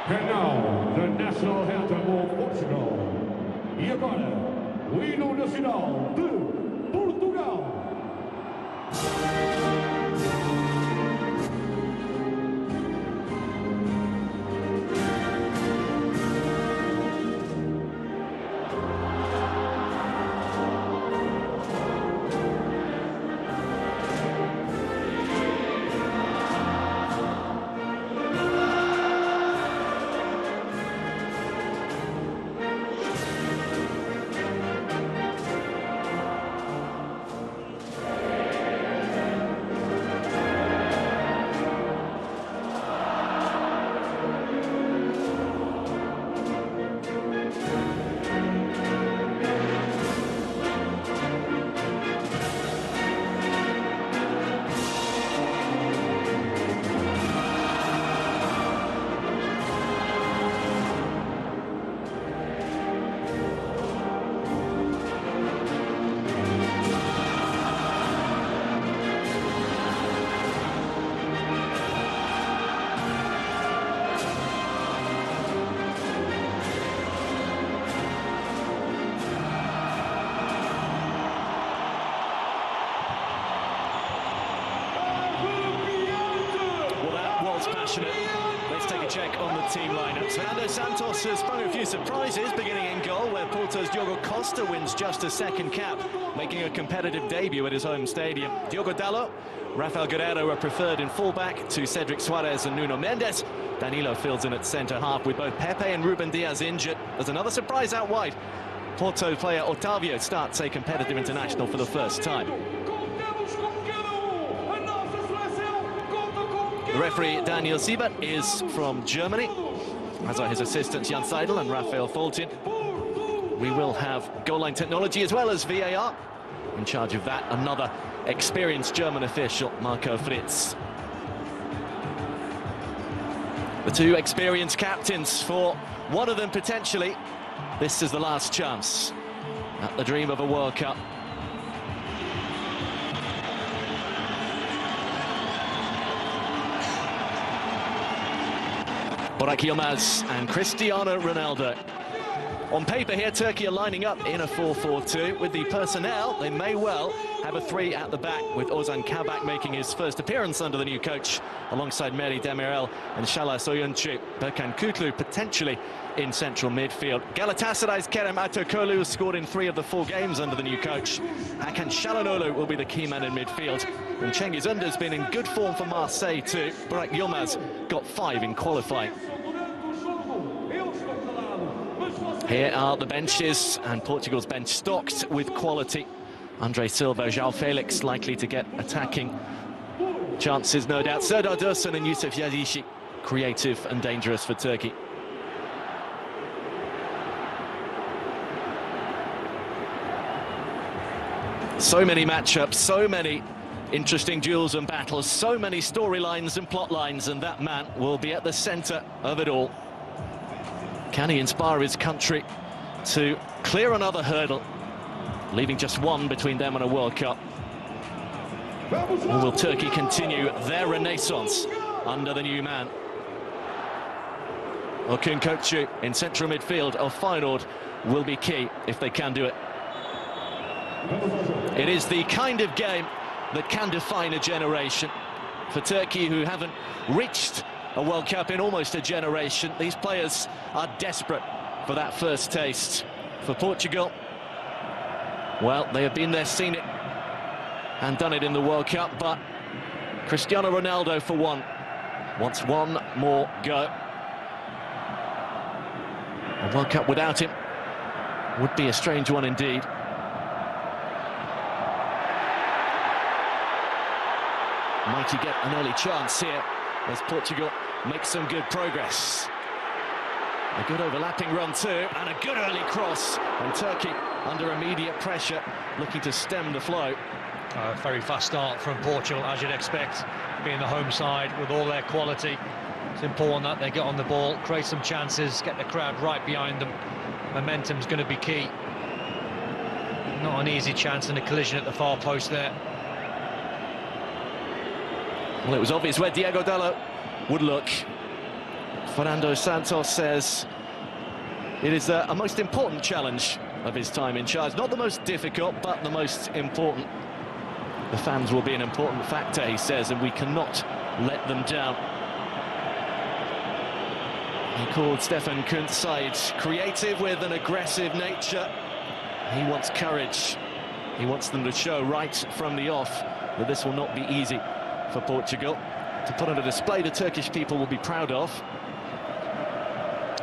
And now, the national anthem of Portugal. E agora, o hino nacional de Portugal. Passionate. Let's take a check on the team lineups. Fernando Santos has sprung a few surprises, beginning in goal, where Porto's Diogo Costa wins just a second cap, making a competitive debut at his home stadium. Diogo Dalot, Rafael Guerreiro are preferred in fullback to Cedric Suarez and Nuno Mendes. Danilo fills in at centre-half with both Pepe and Ruben Diaz injured. There's another surprise out wide. Porto player Otávio starts a competitive international for the first time. The referee, Daniel Siebert, is from Germany, as are his assistants Jan Seidel and Raphael Fultin. We will have goal line technology as well as VAR. In charge of that, another experienced German official, Marco Fritz. The two experienced captains, for one of them potentially, this is the last chance at the dream of a World Cup. Burak Yilmaz and Cristiano Ronaldo. On paper here, Turkey are lining up in a 4-4-2. With the personnel, they may well have a three at the back, with Ozan Kabak making his first appearance under the new coach, alongside Meri Demirel and Şalay Soyuncu. Berkan Kutlu potentially in central midfield. Galatasaray's Kerem Aktürkoğlu scored in 3 of the 4 games under the new coach. Hakan Çalhanoğlu will be the key man in midfield. And Cengiz Ünder's been in good form for Marseille too. Burak Yilmaz got 5 in qualifying. Here are the benches, and Portugal's bench stocked with quality. Andre Silva, João Felix likely to get attacking chances, no doubt. Serdar Dursun and Yusuf Yazici, creative and dangerous for Turkey. So many matchups, so many interesting duels and battles, so many storylines and plot lines, and that man will be at the centre of it all. Can he inspire his country to clear another hurdle, leaving just one between them and a World Cup? Or will Turkey continue their renaissance under the new man? Orkun Kökçü in central midfield of Feyenoord will be key if they can do it. It is the kind of game that can define a generation. For Turkey, who haven't reached a World Cup in almost a generation, these players are desperate for that first taste. For Portugal, well, they have been there, seen it, and done it in the World Cup, but Cristiano Ronaldo, for one, wants one more go. A World Cup without him would be a strange one indeed. Might he get an early chance here as Portugal makes some good progress. A good overlapping run too, and a good early cross, and Turkey under immediate pressure, looking to stem the flow. Very fast start from Portugal, as you'd expect, being the home side with all their quality. It's important that they get on the ball, create some chances, get the crowd right behind them. Momentum's going to be key. Not an easy chance in a collision at the far post there. Well, it was obvious where Diogo Dalot would look. Fernando Santos says it is a most important challenge of his time in charge. Not the most difficult, but the most important. The fans will be an important factor, he says, and we cannot let them down. He called Stefan Kuntz's side creative with an aggressive nature. He wants courage. He wants them to show right from the off that this will not be easy for Portugal. To put on a display the Turkish people will be proud of.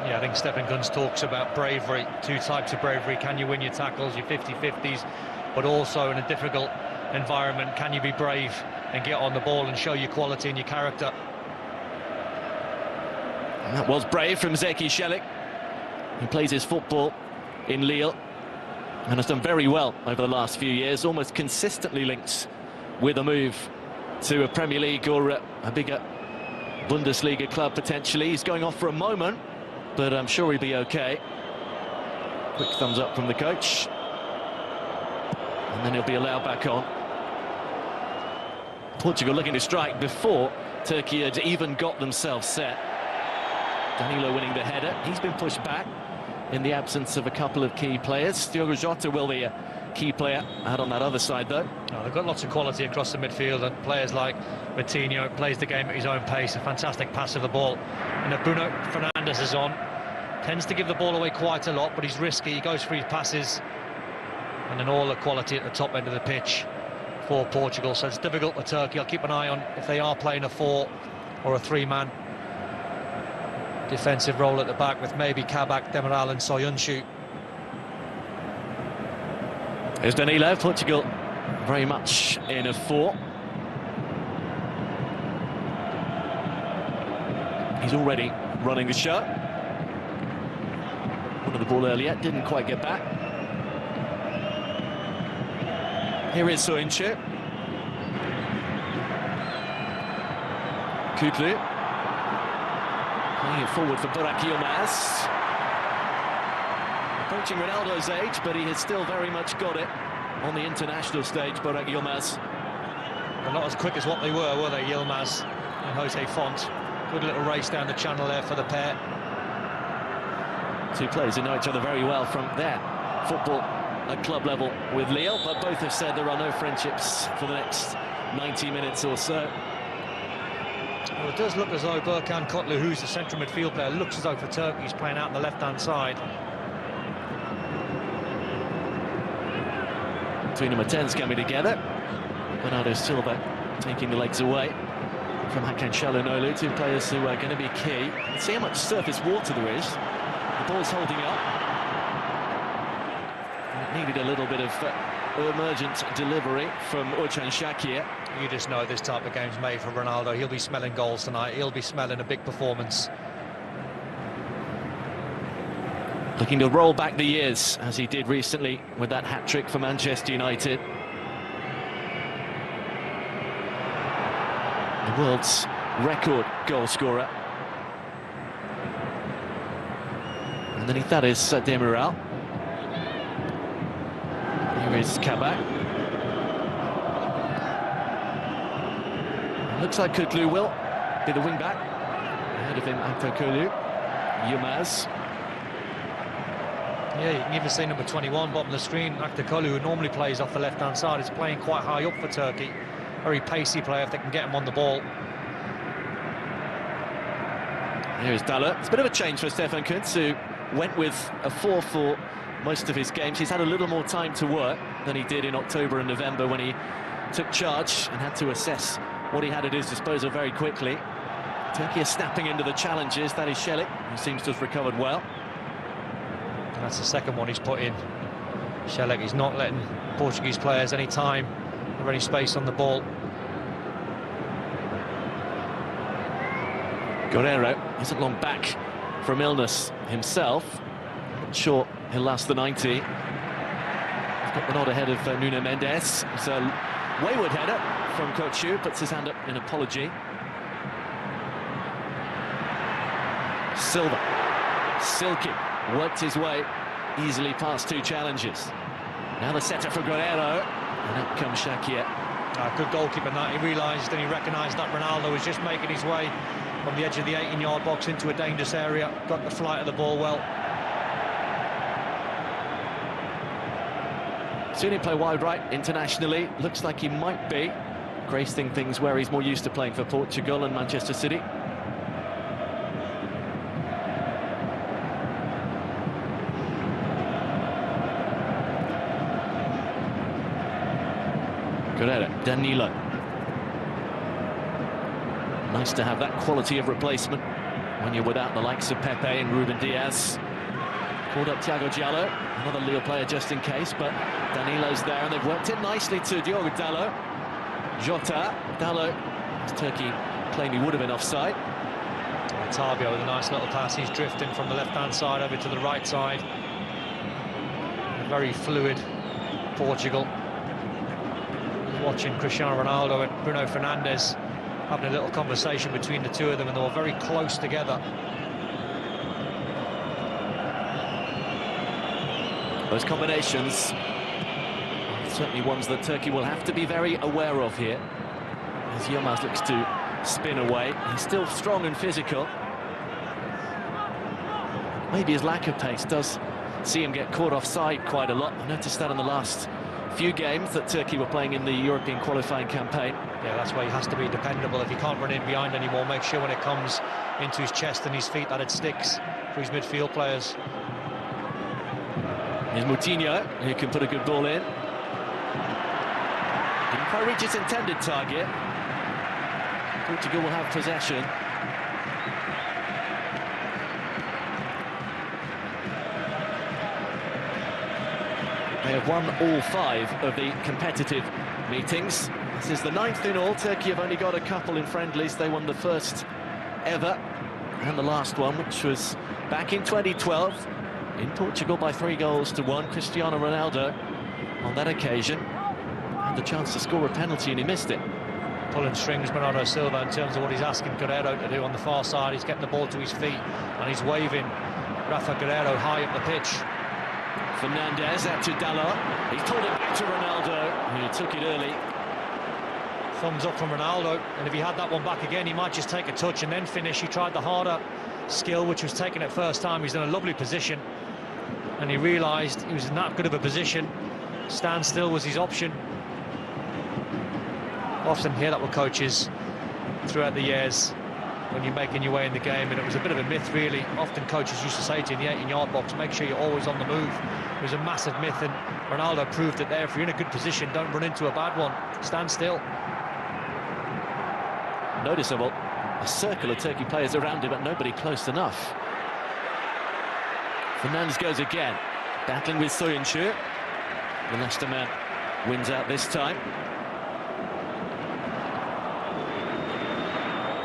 Yeah, I think Stefan Kunz talks about bravery, two types of bravery. Can you win your tackles, your 50-50s, but also in a difficult environment, can you be brave and get on the ball and show your quality and your character? And that was brave from Zeki Çelik. He plays his football in Lille and has done very well over the last few years, almost consistently linked with a move to a Premier League or a bigger Bundesliga club potentially. He's going off for a moment, but I'm sure he'll be okay. Quick thumbs up from the coach. And then he'll be allowed back on. Portugal looking to strike before Turkey had even got themselves set. Danilo winning the header. He's been pushed back in the absence of a couple of key players. Diogo Jota will be a key player out on that other side, though. Oh, they've got lots of quality across the midfield, and players like Coutinho plays the game at his own pace, a fantastic pass of the ball. And Bruno Fernandes is on. Tends to give the ball away quite a lot, but he's risky. He goes for his passes. And then all the quality at the top end of the pitch for Portugal. So it's difficult for Turkey. I'll keep an eye on if they are playing a 4 or a 3-man defensive role at the back with maybe Kabak, Demiral and Soyuncu. Here's Danilo. Portugal very much in a 4. He's already running the show. Wanted the ball earlier, didn't quite get back. Here is Soyuncu. Kutlu. Playing it forward for Burak Yilmaz. Approaching Ronaldo's age, but he has still very much got it on the international stage, Burak Yilmaz. Well, not as quick as what they were they, Yilmaz and Jose Font? Good little race down the channel there for the pair. Two players who know each other very well from their football at club level with Lille, but both have said there are no friendships for the next 90 minutes or so. Well, it does look as though Berkan Kutlu, who's the central midfield player, looks as though for Turkey he's playing out on the left-hand side. Between them, Ten's coming together. Bernardo Silva taking the legs away from Hakan Çalhanoğlu, two players who are going to be key. Let's see how much surface water there is. The ball's holding up. And it needed a little bit of emergent delivery from Orçan Shakir. You just know this type of game's made for Ronaldo. He'll be smelling goals tonight. He'll be smelling a big performance. Looking to roll back the years, as he did recently with that hat-trick for Manchester United. The world's record goal scorer. Underneath that is Demiral. Here is Kabak. Looks like Kutlu will be the wing-back. Ahead of him, Antokolu. Yilmaz. Yeah, you can even see number 21, bottom of the screen, Aktokolu, who normally plays off the left-hand side, is playing quite high up for Turkey. Very pacey player if they can get him on the ball. Here's Dalla. It's a bit of a change for Stefan Kuntz, who went with a 4-4 most of his games. He's had a little more time to work than he did in October and November when he took charge and had to assess what he had at his disposal very quickly. Turkey is snapping into the challenges. That is Çelik, who seems to have recovered well. And that's the second one he's put in. Çelik, he's not letting Portuguese players any time or any space on the ball. Guerreiro isn't long back from illness himself. Not sure he'll last the 90. He's got the nod ahead of Nuno Mendes. It's a wayward header from Koçu, puts his hand up in apology. Silva, silky, worked his way easily past two challenges. Now the setter for Guerreiro, and out comes Shakir. Good goalkeeper that. He realised and he recognised that Ronaldo was just making his way from the edge of the 18-yard box into a dangerous area, got the flight of the ball well. Seen him play wide right internationally. Looks like he might be gracing things where he's more used to playing for Portugal and Manchester City. Good at it, Danilo. Nice to have that quality of replacement when you're without the likes of Pepe and Ruben Diaz. Called up Thiago Diallo, another Lille player just in case, but Danilo's there and they've worked it nicely to Diogo Dalot. Jota, Dalot, Turkey claimed he would have been offside. Otavio with a nice little pass, he's drifting from the left-hand side over to the right side. Very fluid Portugal. Watching Cristiano Ronaldo and Bruno Fernandes having a little conversation between the two of them, and they were very close together. Those combinations are certainly ones that Turkey will have to be very aware of here, as Yilmaz looks to spin away. He's still strong and physical. Maybe his lack of pace does see him get caught offside quite a lot. I noticed that in the last few games that Turkey were playing in the European qualifying campaign. Yeah, that's why he has to be dependable. If he can't run in behind anymore, make sure when it comes into his chest and his feet that it sticks for his midfield players. Here's Moutinho, who can put a good ball in. Didn't quite reach its intended target. Portugal will have possession. They have won all 5 of the competitive meetings. This is the 9th in all. Turkey have only got a couple in friendlies. They won the first ever and the last one, which was back in 2012 in Portugal by 3-1. Cristiano Ronaldo on that occasion had the chance to score a penalty and he missed it. Pulling strings, Bernardo Silva, in terms of what he's asking Guerreiro to do on the far side. He's getting the ball to his feet and he's waving Rafa Guerreiro high up the pitch. Fernandes out to Dalot. He's pulled it back to Ronaldo, who took it early. Thumbs up from Ronaldo, and if he had that one back again, he might just take a touch and then finish. He tried the harder skill, which was taken at first time. He's in a lovely position, and he realised he was in that good of a position. Stand still was his option. Often hear that with coaches throughout the years when you're making your way in the game, and it was a bit of a myth, really. Often coaches used to say to you in the 18-yard box, make sure you're always on the move. It was a massive myth, and Ronaldo proved it there. If you're in a good position, don't run into a bad one. Stand still. Noticeable, a circle of Turkey players around him, but nobody close enough. Fernandes goes again, battling with Soyuncu. The Leicester man wins out this time.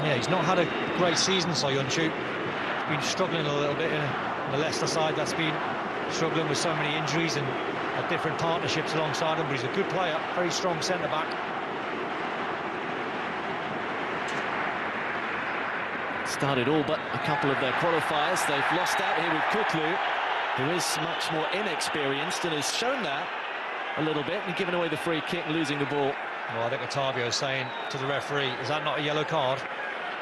Yeah, he's not had a great season, Soyuncu. He's been struggling a little bit in the Leicester side that's been struggling with so many injuries and different partnerships alongside him, but he's a good player, very strong centre-back. Started all but a couple of their qualifiers. They've lost out here with Kutlu, who is much more inexperienced and has shown that a little bit, and given away the free kick, losing the ball. Well, I think Otavio is saying to the referee, is that not a yellow card?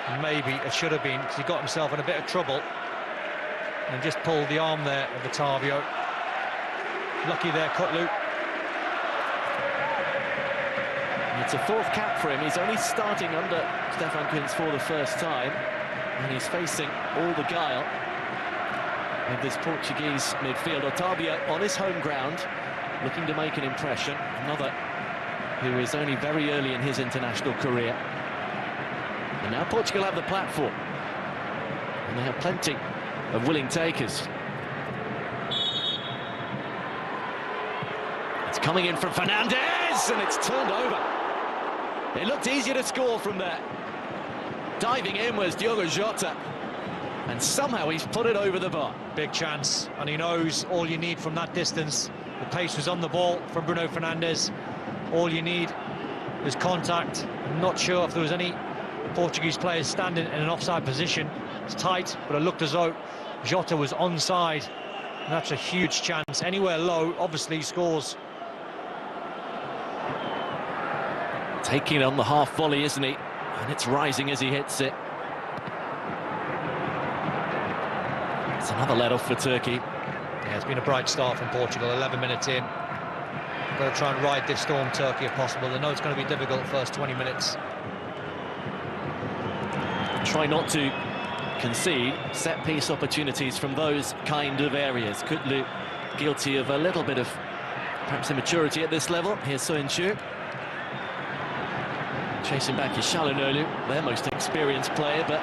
And maybe it should have been, because he got himself in a bit of trouble and just pulled the arm there of Otavio. Lucky there, Kutlu. It's a 4th cap for him. He's only starting under Stefan Kuntz for the first time, and he's facing all the guile of this Portuguese midfield. Otavio on his home ground, looking to make an impression. Another who is only very early in his international career. And now Portugal have the platform, and they have plenty of willing takers. It's coming in from Fernandes, and it's turned over. It looked easier to score from there. Diving in was Diogo Jota, and somehow he's put it over the bar. Big chance, and he knows all you need from that distance. The pace was on the ball from Bruno Fernandes. All you need is contact. I'm not sure if there was any Portuguese players standing in an offside position. It's tight, but it looked as though Jota was onside, and that's a huge chance. Anywhere low, obviously he scores. Taking it on the half volley, isn't he? And it's rising as he hits it. It's another let-off for Turkey. Yeah, it's been a bright start from Portugal, 11 minutes in. Got to try and ride this storm, Turkey, if possible. They know it's going to be difficult first 20 minutes. Try not to concede set-piece opportunities from those kind of areas. Kutlu guilty of a little bit of perhaps immaturity at this level. Here's Soyuncu. Chasing back is Çalhanoğlu, their most experienced player, but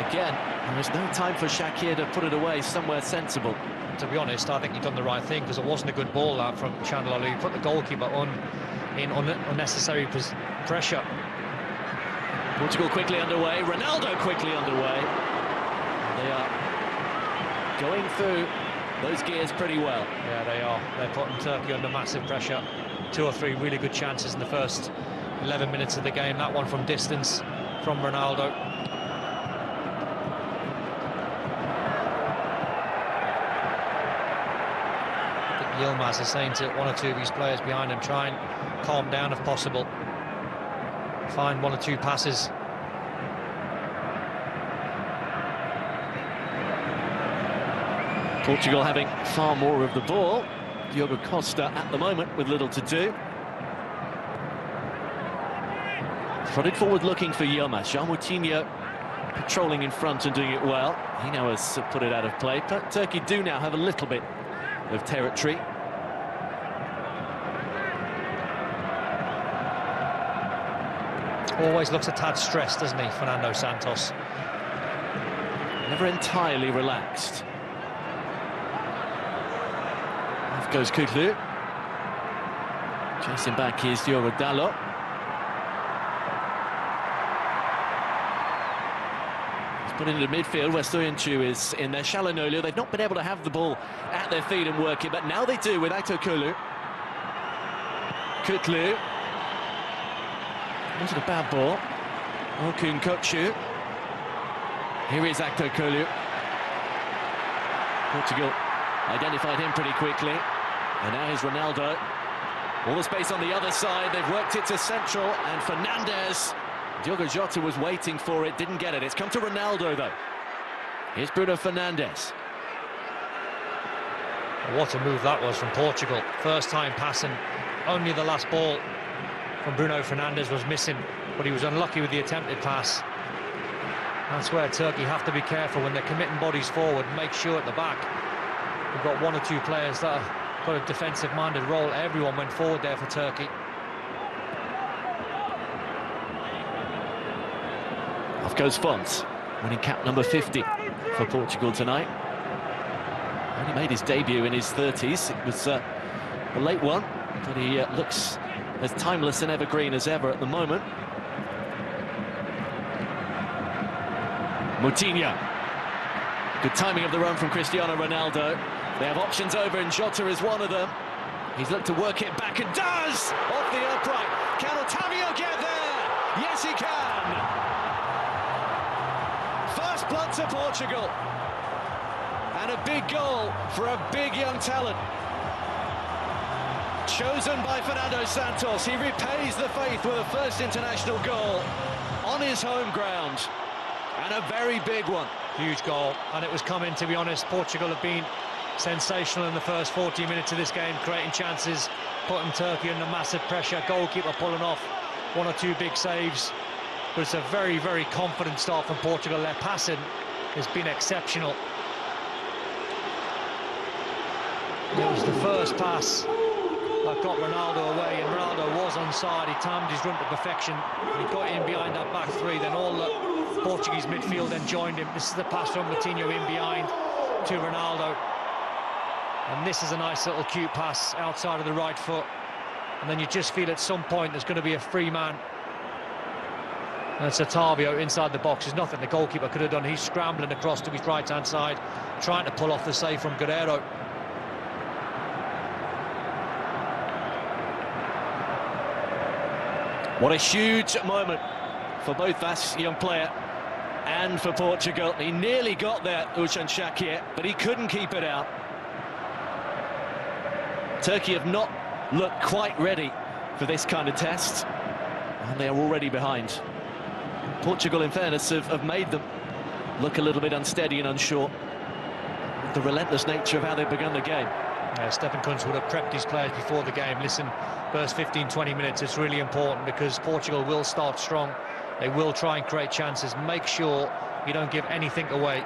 again, there is no time for Shakir to put it away somewhere sensible. To be honest, I think he's done the right thing, because it wasn't a good ball that from Çalhanoğlu. He put the goalkeeper in unnecessary pressure. Portugal quickly underway, Ronaldo quickly underway. They are going through those gears pretty well. Yeah, they are. They're putting Turkey under massive pressure. 2 or 3 really good chances in the first 11 minutes of the game. That one from distance from Ronaldo. Yilmaz is saying to 1 or 2 of his players behind him, try and calm down if possible. Find 1 or 2 passes. Portugal having far more of the ball. Diogo Costa at the moment with little to do. Prodded forward looking for Yilmaz. João Moutinho patrolling in front and doing it well. He now has put it out of play, but Turkey do now have a little bit of territory. Always looks a tad stressed, doesn't he, Fernando Santos? Never entirely relaxed. Off goes Kutlu. Chasing back is Diogo Dalot. He's put into midfield where Soyuncu is in there. Çalhanoğlu, they've not been able to have the ball at their feet and work it, but now they do with Aktürkoğlu. Kutlu. Wasn't a bad ball. Orkun Kökçü. Here is Aktürkoğlu. Portugal identified him pretty quickly. And now here's Ronaldo. All the space on the other side. They've worked it to central. And Fernandes. Diogo Jota was waiting for it, didn't get it. It's come to Ronaldo, though. Here's Bruno Fernandes. What a move that was from Portugal. First time passing. Only the last ball from Bruno Fernandes was missing, but he was unlucky with the attempted pass. That's where Turkey have to be careful when they're committing bodies forward. Make sure at the back we've got 1 or 2 players that have got a defensive-minded role. Everyone went forward there for Turkey. Off goes Font, winning cap number 50 for Portugal tonight. Only made his debut in his 30s. It was a late one, but he looks as timeless and evergreen as ever at the moment. Moutinho. Good timing of the run from Cristiano Ronaldo. They have options over and Jota is one of them. He's looked to work it back and does! Off the upright. Can Otavio get there? Yes, he can! First blood to Portugal. And a big goal for a big young talent. Chosen by Fernando Santos. He repays the faith with a first international goal on his home ground. And a very big one. Huge goal, and it was coming, to be honest. Portugal have been sensational in the first 40 minutes of this game, creating chances, putting Turkey under massive pressure. Goalkeeper pulling off 1 or 2 big saves. But it's a very, very confident start from Portugal. Their passing has been exceptional. It was the first pass that got Ronaldo away, and Ronaldo was onside. He timed his run to perfection. He got in behind that back 3, then all the Portuguese midfield then joined him. This is the pass from Moutinho in behind to Ronaldo. And this is a nice little cute pass outside of the right foot. And then you just feel at some point there's going to be a free man. And it's Otavio inside the box. There's nothing the goalkeeper could have done. He's scrambling across to his right-hand side, trying to pull off the save from Guerreiro. What a huge moment for both that young player and for Portugal. He nearly got there, Uşan Şakir, but he couldn't keep it out. Turkey have not looked quite ready for this kind of test, and they are already behind. Portugal, in fairness, have made them look a little bit unsteady and unsure. the relentless nature of how they've begun the game. Stefan Kuntz would have prepped his players before the game. Listen, first 15-20 minutes, it's really important because Portugal will start strong. They will try and create chances. Make sure you don't give anything away.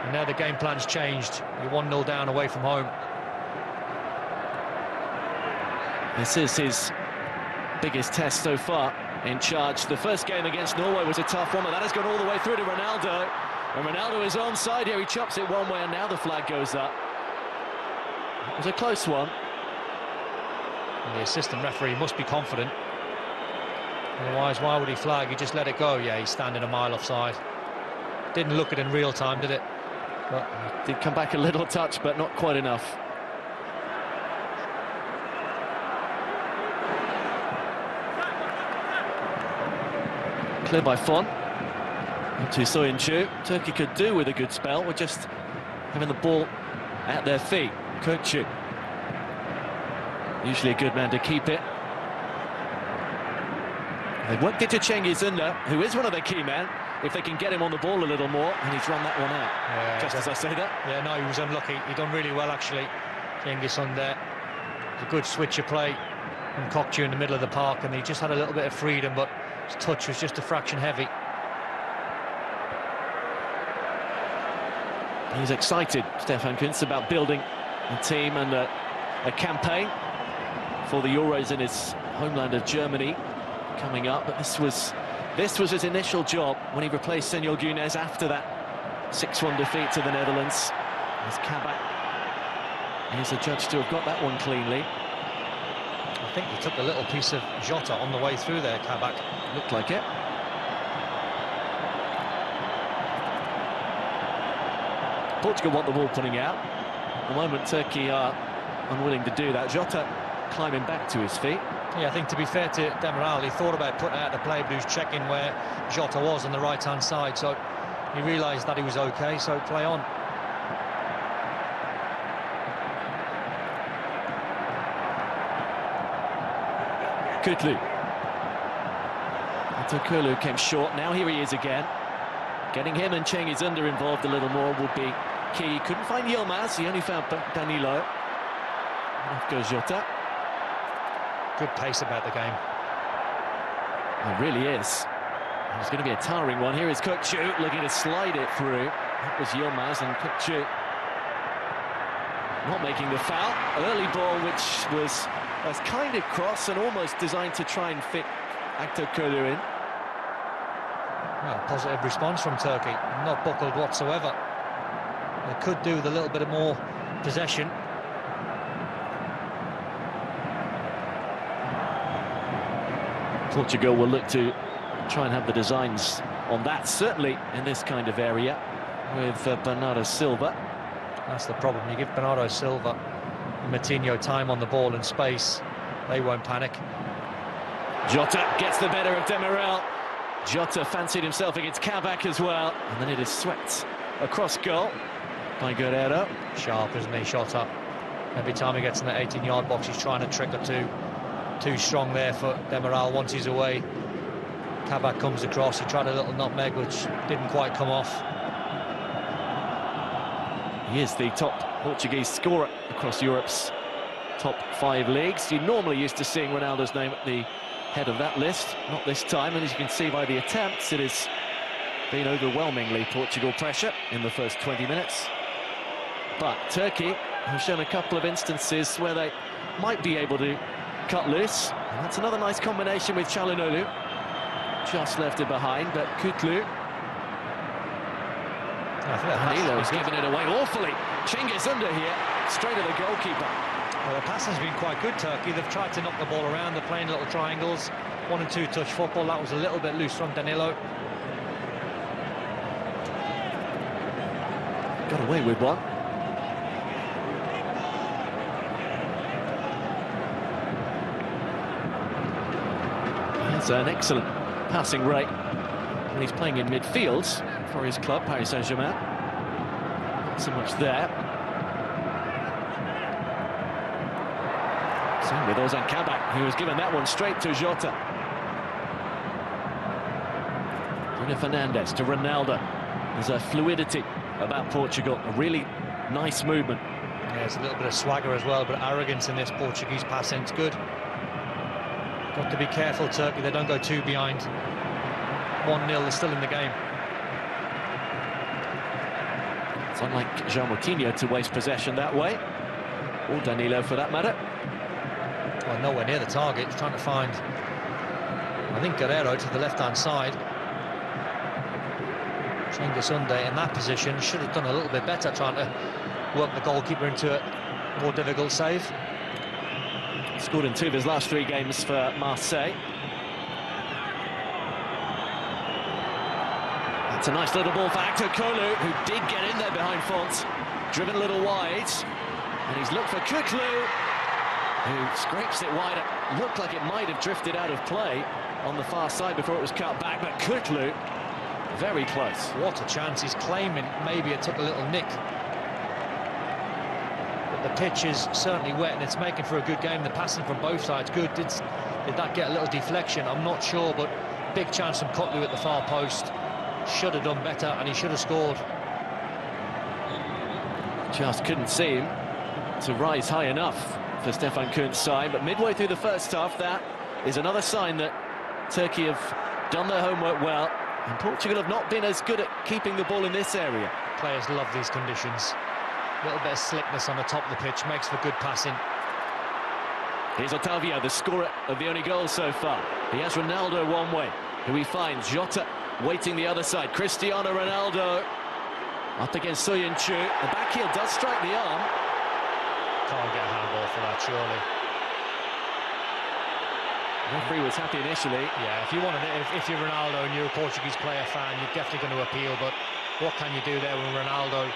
And now the game plan's changed. You're 1-0 down away from home. This is his biggest test so far in charge. The first game against Norway was a tough one, but that has gone all the way through to Ronaldo. And Ronaldo is onside here. He chops it one way, and now the flag goes up. It was a close one. And the assistant referee must be confident. Otherwise, why would he flag? He just let it go. Yeah, he's standing a mile offside. Didn't look it in real time, did it? But did come back a little touch, but not quite enough. Clear by Fon. To Soyuncu. Turkey could do with a good spell. We're just having the ball at their feet. Kökçü. Usually a good man to keep it. They've worked it to Cengiz Ünder, who is one of their key men. If they can get him on the ball a little more, and he's run that one out. Yeah, just as I say that. Yeah, no, he was unlucky. He done really well, actually. Cengiz Ünder. A good switch of play from Kökçü in the middle of the park, and he just had a little bit of freedom, but his touch was just a fraction heavy. He's excited, Stefan Kuntz, about building a team and a campaign for the Euros in his homeland of Germany coming up. But this was his initial job when he replaced Senor Gunes after that 6-1 defeat to the Netherlands. As Kabak, he's a judge to have got that one cleanly. I think he took a little piece of Jota on the way through there, Kabak. Looked like it. Portugal want the ball putting out. At the moment, Turkey are unwilling to do that. Jota climbing back to his feet. Yeah, I think to be fair to Demiral, he thought about putting out the play, but he was checking where Jota was on the right-hand side, so he realised that he was okay, so play on. Kutlu. Kutlu came short. Now here he is again. Getting him and Cengiz Ünder involved a little more would be key. Couldn't find Yilmaz. He only found Danilo. Off goes Jota. Good pace about the game. It really is. It's going to be a towering one. Here is Kökçü looking to slide it through. That was Yilmaz, and Kökçü not making the foul. Early ball, which was kind of cross and almost designed to try and fit Aktürkoğlu in. Well, positive response from Turkey, not buckled whatsoever. They could do with a little bit of more possession. Portugal will look to try and have the designs on that, certainly in this kind of area, with Bernardo Silva. That's the problem. You give Bernardo Silva and Matinho time on the ball and space, they won't panic. Jota gets the better of Demiral. Jota fancied himself against Kabak as well, and then it is swept across goal by Guerrero. Sharp, isn't he? Shot up. Every time he gets in that 18-yard box, he's trying a trick or two. Too strong there for Demiral once he's away. Kabak comes across. He tried a little nutmeg, which didn't quite come off. He is the top Portuguese scorer across Europe's top 5 leagues. You're normally used to seeing Ronaldo's name at the head of that list, not this time, and as you can see by the attempts, it has been overwhelmingly Portugal pressure in the first 20 minutes. But Turkey have shown a couple of instances where they might be able to cut loose, and that's another nice combination with Çalhanoğlu. Just left it behind, but Kutlu. Danilo's giving it away awfully. Cengiz Ünder here, straight at the goalkeeper. Well, the pass has been quite good, Turkey. They've tried to knock the ball around. They're playing little triangles, 1- and 2-touch football. That was a little bit loose from Danilo. Got away with one. That's an excellent passing rate. And he's playing in midfield for his club, Paris Saint-Germain. Not so much there. Same with Ozan Kabak, who was given that one straight to Jota. Bruno Fernandes to Ronaldo. There's a fluidity about Portugal, a really Nice movement. Yeah, there's a little bit of swagger as well, but arrogance in this Portuguese passing. It's good. Got to be careful, Turkey. They don't go too behind. 1-0, they're still in the game. It's unlike Jean Moutinho to waste possession that way, or Danilo for that matter. Well, nowhere near the target. He's trying to find, I think, Guerrero to the left-hand side. Cengiz Sunday in that position should have done a little bit better, trying to work the goalkeeper into a more difficult save. Scored in 2 of his last 3 games for Marseille. That's a nice little ball for Actor Kolu, who did get in there behind Font. Driven a little wide, and he's looked for Kutlu, who scrapes it wide. It looked like it might have drifted out of play on the far side before it was cut back, but Kutlu, very close. What a chance. He's claiming maybe it took a little nick. But the pitch is certainly wet, and it's making for a good game. The passing from both sides, good. Did that get a little deflection? I'm not sure, but big chance from Kutlu at the far post. Should have done better, and he should have scored. Just couldn't seem to rise high enough for Stefan Kunt's side, but midway through the first half, that is another sign that Turkey have done their homework well, and Portugal have not been as good at keeping the ball in this area. Players love these conditions. A little bit of slickness on the top of the pitch makes for good passing. Here's Otavio, the scorer of the only goal so far. He has Ronaldo one way, who he finds. Jota waiting the other side. Cristiano Ronaldo up against Soyuncu. The back heel does strike the arm. Can't get a handball for that, surely. The referee was happy initially. Yeah, if you're Ronaldo and you're a Portuguese player fan, you're definitely going to appeal, but what can you do there when Ronaldo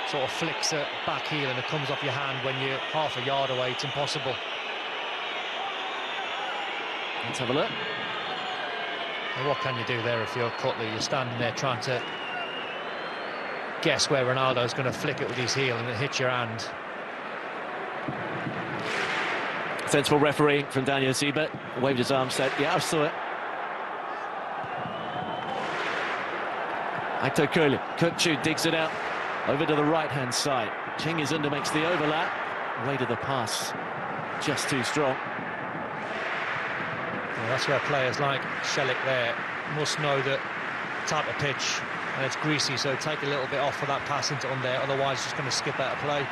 sort of flicks a back heel and it comes off your hand when you're half a yard away? It's impossible. Let's have a look. And what can you do there if you're Kutlu? You're standing there trying to guess where Ronaldo's going to flick it with his heel and it hits your hand. Sensible referee from Daniel Siebert. Waved his arm, said, yeah, I saw it. Actor Kolu. Kutlu digs it out over to the right-hand side. Cengiz Sunday makes the overlap. Weight of the pass just too strong. Well, that's where players like Shelik there must know that type of pitch, and it's greasy, so take a little bit off for that pass into on there, otherwise it's just going to skip out of play.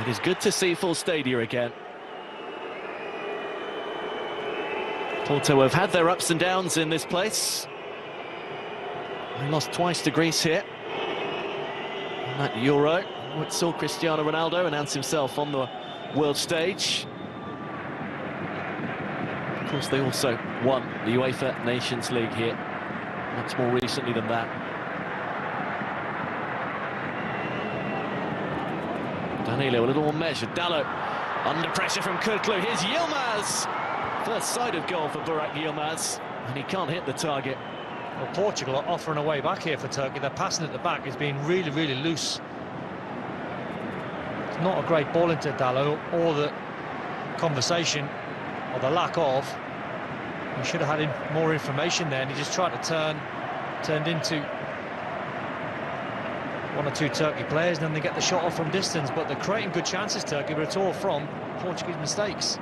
It is good to see full stadia again. Porto have had their ups and downs in this place. They lost twice to Greece here in that Euro. We saw Cristiano Ronaldo announce himself on the world stage. Of course, they also won the UEFA Nations League here much more recently than that. Danilo a little more measured. Dalot under pressure from Kutlu. Here's Yilmaz. First sight of goal for Burak Yilmaz, and he can't hit the target. Well, Portugal are offering a way back here for Turkey. Their passing at the back has been really, really loose. It's not a great ball into Dalot, or the conversation, or the lack of. He should have had more information there, and he just tried to turned into one or two Turkey players, and then they get the shot off from distance. But they're creating good chances, Turkey, but it's all from Portuguese mistakes.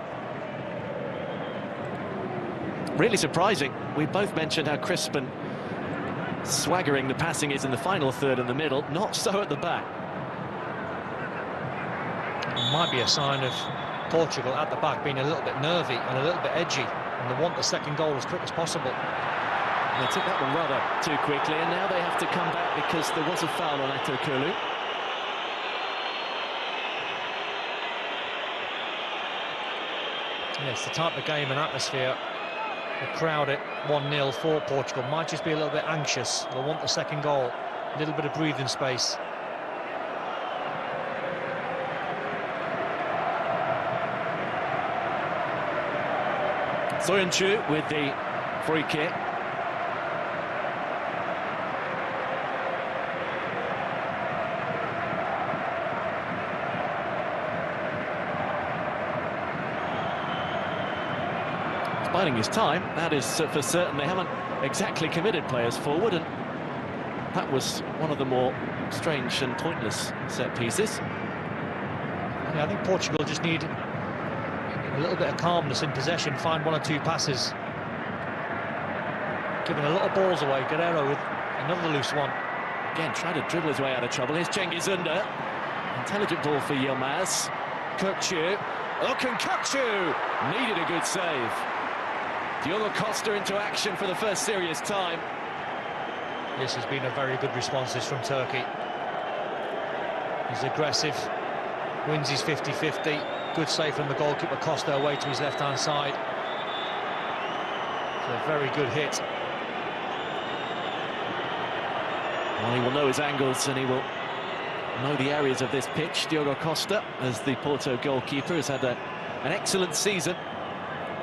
Really surprising. We both mentioned how crisp and swaggering the passing is in the final third in the middle, not so at the back. It might be a sign of Portugal at the back being a little bit nervy and a little bit edgy, and they want the second goal as quick as possible. They took that one rather too quickly, and now they have to come back because there was a foul on Actor Kolu. Yeah, it's the type of game and atmosphere. The crowd at 1-0 for Portugal might just be a little bit anxious. They'll want the second goal, a little bit of breathing space. Soyuncu with the free kick. biding his time, that is for certain. They haven't exactly committed players forward, and that was one of the more strange and pointless set pieces. Yeah, I think Portugal just need a little bit of calmness in possession, find one or two passes. Giving a lot of balls away, Guerrero with another loose one. Again, trying to dribble his way out of trouble. Here's Cengiz Under. Intelligent ball for Yilmaz. Kukçu. Kukçu needed a good save. Diogo Costa into action for the first serious time. This has been a very good response from Turkey. He's aggressive, wins his 50-50. Good save from the goalkeeper, Costa away to his left-hand side. It's a very good hit. Well, he will know his angles and he will know the areas of this pitch. Diogo Costa, as the Porto goalkeeper, has had an excellent season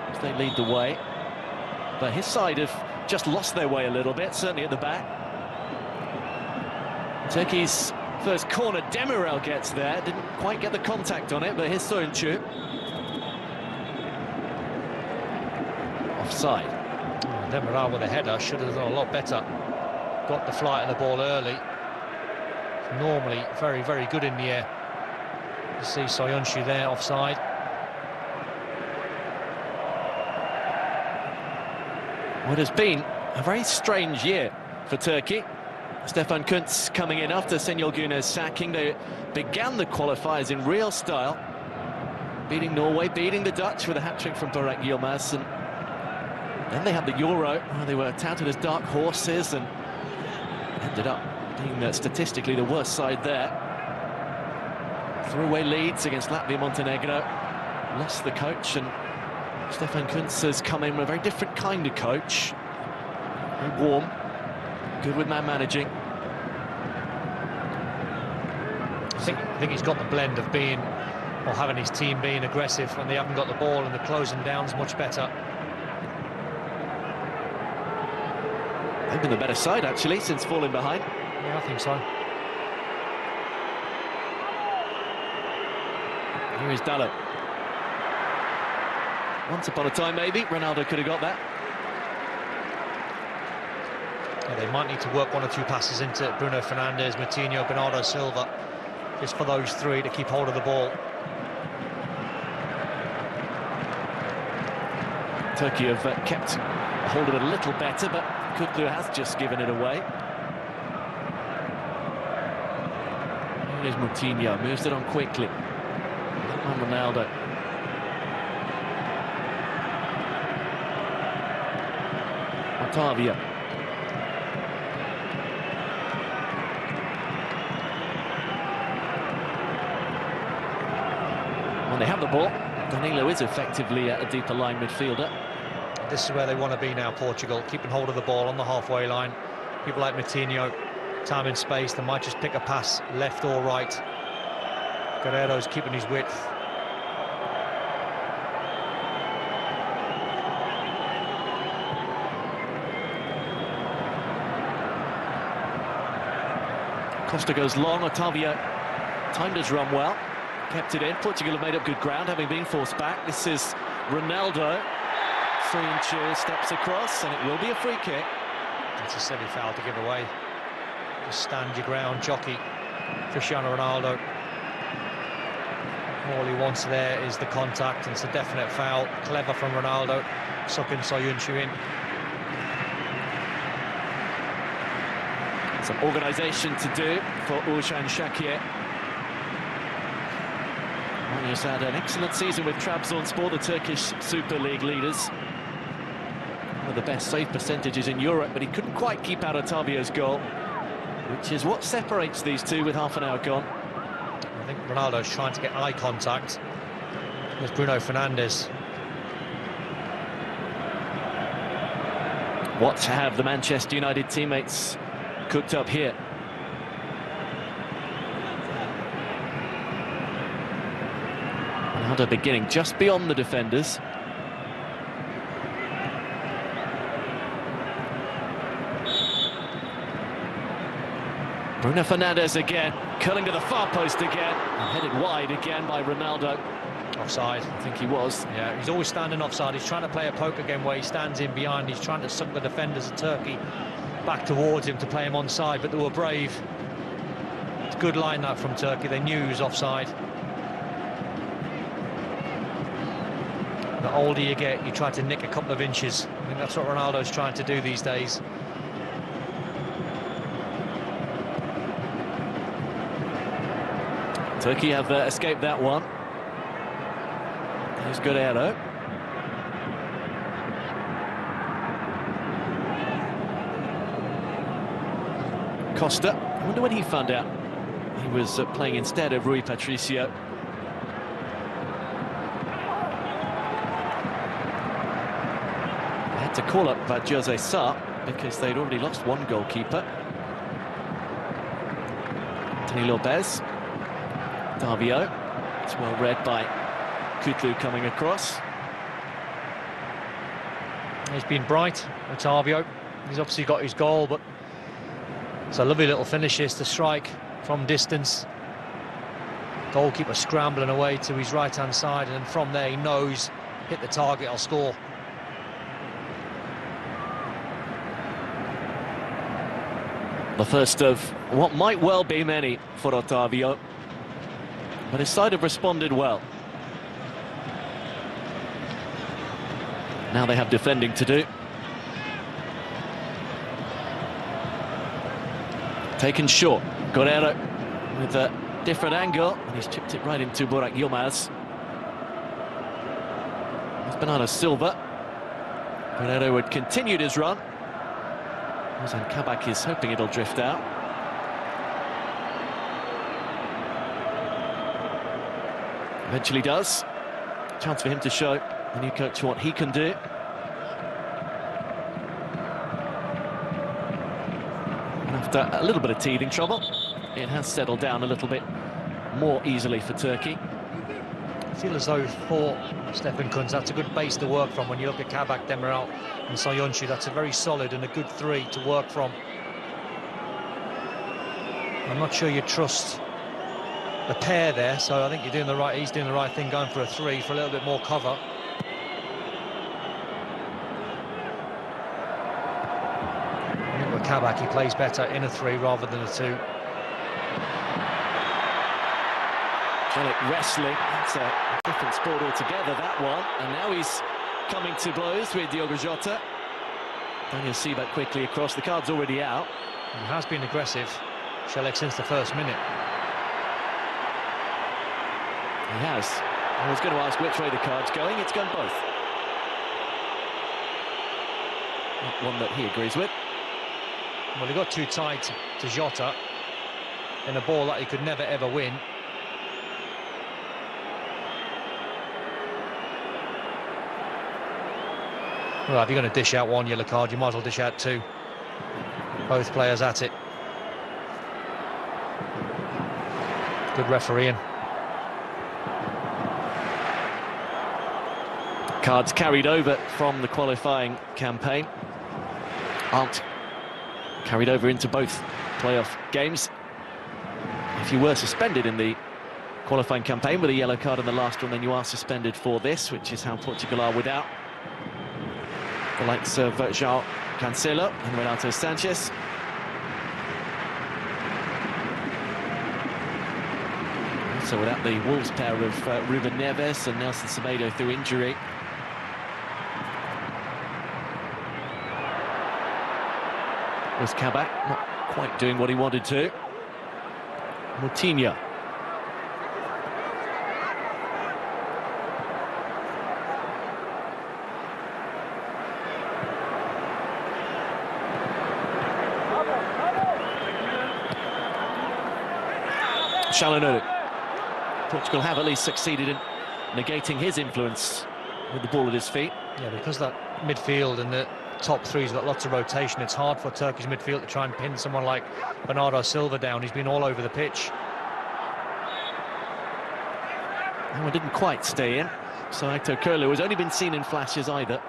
as they lead the way. But his side have just lost their way a little bit, certainly at the back. Turkey's first corner, Demirel gets there. Didn't quite get the contact on it, but here's Soyuncu. Offside. Demirel with a header should have done a lot better. Got the flight of the ball early. Normally very, very good in the air. You see Soyuncu there, offside. What has been a very strange year for Turkey. Stefan Kuntz coming in after Şenol Güner's sacking. They began the qualifiers in real style, beating Norway, beating the Dutch with a hat-trick from Burak Yilmaz, and then they had the Euro, where they were touted as dark horses and ended up being statistically the worst side there. Threw away leads against Latvia, Montenegro, lost the coach, and Stefan Kuntz has come in with a very different kind of coach. Very warm, good with man managing. I think he's got the blend of being, or having his team being aggressive when they haven't got the ball, and the closing down's much better. They've been the better side, actually, since falling behind. Yeah, I think so. Here is Dalot. Once upon a time, maybe, Ronaldo could have got that. Yeah, they might need to work one or two passes into Bruno Fernandes, Moutinho, Bernardo Silva, just for those three to keep hold of the ball. Turkey have kept hold of it a little better, but Kutlu has just given it away. Here's Moutinho, moves it on quickly. And Ronaldo. Otavia. When they have the ball, Danilo is effectively a deeper line midfielder. This is where they want to be now, Portugal, keeping hold of the ball on the halfway line. People like Moutinho, time and space, they might just pick a pass left or right. Guerrero's keeping his width. Costa goes long, Otavio timed his run well, kept it in. Portugal have made up good ground, having been forced back. This is Ronaldo. Soyuncu steps across, and it will be a free kick. It's a silly foul to give away. Just stand your ground, jockey. Cristiano Ronaldo. All he wants there is the contact, and it's a definite foul. Clever from Ronaldo, sucking Soyuncu in. Some organisation to do for Ozan Shakir. He's had an excellent season with Trabzonspor, the Turkish Super League leaders. One of the best save percentages in Europe, but he couldn't quite keep out Otavio's goal, which is what separates these two with half an hour gone. I think Ronaldo's trying to get eye contact with Bruno Fernandes. What have the Manchester United teammates cooked up here? Ronaldo beginning just beyond the defenders. Bruno Fernandes again, curling to the far post again, and headed wide again by Ronaldo. Offside. I think he was. Yeah, he's always standing offside. He's trying to play a poker game where he stands in behind. He's trying to suck the defenders of Turkey back towards him to play him onside, but they were brave. It's a good line that from Turkey. They knew he was offside. The older you get, you try to nick a couple of inches. I think that's what Ronaldo's trying to do these days. Turkey have escaped that one. Here's Guerrero. Costa. I wonder when he found out he was playing instead of Rui Patricio. They had to call up Jose Sa because they'd already lost one goalkeeper. Tony Lopez. Davio. It's well read by Kutlu coming across. He's been bright, Otavio. He's obviously got his goal, but it's a lovely little finish this to strike from distance. Goalkeeper scrambling away to his right-hand side, and then from there he knows, hit the target, I'll score. The first of what might well be many for Otavio, but his side have responded well. Now they have defending to do. Taken short. Guerrero with a different angle, and he's chipped it right into Burak Yilmaz. It's Bernardo Silva. Guerrero had continued his run. Ozan Kabak is hoping it'll drift out. Eventually does. Chance for him to show the new coach what he can do. And after a little bit of teething trouble, it has settled down a little bit more easily for Turkey. I feel as though for Stefan Kuntz, that's a good base to work from. When you look at Kabak, Demiral and Soyuncu, that's a very solid and a good three to work from. I'm not sure you trust the pair there, so I think he's doing the right thing, going for a three for a little bit more cover. I think with Kabak, he plays better in a three rather than a two. Wrestling, it's a different sport altogether, that one. And now he's coming to blows with Diogo Jota. Daniel Siebeck quickly across. The card's already out. He has been aggressive, Šelek, since the first minute. He has. I was going to ask which way the card's going. It's gone both. Not one that he agrees with. Well, he got too tight to Jota in a ball that he could never ever win. Well, if you're going to dish out one yellow card, you might as well dish out two. Both players at it. Good refereeing. Cards carried over from the qualifying campaign aren't carried over into both playoff games. If you were suspended in the qualifying campaign with a yellow card in the last one, then you are suspended for this, which is how Portugal are without the likes of João Cancelo and Renato Sanchez. Also without the Wolves pair of Ruben Neves and Nelson Semedo through injury. Was Kabak not quite doing what he wanted to. Moutinho. Çalhanoğlu. Portugal have at least succeeded in negating his influence with the ball at his feet. Yeah, because that midfield and the top three's got lots of rotation, it's hard for Turkish midfield to try and pin someone like Bernardo Silva down. He's been all over the pitch. That one didn't quite stay in. So Aitor Kurlu has only been seen in flashes either.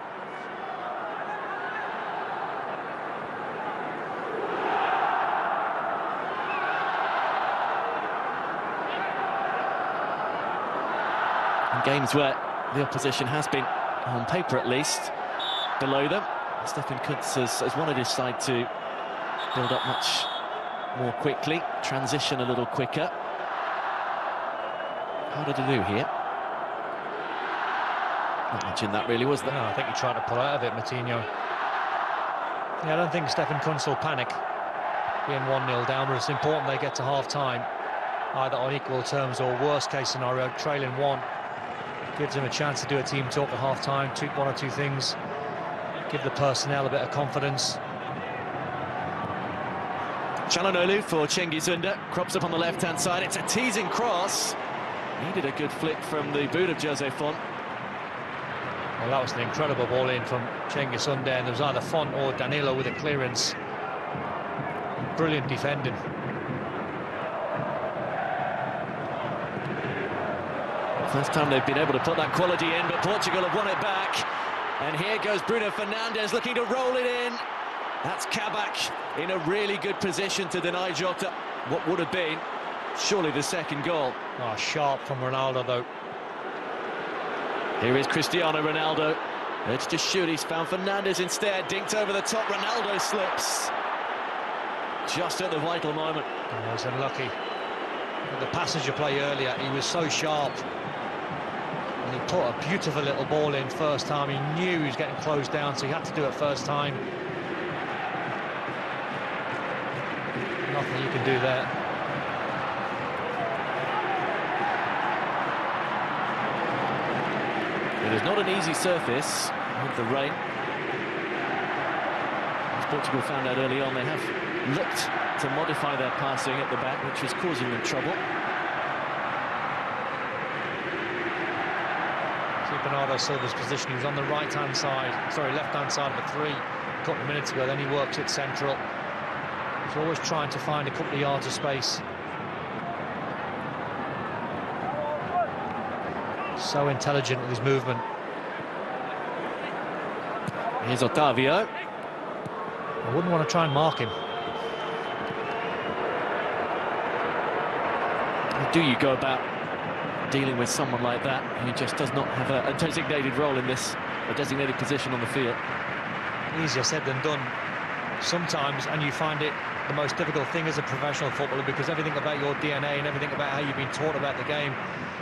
games where the opposition has been, on paper at least, below them, Stefan Kuntz has wanted his side to build up much more quickly, transition a little quicker. Harder to do here. Not much in that really, was there? No, I think he tried to pull out of it, Moutinho. Yeah, I don't think Stefan Kuntz will panic being 1-0 down, but it's important they get to half-time, either on equal terms or worst-case scenario, trailing 1. Gives them a chance to do a team talk at half-time, tweak 1 or 2 things, give the personnel a bit of confidence. Çalhanoğlu for Cengiz Ünder, crops up on the left-hand side. It's a teasing cross. Needed a good flick from the boot of Jose Font. Well, that was an incredible ball in from Cengiz Ünder, and there was either Font or Danilo with a clearance. Brilliant defending. First time they've been able to put that quality in, but Portugal have won it back. And here goes Bruno Fernandes looking to roll it in. That's Kabak in a really good position to deny Jota what would have been surely the second goal. Oh, sharp from Ronaldo, though. Here is Cristiano Ronaldo. Let's just shoot. He's found Fernandes instead. Dinked over the top. Ronaldo slips. Just at the vital moment. He was unlucky. The passenger play earlier, he was so sharp. And he put a beautiful little ball in first time. He knew he was getting closed down, so he had to do it first time. Nothing you can do there. It is not an easy surface with the rain. As Portugal found out early on, they have looked to modify their passing at the back, which was causing them trouble. See Bernardo Silva's position. He was on the right-hand side, sorry, left-hand side of the 3 a couple of minutes ago. Then he works it central. He's always trying to find a couple of yards of space. So intelligent with his movement. Here's Otavio. I wouldn't want to try and mark him. How do you go about dealing with someone like that who just does not have a designated role in this, a designated position on the field? Easier said than done sometimes, and you find it the most difficult thing as a professional footballer, because everything about your DNA and everything about how you've been taught about the game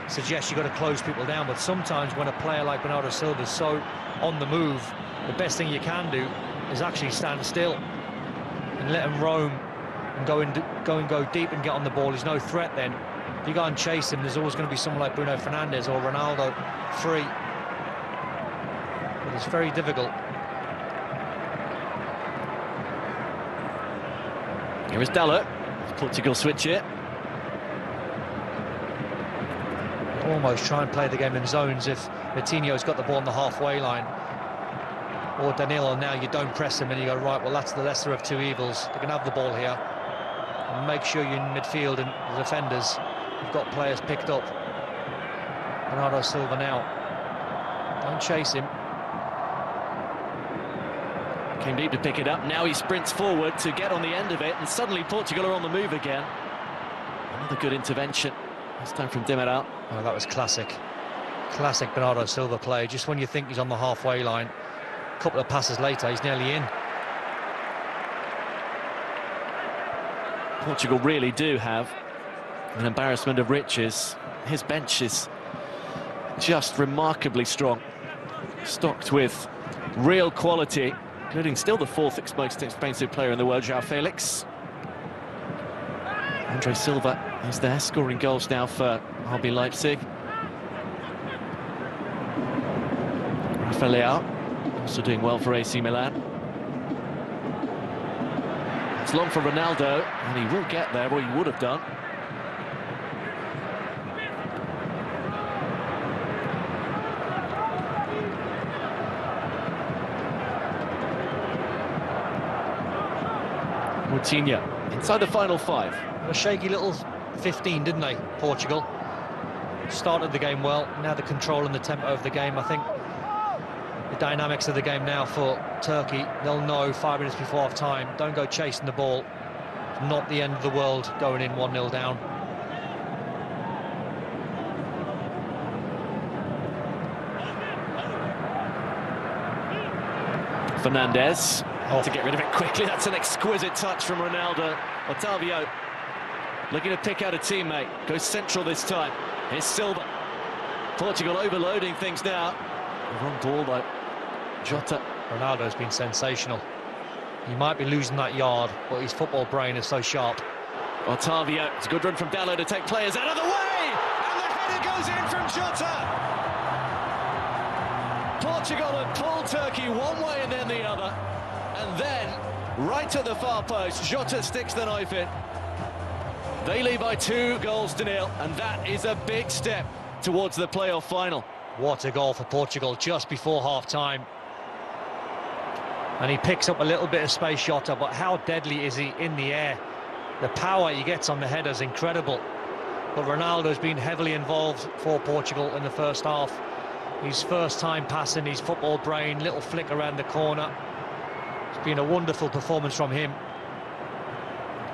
suggests you've got to close people down. But sometimes when a player like Bernardo Silva is so on the move, the best thing you can do is actually stand still and let him roam and go deep and get on the ball. He's no threat then. If you go and chase him, there's always going to be someone like Bruno Fernandes or Ronaldo free. But it's very difficult. Here is Dalot. Portugal switch here. Almost try and play the game in zones if Moutinho's got the ball on the halfway line. Or Danilo, now you don't press him and you go, right, well, that's the lesser of 2 evils. They can have the ball here. And make sure you're in midfield and the defenders, you've got players picked up. Bernardo Silva now. Don't chase him. Came deep to pick it up. Now he sprints forward to get on the end of it, and suddenly Portugal are on the move again. Another good intervention. This time from Demiral. Oh, that was classic. Classic Bernardo Silva play. Just when you think he's on the halfway line, a couple of passes later, he's nearly in. Portugal really do have an embarrassment of riches. His bench is just remarkably strong, stocked with real quality, including still the 4th most expensive player in the world, João Felix. Andre Silva is there, scoring goals now for RB Leipzig. Rafael also doing well for AC Milan. It's long for Ronaldo, and he will get there, or he would have done. Moutinho inside the final 5. A shaky little 15, didn't they, Portugal? Started the game well, now the control and the tempo of the game. I think the dynamics of the game now for Turkey, they'll know 5 minutes before half-time, don't go chasing the ball. It's not the end of the world going in 1-0 down. Fernandez to get rid of it quickly. That's an exquisite touch from Ronaldo. Otavio looking to pick out a teammate. Goes central this time. Here's Silva. Portugal overloading things now. Wrong ball though. Jota. Ronaldo's been sensational. He might be losing that yard, but his football brain is so sharp. Otavio. It's a good run from Dallo to take players out of the way! And the header goes in from Jota! Portugal have pulled Turkey one way and then the other. And then, right at the far post, Jota sticks the knife in. They lead by 2-0, and that is a big step towards the playoff final. What a goal for Portugal just before half-time. And he picks up a little bit of space, Jota, but how deadly is he in the air? The power he gets on the header is incredible. But Ronaldo's been heavily involved for Portugal in the first half. His first time passing, his football brain, little flick around the corner. It's been a wonderful performance from him.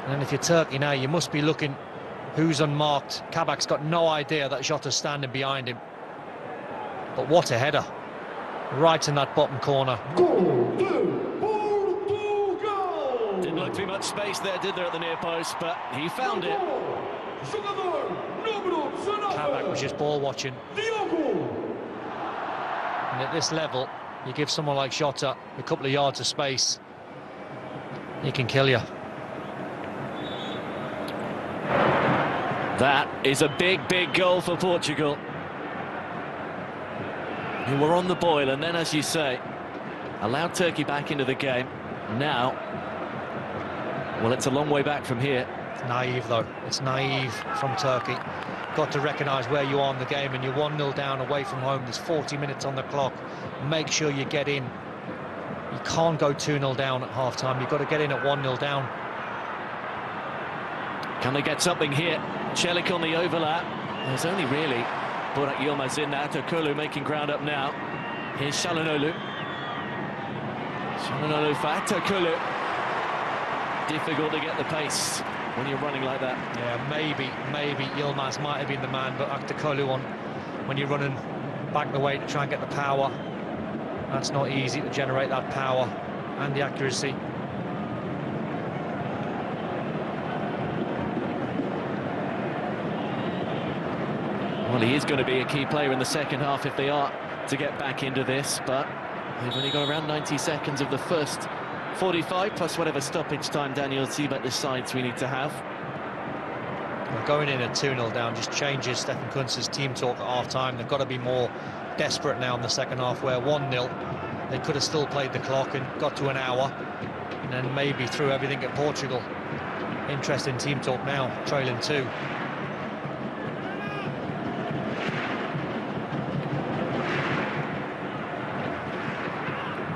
And if you're Turkey now, you must be looking who's unmarked. Kabak's got no idea that Jota's standing behind him. But what a header. Right in that bottom corner. Goal to Portugal! Didn't look too much space there, did there, at the near post, but he found it. Kabak was just ball watching. And at this level, you give someone like Jota a couple of yards of space, he can kill you. That is a big, big goal for Portugal, who were on the boil, and then, as you say, allowed Turkey back into the game. Now, well, it's a long way back from here. It's naive, though. It's naive from Turkey. Got to recognise where you are in the game, and you're 1-0 down away from home. There's 40 minutes on the clock. Make sure you get in. You can't go 2-0 down at half-time. You've got to get in at 1-0 down. Can they get something here? Celik on the overlap. There's only really Burak Yilmaz in there. Tokolu making ground up now. Here's Çalhanoğlu. Çalhanoğlu for Tokolu. Difficult to get the pace when you're running like that. Yeah, maybe Yilmaz might have been the man, but Tokolu on when you're running back the way to try and get the power. That's not easy to generate that power and the accuracy. Well, he is going to be a key player in the second half if they are to get back into this, but they've only got around 90 seconds of the first 45, plus whatever stoppage time Daniel Sibet decides we need to have. Well, going in at 2-0 down just changes Stefan Kuntz's team talk at half-time. They've got to be more desperate now in the second half, where 1-0, they could have still played the clock and got to an hour, and then maybe threw everything at Portugal. Interesting team talk now, trailing 2.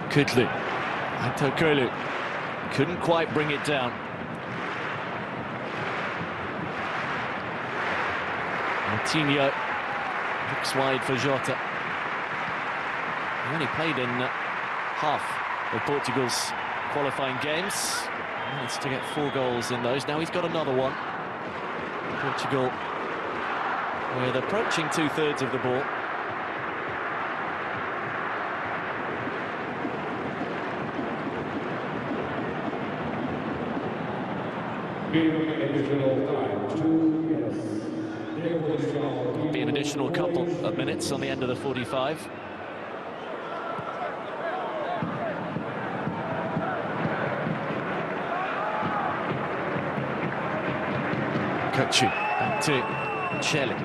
Kutlu and Tokolu couldn't quite bring it down. Coutinho looks wide for Jota. He only played in half of Portugal's qualifying games. He managed to get 4 goals in those. Now he's got another one. Portugal with approaching 2/3 of the ball. Be an additional couple of minutes on the end of the 45. Kochu back to Celik.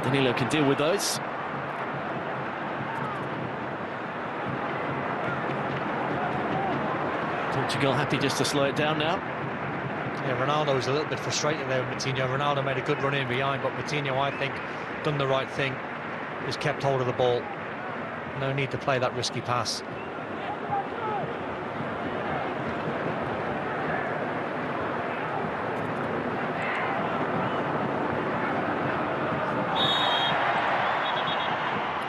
Danilo can deal with those. Portugal happy just to slow it down now. Yeah, Ronaldo was a little bit frustrated there with Moutinho. Ronaldo made a good run in behind, but Moutinho, I think, done the right thing. Just kept hold of the ball. No need to play that risky pass.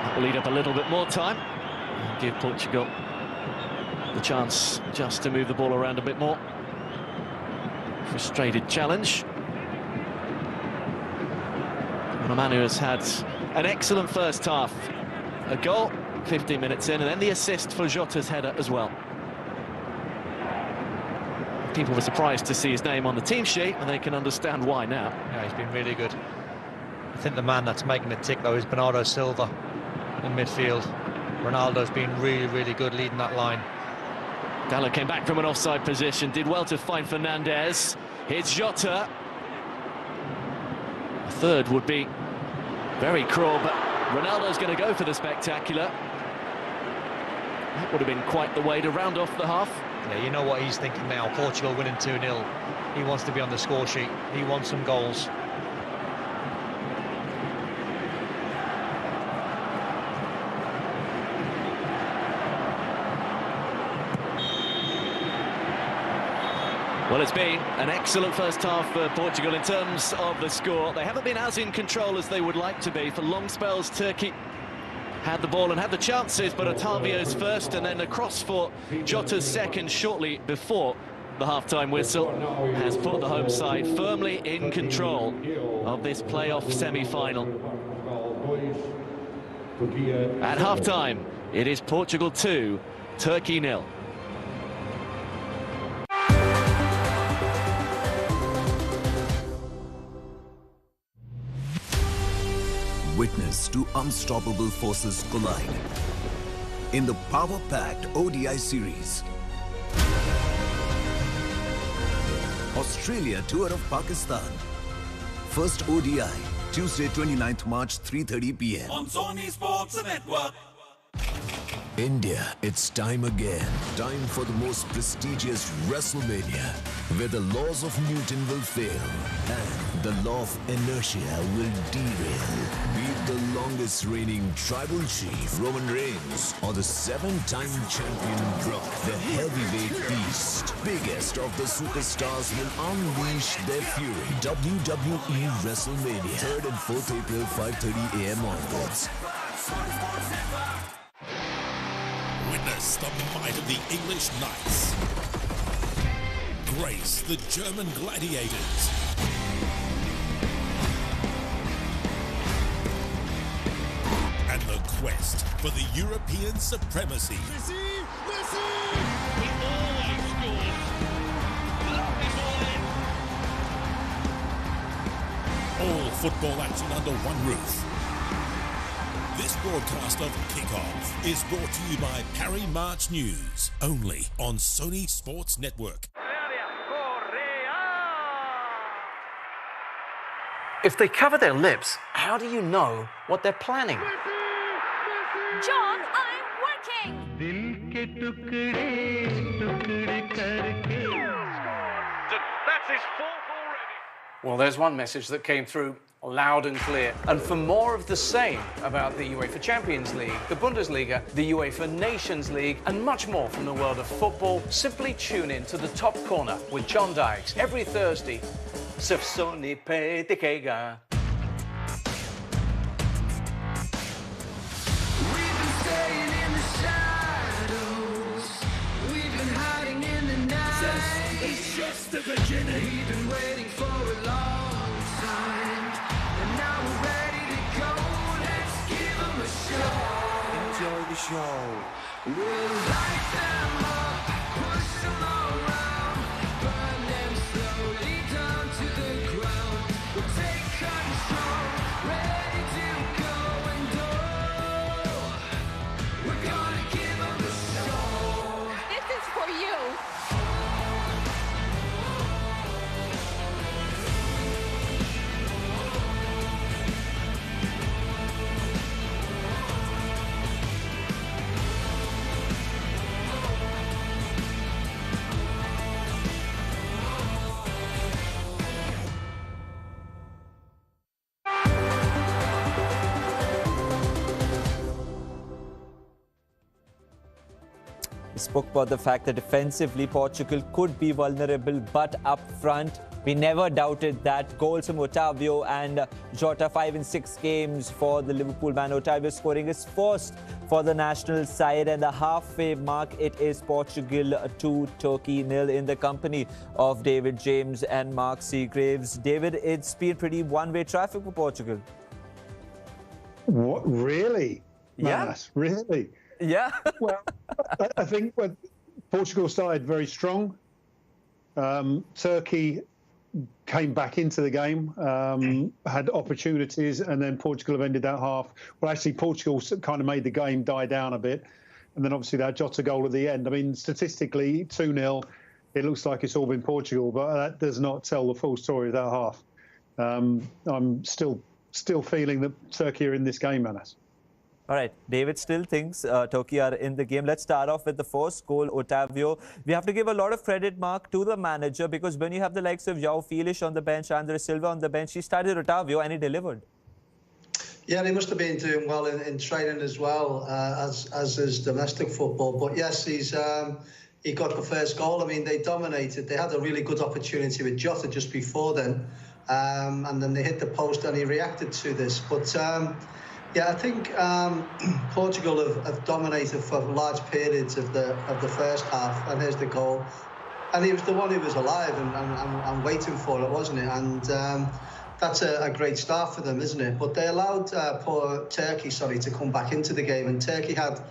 That will lead up a little bit more time and give Portugal the chance just to move the ball around a bit more. Frustrated challenge. a man who has had an excellent first half. A goal 15 minutes in, and then the assist for Jota's header as well. People were surprised to see his name on the team sheet, and they can understand why now. Yeah, he's been really good. I think the man that's making it tick, though, is Bernardo Silva in midfield. Ronaldo's been really, really good leading that line. Dalla came back from an offside position, did well to find Fernandez. Here's Jota. A third would be very cruel, but Ronaldo's going to go for the spectacular. That would have been quite the way to round off the half. Yeah, you know what he's thinking now. Portugal winning 2-0. He wants to be on the score sheet. He wants some goals. Well, it's been an excellent first half for Portugal in terms of the score. They haven't been as in control as they would like to be. For long spells, Turkey had the ball and had the chances, but Otavio's first and then a cross for Jota's second shortly before the half-time whistle has put the home side firmly in control of this playoff semi-final. At half-time, it is Portugal 2, Turkey 0. Witness two unstoppable forces collide in the power-packed ODI series. Australia tour of Pakistan. First ODI, Tuesday 29th March, 3:30 p.m. on Sony Sports Network. India, it's time again. Time for the most prestigious WrestleMania, where the laws of Newton will fail and the law of inertia will derail. Beat the longest reigning tribal chief, Roman Reigns, or the 7-time champion Brock, the heavyweight beast. Biggest of the superstars will unleash their fury. WWE WrestleMania, 3rd and 4th April, 5:30 a.m. onwards. Witness the might of the English Knights. Grace the German Gladiators. And the quest for the European supremacy. He always scores. Lovely ball in. All football action under one roof. This broadcast of Kickoff is brought to you by Parry March News, only on Sony Sports Network. If they cover their lips, how do you know what they're planning? John, I'm working! That's his fourth already. Well, there's one message that came through loud and clear. And for more of the same about the UEFA Champions League, the Bundesliga, the UEFA Nations League, and much more from the world of football, simply tune in to The Top Corner with John Dykes every Thursday. Sony Petikega. We've been staying in the shadows. We've been hiding in the night. It's just the beginning. We've been waiting for a long time. And now we're ready to go. Let's give them a show. Enjoy the show. We'll light them up, push them around, burn them slowly down to the ground. We'll take control, ready to go and go. We're gonna give them a show. This is for you. Spoke about the fact that defensively Portugal could be vulnerable, but up front we never doubted that. Goals from Otavio and Jota, 5 in 6 games for the Liverpool man. Otavio scoring his first for the national side, and the halfway mark it is Portugal 2, Turkey 0 in the company of David James and Mark Seagraves. David, it's been pretty one-way traffic for Portugal. What, really? Yeah. Manas, really? Yeah. Well, I think Portugal started very strong. Turkey came back into the game, had opportunities, and then Portugal have ended that half. Well, actually, Portugal kind of made the game die down a bit. And then obviously that Jota goal at the end. I mean, statistically, 2-0, it looks like it's all been Portugal, but that does not tell the full story of that half. I'm still feeling that Turkey are in this game, Manas. All right, David still thinks Turkey are in the game. Let's start off with the first goal, Otavio. We have to give a lot of credit, Mark, to the manager, because when you have the likes of João Felix on the bench, Andres Silva on the bench, he started Otavio and he delivered. Yeah, he must have been doing well in training as well as his domestic football. But yes, he got the first goal. I mean, they dominated. They had a really good opportunity with Jota just before then, and then they hit the post and he reacted to this. But yeah, I think Portugal have dominated for large periods of the first half, and here's the goal. And he was the one who was alive and waiting for it, wasn't it? And that's a great start for them, isn't it? But they allowed poor Turkey, to come back into the game, and Turkey had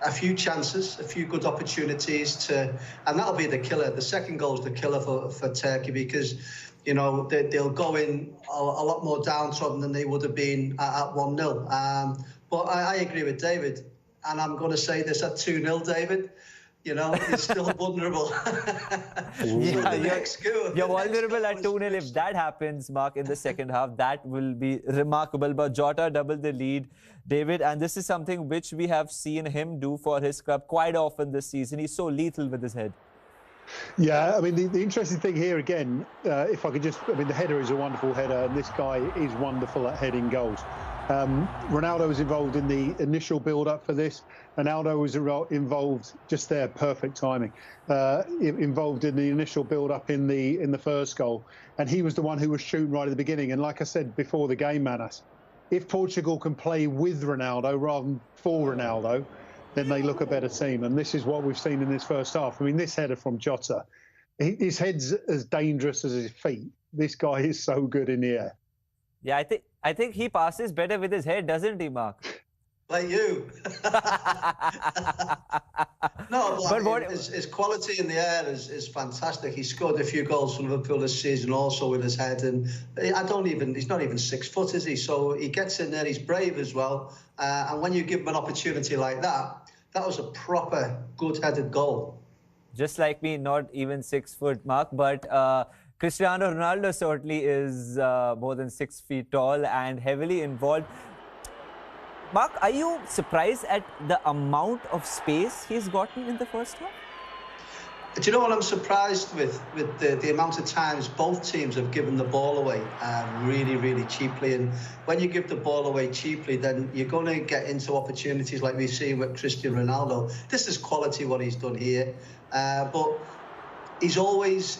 a few chances, a few good opportunities and that'll be the killer. The second goal is the killer for Turkey, because you know, they'll go in a lot more downtrodden than they would have been at 1-0. But I agree with David, and I'm going to say this at 2-0, David. You know, he's still vulnerable. Yeah, you're vulnerable at 2-0. If that happens, Mark, in the second half, that will be remarkable. But Jota doubled the lead, David, and this is something which we have seen him do for his club quite often this season. He's so lethal with his head. Yeah, I mean, the interesting thing here again, if I could just, I mean, the header is a wonderful header, and this guy is wonderful at heading goals. Ronaldo was involved in the initial build-up for this. Ronaldo was involved, just there, perfect timing, involved in the initial build-up in the first goal. And he was the one who was shooting right at the beginning. And like I said before the game, Manas, if Portugal can play with Ronaldo rather than for Ronaldo, then they look a better team. And this is what we've seen in this first half. I mean, this header from Jota, his head's as dangerous as his feet. This guy is so good in the air. Yeah, I think he passes better with his head, doesn't he, Mark? Like you. No, but his quality in the air is fantastic. He scored a few goals for Liverpool this season also with his head. And he's not even 6 foot, is he? So he gets in there, he's brave as well. And when you give him an opportunity like that, that was a proper good-headed goal. Just like me, not even 6 foot, Mark, but Cristiano Ronaldo certainly is more than 6 feet tall and heavily involved. Mark, are you surprised at the amount of space he's gotten in the first half? Do you know what I'm surprised with the amount of times both teams have given the ball away really, really cheaply. And when you give the ball away cheaply, then you're going to get into opportunities like we've seen with Cristiano Ronaldo. This is quality what he's done here, but he's always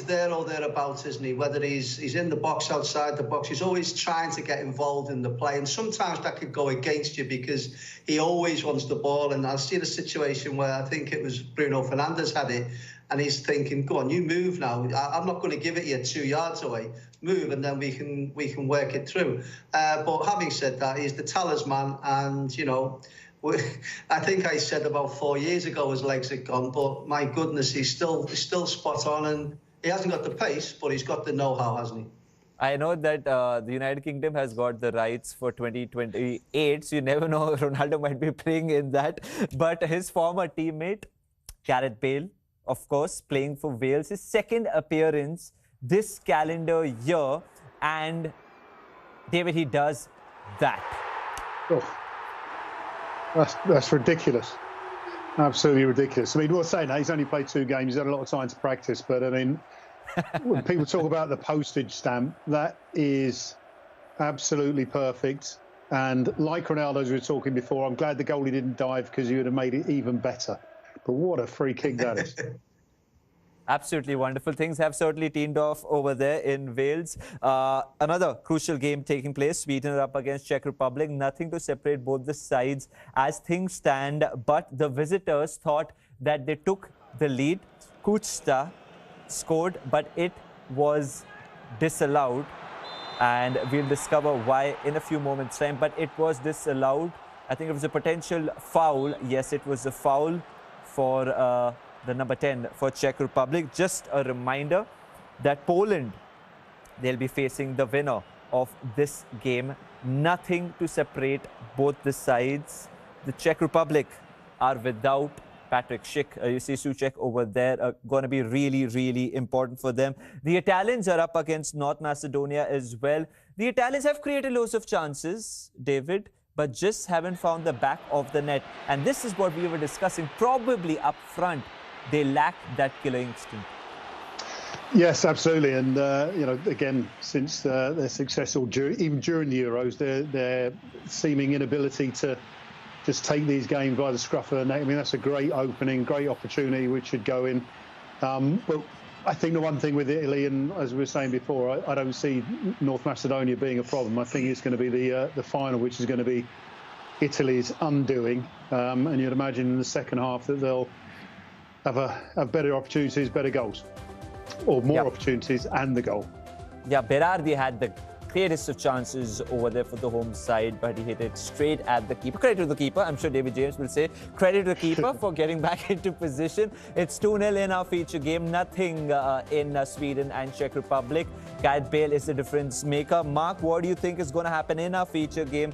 there or thereabouts, isn't he? Whether he's in the box, outside the box, he's always trying to get involved in the play. And sometimes that could go against you because he always wants the ball. And I've seen a situation where I think it was Bruno Fernandes had it, and he's thinking, "Go on, you move now. I'm not going to give it you 2 yards away. Move, and then we can work it through." But having said that, he's the talisman, and you know. I think I said about 4 years ago his legs had gone, but my goodness, he's still spot on, and he hasn't got the pace, but he's got the know-how, hasn't he? I know that the United Kingdom has got the rights for 2028, so you never know, Ronaldo might be playing in that. But his former teammate, Gareth Bale, of course, playing for Wales, his second appearance this calendar year, and David, he does that. Oh. That's ridiculous. Absolutely ridiculous. I mean, we're saying that he's only played 2 games. He's had a lot of time to practice. But, I mean, when people talk about the postage stamp, that is absolutely perfect. And like Ronaldo, as we were talking before, I'm glad the goalie didn't dive because he would have made it even better. But what a free kick that is. Absolutely wonderful. Things have certainly teamed off over there in Wales. Another crucial game taking place. Sweden are up against Czech Republic. Nothing to separate both the sides as things stand. But the visitors thought that they took the lead. Kuchta scored, but it was disallowed. and we'll discover why in a few moments' time. But it was disallowed. I think it was a potential foul. Yes, it was a foul for the number 10 for Czech Republic. Just a reminder that Poland, they'll be facing the winner of this game. Nothing to separate both the sides. The Czech Republic are without Patrick Schick. You see Souček over there, going to be really, really important for them. The Italians are up against North Macedonia as well. The Italians have created loads of chances, David, but just haven't found the back of the net. And this is what we were discussing. Probably up front, they lack that killer instinct. Yes, absolutely. And, you know, again, since their success, even during the Euros, their seeming inability to just take these games by the scruff of the neck. I mean, that's a great opening, great opportunity which should go in. But I think the one thing with Italy, and as we were saying before, I don't see North Macedonia being a problem. I think it's going to be the final, which is going to be Italy's undoing. And you'd imagine in the second half that they'll have better opportunities, better goals, or more opportunities and the goal. Yeah, Berardi had the clearest of chances over there for the home side, but he hit it straight at the keeper. Credit to the keeper. I'm sure David James will say credit to the keeper for getting back into position. It's 2-0 in our feature game. Nothing in Sweden and Czech Republic. Gareth Bale is the difference maker. Mark, what do you think is going to happen in our feature game?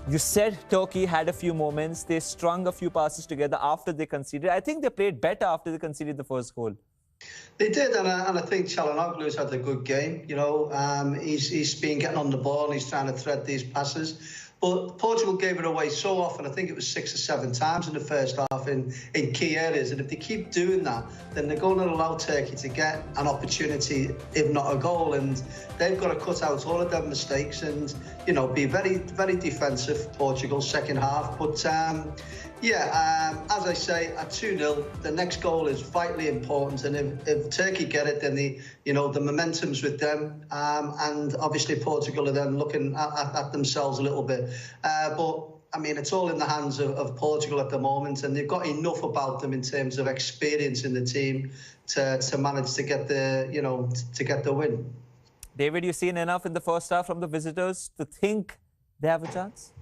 You said Turkey had a few moments. They strung a few passes together after they conceded. I think they played better after they conceded the first goal. They did, and I think Çalhanoğlu's had a good game. You know, he's been getting on the ball, he's trying to thread these passes. But Portugal gave it away so often. I think it was 6 or 7 times in the first half in key areas. And if they keep doing that, then they're going to allow Turkey to get an opportunity, if not a goal. And they've got to cut out all of their mistakes and, you know, be very, very defensive, Portugal, second half. But, as I say, at 2-0, the next goal is vitally important. And if Turkey get it, then the momentum's with them. And obviously Portugal are then looking at themselves a little bit. But I mean, it's all in the hands of Portugal at the moment, and they've got enough about them in terms of experience in the team to manage to get the win. David, you've seen enough in the first half from the visitors to think they have a chance?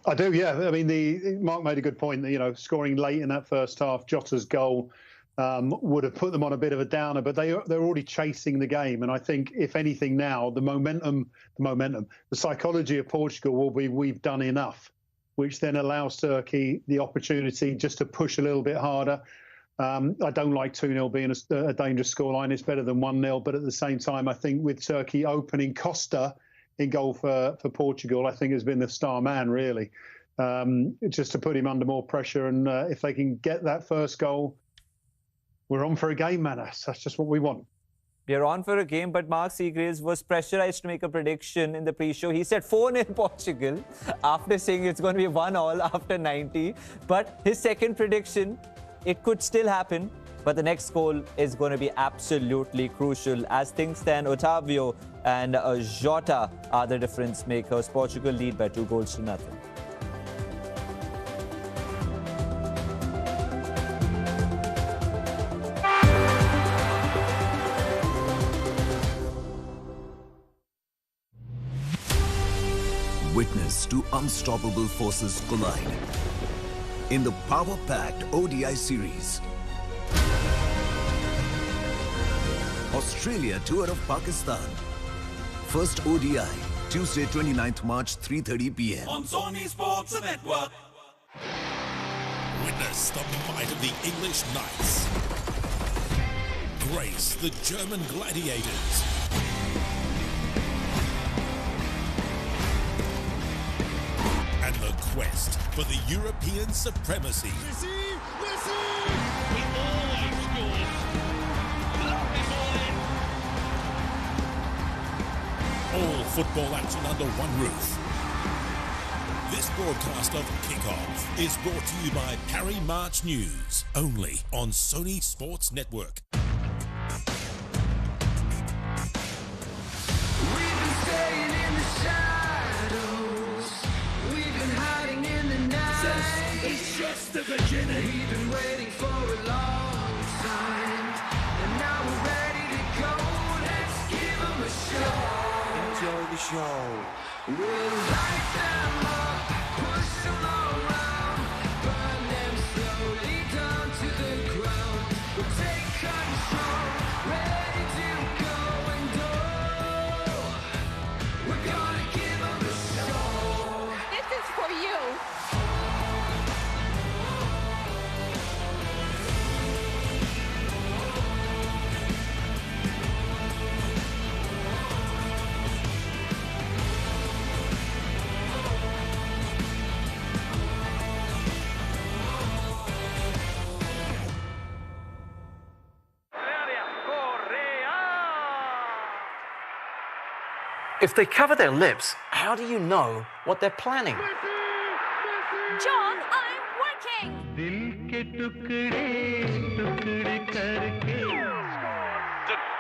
I do, yeah. I mean, Mark made a good point that, you know, scoring late in that first half, Jota's goal would have put them on a bit of a downer, but they're already chasing the game. And I think, if anything now, the psychology of Portugal will be, we've done enough, which then allows Turkey the opportunity just to push a little bit harder. I don't like 2-0 being a dangerous scoreline. It's better than 1-0. But at the same time, I think with Turkey opening, Costa in goal for Portugal, I think has been the star man, really, just to put him under more pressure. And if they can get that first goal, we're on for a game, man. That's just what we want. We're on for a game, but Mark Seagraves was pressurized to make a prediction in the pre-show. He said 4-0 Portugal after saying it's going to be 1-1 after 90. But his second prediction, it could still happen, but the next goal is going to be absolutely crucial. As things stand, Otavio and Jota are the difference makers. Portugal lead by 2-0. Witness two unstoppable forces collide in the power-packed ODI series. Australia tour of Pakistan. First ODI, Tuesday 29th March, 3:30 p.m. on Sony Sports Network. Witness the might of the English Knights. Grace the German Gladiators. And the quest for the European supremacy. Messi! He always scores. Lovely ball in. All football action under one roof. This broadcast of Kickoff is brought to you by Harry March News, only on Sony Sports Network. We've been staying in the shadows. We've been hiding in the night. It's just the beginning. We've been waiting for a long time, and now we're ready to go. Let's give 'em a shot. control. We'll light them up, push them around, burn them slowly down to the ground. We'll take control, ready to go and go. We're gonna give them a show. This is for you. If they cover their lips, how do you know what they're planning? John, I'm working.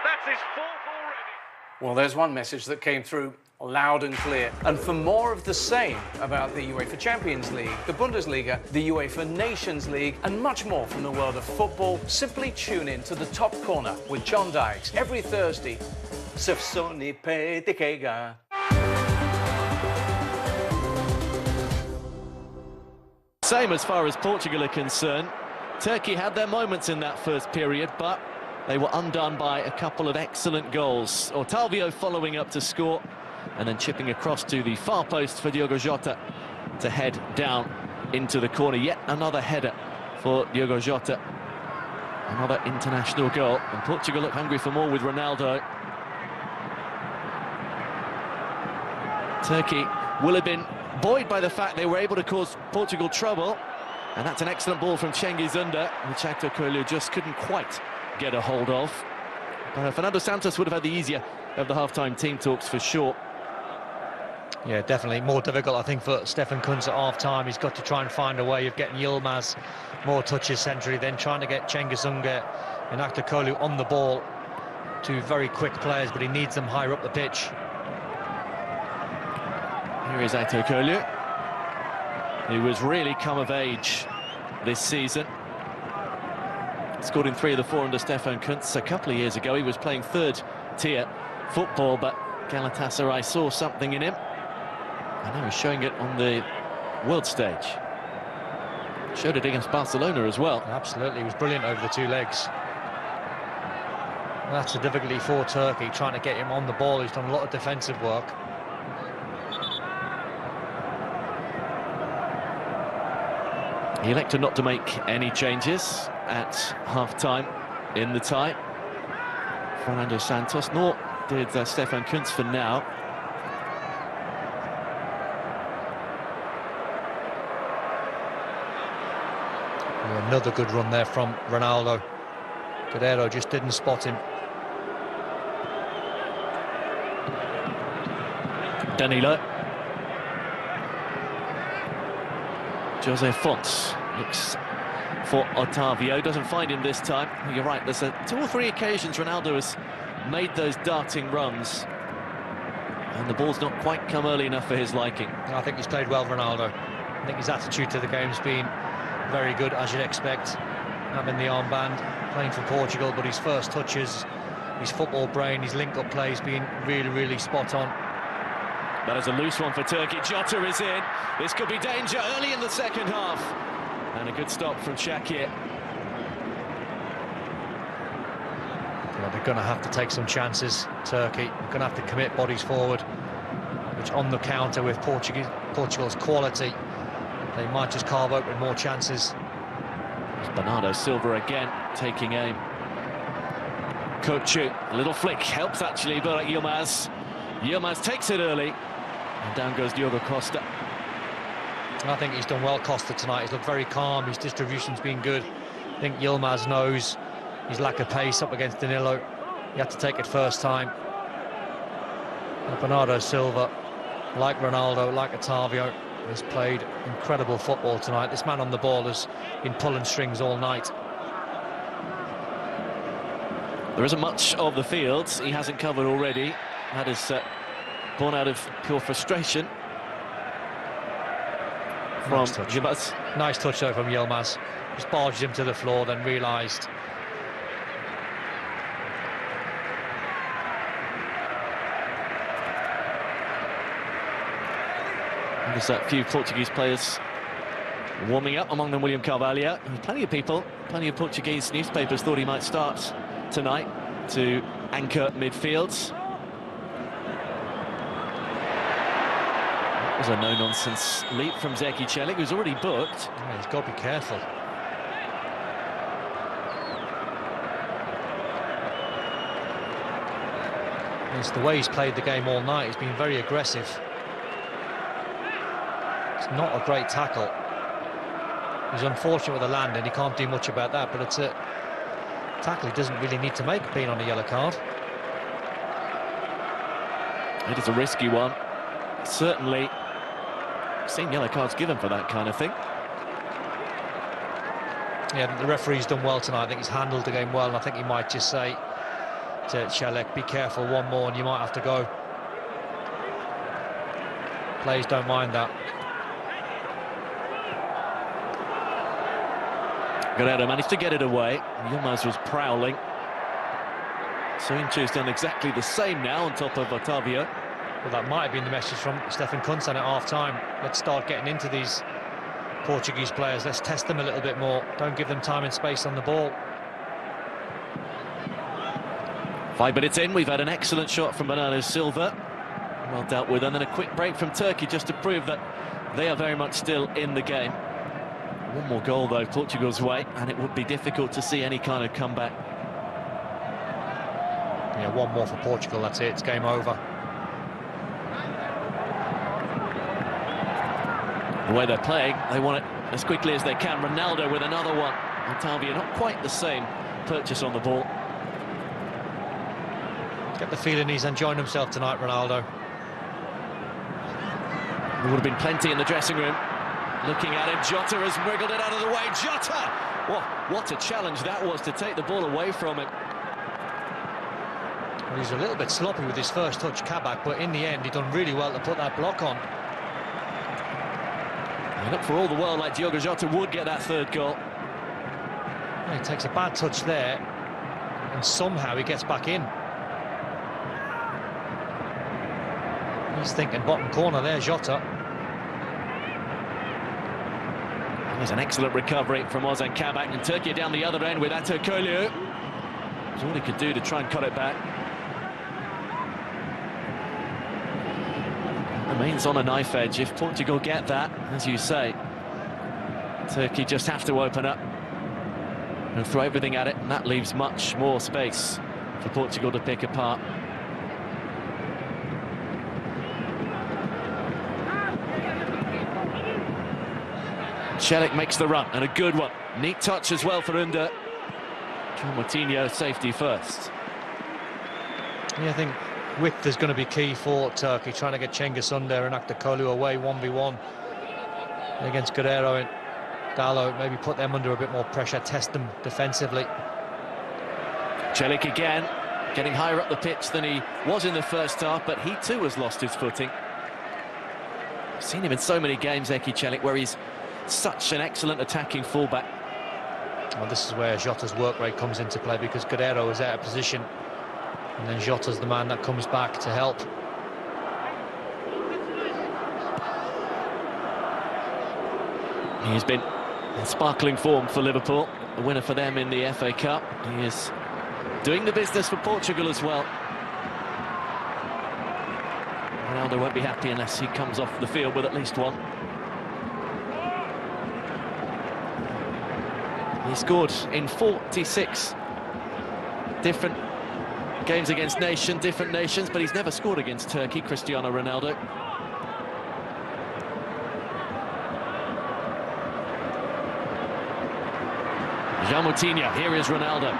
That's his fourth already. Well, there's one message that came through loud and clear. And for more of the same about the UEFA Champions League, the Bundesliga, the UEFA Nations League, and much more from the world of football, simply tune in to The Top Corner with John Dykes every Thursday. Same as far as Portugal are concerned. Turkey had their moments in that first period, but they were undone by a couple of excellent goals. Otavio following up to score, and then chipping across to the far post for Diogo Jota to head down into the corner. Yet another header for Diogo Jota. Another international goal, and Portugal look hungry for more with Ronaldo. Turkey will have been buoyed by the fact they were able to cause Portugal trouble, and that's an excellent ball from Cengiz Ünder, which Aktürkoğlu just couldn't quite get a hold of. Fernando Santos would have had the easier of the half-time team talks for sure. Yeah, definitely more difficult, I think, for Stefan Kuntz at half-time. He's got to try and find a way of getting Yilmaz more touches centrally, then trying to get Cengiz Ünder and Aktürkoğlu on the ball. Two very quick players, but he needs them higher up the pitch. Here is Aktürkoğlu, who has really come of age this season. Scored in 3 of the 4 under Stefan Kuntz. A couple of years ago, he was playing third-tier football, but Galatasaray saw something in him, and now he's showing it on the world stage. Showed it against Barcelona as well. Absolutely, he was brilliant over the two legs. That's the difficulty for Turkey, trying to get him on the ball. He's done a lot of defensive work. He elected not to make any changes at half-time in the tie. Fernando Santos, nor did Stefan Kuntz for now. Another good run there from Ronaldo. Guerreiro just didn't spot him. Danilo. Jose Fonts looks for Otavio, doesn't find him this time. You're right, there's 2 or 3 occasions Ronaldo has made those darting runs, and the ball's not quite come early enough for his liking. I think he's played well, Ronaldo. I think his attitude to the game's been very good, as you'd expect. Having the armband, playing for Portugal, but his first touches, his football brain, his link-up play has been really, really spot on. That is a loose one for Turkey. Jota is in. This could be danger early in the second half. And a good stop from Shakir. Yeah, they're going to have to take some chances, Turkey. They're going to have to commit bodies forward, which on the counter with Portugal's quality, they might just carve open more chances. Bernardo Silva again taking aim. Kochu, a little flick, helps actually, but Yilmaz takes it early, and down goes Diogo Costa. I think he's done well, Costa, tonight. He's looked very calm, his distribution's been good. I think Yilmaz knows his lack of pace up against Danilo. He had to take it first time. And Bernardo Silva, like Ronaldo, like Otavio, has played incredible football tonight. This man on the ball has been pulling strings all night. There isn't much of the field he hasn't covered already. That is born out of pure frustration from Yilmaz. Nice touch though from Yilmaz. Just barged him to the floor, then realised. There's a few Portuguese players warming up, among them William Carvalho. And plenty of people, plenty of Portuguese newspapers thought he might start tonight to anchor midfield. That was a no-nonsense leap from Zeki Celik, who's already booked. Yeah, he's got to be careful. It's the way he's played the game all night. He's been very aggressive. It's not a great tackle. He's unfortunate with the landing. He can't do much about that, but it's a tackle he doesn't really need to make, being on a yellow card. It is a risky one. Certainly seen yellow cards given for that kind of thing. Yeah, the referee's done well tonight. I think he's handled the game well, and I think he might just say to Celik, be careful, one more and you might have to go. Players don't mind that. Guerrero managed to get it away. Yilmaz was prowling. Soyuncu's done exactly the same now on top of Otavio. Well, that might have been the message from Stefan Kunsan at half-time. Let's start getting into these Portuguese players. Let's test them a little bit more. Don't give them time and space on the ball. 5 minutes in, we've had an excellent shot from Bernardo Silva. Well dealt with, and then a quick break from Turkey just to prove that they are very much still in the game. One more goal, though, Portugal's way, and it would be difficult to see any kind of comeback. Yeah, one more for Portugal, that's it, it's game over. The way they're playing, they want it as quickly as they can. Ronaldo with another one. Otavio not quite the same purchase on the ball. Get the feeling he's enjoying himself tonight, Ronaldo. There would have been plenty in the dressing room. Looking at him, Jota has wriggled it out of the way. Jota! What a challenge that was to take the ball away from him. Well, he's a little bit sloppy with his first touch, Kabak, but in the end, he done really well to put that block on. He looked for all the world like Diogo Jota would get that third goal. Well, he takes a bad touch there, and somehow he gets back in. He's thinking bottom corner there, Jota. There's an excellent recovery from Ozan Kabak, and Turkey down the other end with Atakolu. That's all he could do to try and cut it back. Remains on a knife edge. If Portugal get that, as you say, Turkey just have to open up and throw everything at it, and that leaves much more space for Portugal to pick apart. Celik makes the run, and a good one. Neat touch as well for Under. João Moutinho, safety first. Yeah, I think width is going to be key for Turkey, trying to get Cengiz Under and Aktürkoğlu away 1v1 against Guerrero and Dalot. Maybe put them under a bit more pressure, test them defensively. Celik again, getting higher up the pitch than he was in the first half, but he too has lost his footing. I've seen him in so many games, Zeki Celik, where he's such an excellent attacking fullback. Well, this is where Jota's work rate comes into play, because Guerrero is out of position, and then Jota's the man that comes back to help. He has been in sparkling form for Liverpool, a winner for them in the FA Cup. He is doing the business for Portugal as well. Ronaldo won't be happy unless he comes off the field with at least one. He scored in 46 different games against different nations, but he's never scored against Turkey, Cristiano Ronaldo. João Moutinho, here is Ronaldo.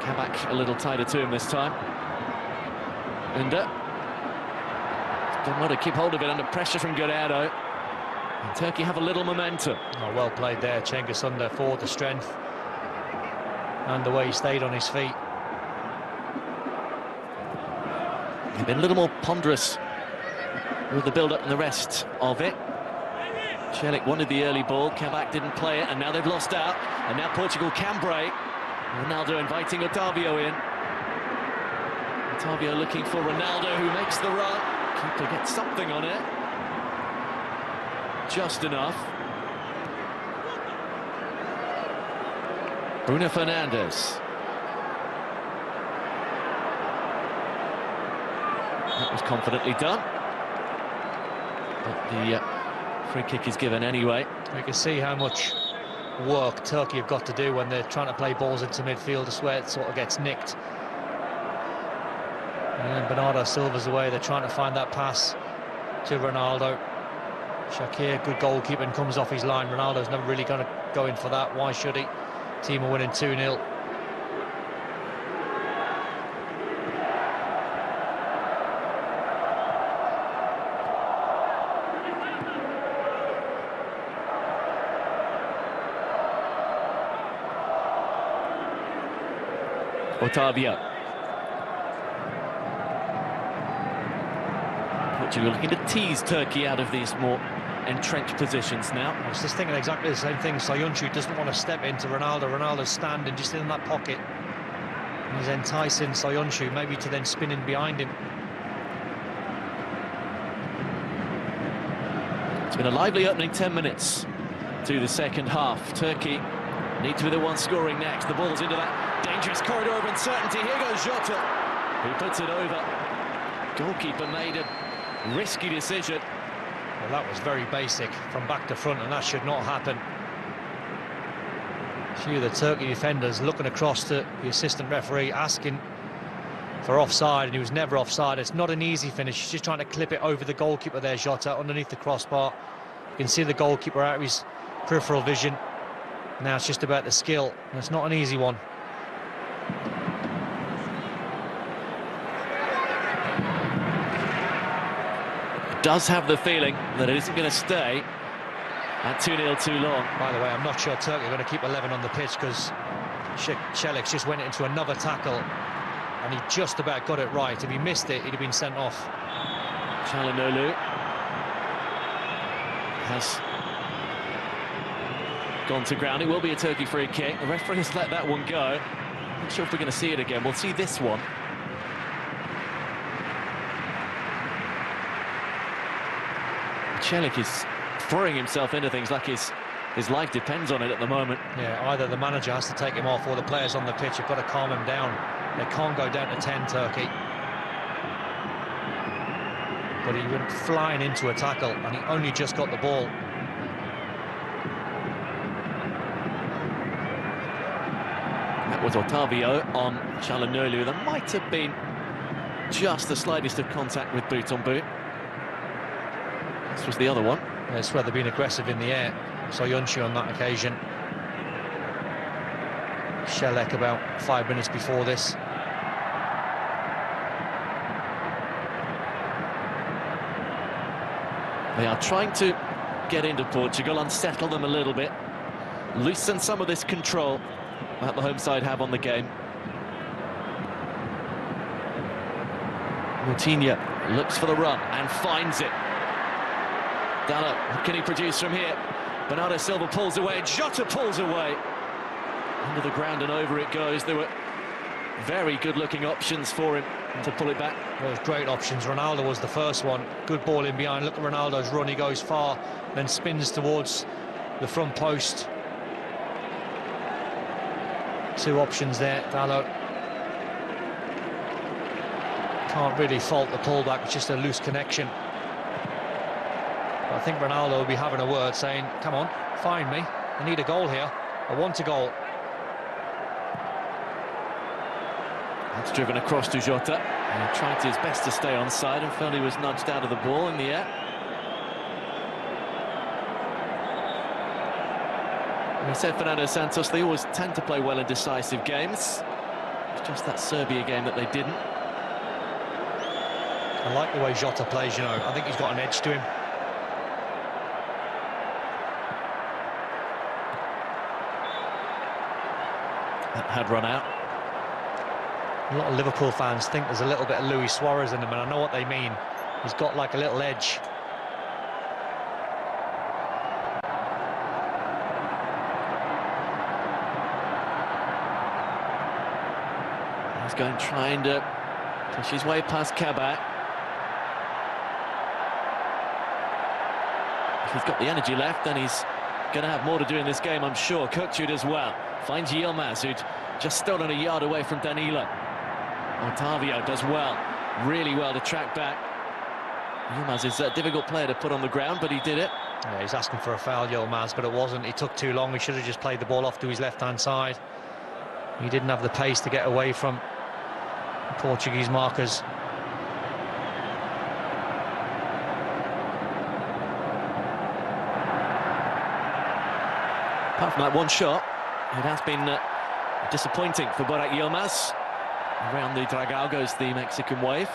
Kabak a little tighter to him this time. Under. Don't want to keep hold of it under pressure from Guerrero. And Turkey have a little momentum. Oh, well played there, Cengiz Under, for the strength and the way he stayed on his feet. He's been a little more ponderous with the build-up and the rest of it. Celik wanted the early ball, Kabak didn't play it, and now they've lost out, and now Portugal can break. Ronaldo inviting Otavio in. Otavio looking for Ronaldo, who makes the run. Keeper gets something on it. Just enough. Bruno Fernandes. That was confidently done. But the free kick is given anyway. You can see how much work Turkey have got to do when they're trying to play balls into midfield. I swear it sort of gets nicked. And then Bernardo Silva's away. They're trying to find that pass to Ronaldo. Shakir, good goalkeeping, comes off his line. Ronaldo's never really going to go in for that. Why should he? Team are winning 2-0. Otavio. Portugal looking to tease Turkey out of these more entrenched positions now. I was just thinking exactly the same thing. Soyuncu doesn't want to step into Ronaldo. Ronaldo's standing just in that pocket. And he's enticing Soyuncu maybe to then spin in behind him. It's been a lively opening 10 minutes to the second half. Turkey need to be the one scoring next. The ball's into that dangerous corridor of uncertainty. Here goes Jota, who puts it over. Goalkeeper made a risky decision. Well, that was very basic from back to front, and that should not happen. A few of the Turkey defenders looking across to the assistant referee, asking for offside, and he was never offside. It's not an easy finish. He's just trying to clip it over the goalkeeper there, Jota, underneath the crossbar. You can see the goalkeeper out of his peripheral vision. Now it's just about the skill, and it's not an easy one. Does have the feeling that it isn't going to stay at 2-0 too long. By the way, I'm not sure Turkey are going to keep 11 on the pitch, because Celik just went into another tackle and he just about got it right. If he missed it, he'd have been sent off. Çalhanoğlu has gone to ground. It will be a Turkey free kick. The referee has let that one go. Not sure if we're going to see it again. We'll see this one. Celik is throwing himself into things like his life depends on it at the moment. Yeah, either the manager has to take him off or the players on the pitch have got to calm him down. They can't go down to 10, Turkey. But he went flying into a tackle and he only just got the ball. That was Otavio on Çalhanoğlu. There might have been just the slightest of contact with boot on boot. This was the other one. It's where they've been aggressive in the air. Soyuncu on that occasion. Celik about 5 minutes before this. They are trying to get into Portugal, unsettle them a little bit, loosen some of this control that the home side have on the game. Moutinho looks for the run and finds it. Dalot, what can he produce from here? Bernardo Silva pulls away, Jota pulls away. Under the ground and over it goes. There were very good-looking options for him to pull it back. Those great options. Ronaldo was the first one. Good ball in behind. Look at Ronaldo's run. He goes far, then spins towards the front post. Two options there, Dalot. Can't really fault the pullback. It's just a loose connection. I think Ronaldo will be having a word, saying, come on, find me. I need a goal here. I want a goal. That's driven across to Jota. And he tried his best to stay onside and felt he was nudged out of the ball in the air. And he said Fernando Santos, they always tend to play well in decisive games. It's just that Serbia game that they didn't. I like the way Jota plays, you know. I think he's got an edge to him. That had run out. A lot of Liverpool fans think there's a little bit of Luis Suarez in him, and I know what they mean. He's got like a little edge. He's going trying to push his way past Kabak. he's got the energy left, then he's going to have more to do in this game, I'm sure. Kökçü as well. Finds Yilmaz, who'd just stolen a yard away from Danilo. Otavio does well, really well to track back. Yilmaz is a difficult player to put on the ground, but he did it. Yeah, he's asking for a foul, Yilmaz, but it wasn't. He took too long. He should have just played the ball off to his left-hand side. He didn't have the pace to get away from Portuguese markers. Apart from that one shot, it has been disappointing for Burak Yilmaz. Around the Dragao goes the Mexican wave.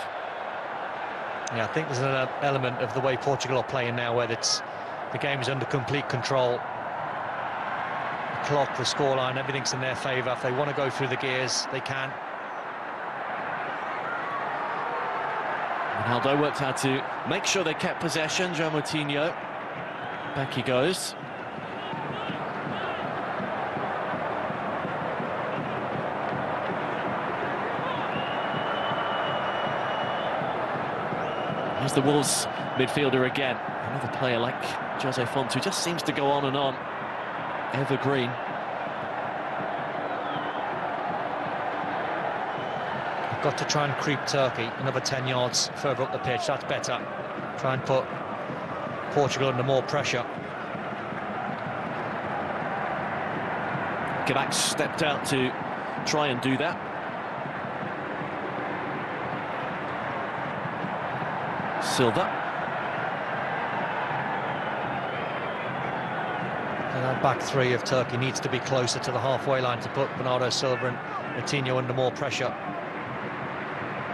Yeah, I think there's an element of the way Portugal are playing now where the game is under complete control. The clock, the scoreline, everything's in their favour. If they want to go through the gears, they can. Ronaldo worked hard to make sure they kept possession. João Moutinho. Back he goes. Here's the Wolves midfielder again. Another player like Jose Fonte, who just seems to go on and on. Evergreen. They've got to try and creep Turkey another 10 yards further up the pitch. That's better. Try and put Portugal under more pressure. Kabak stepped out to try and do that. Silva. And that back three of Turkey needs to be closer to the halfway line to put Bernardo Silva and Moutinho under more pressure.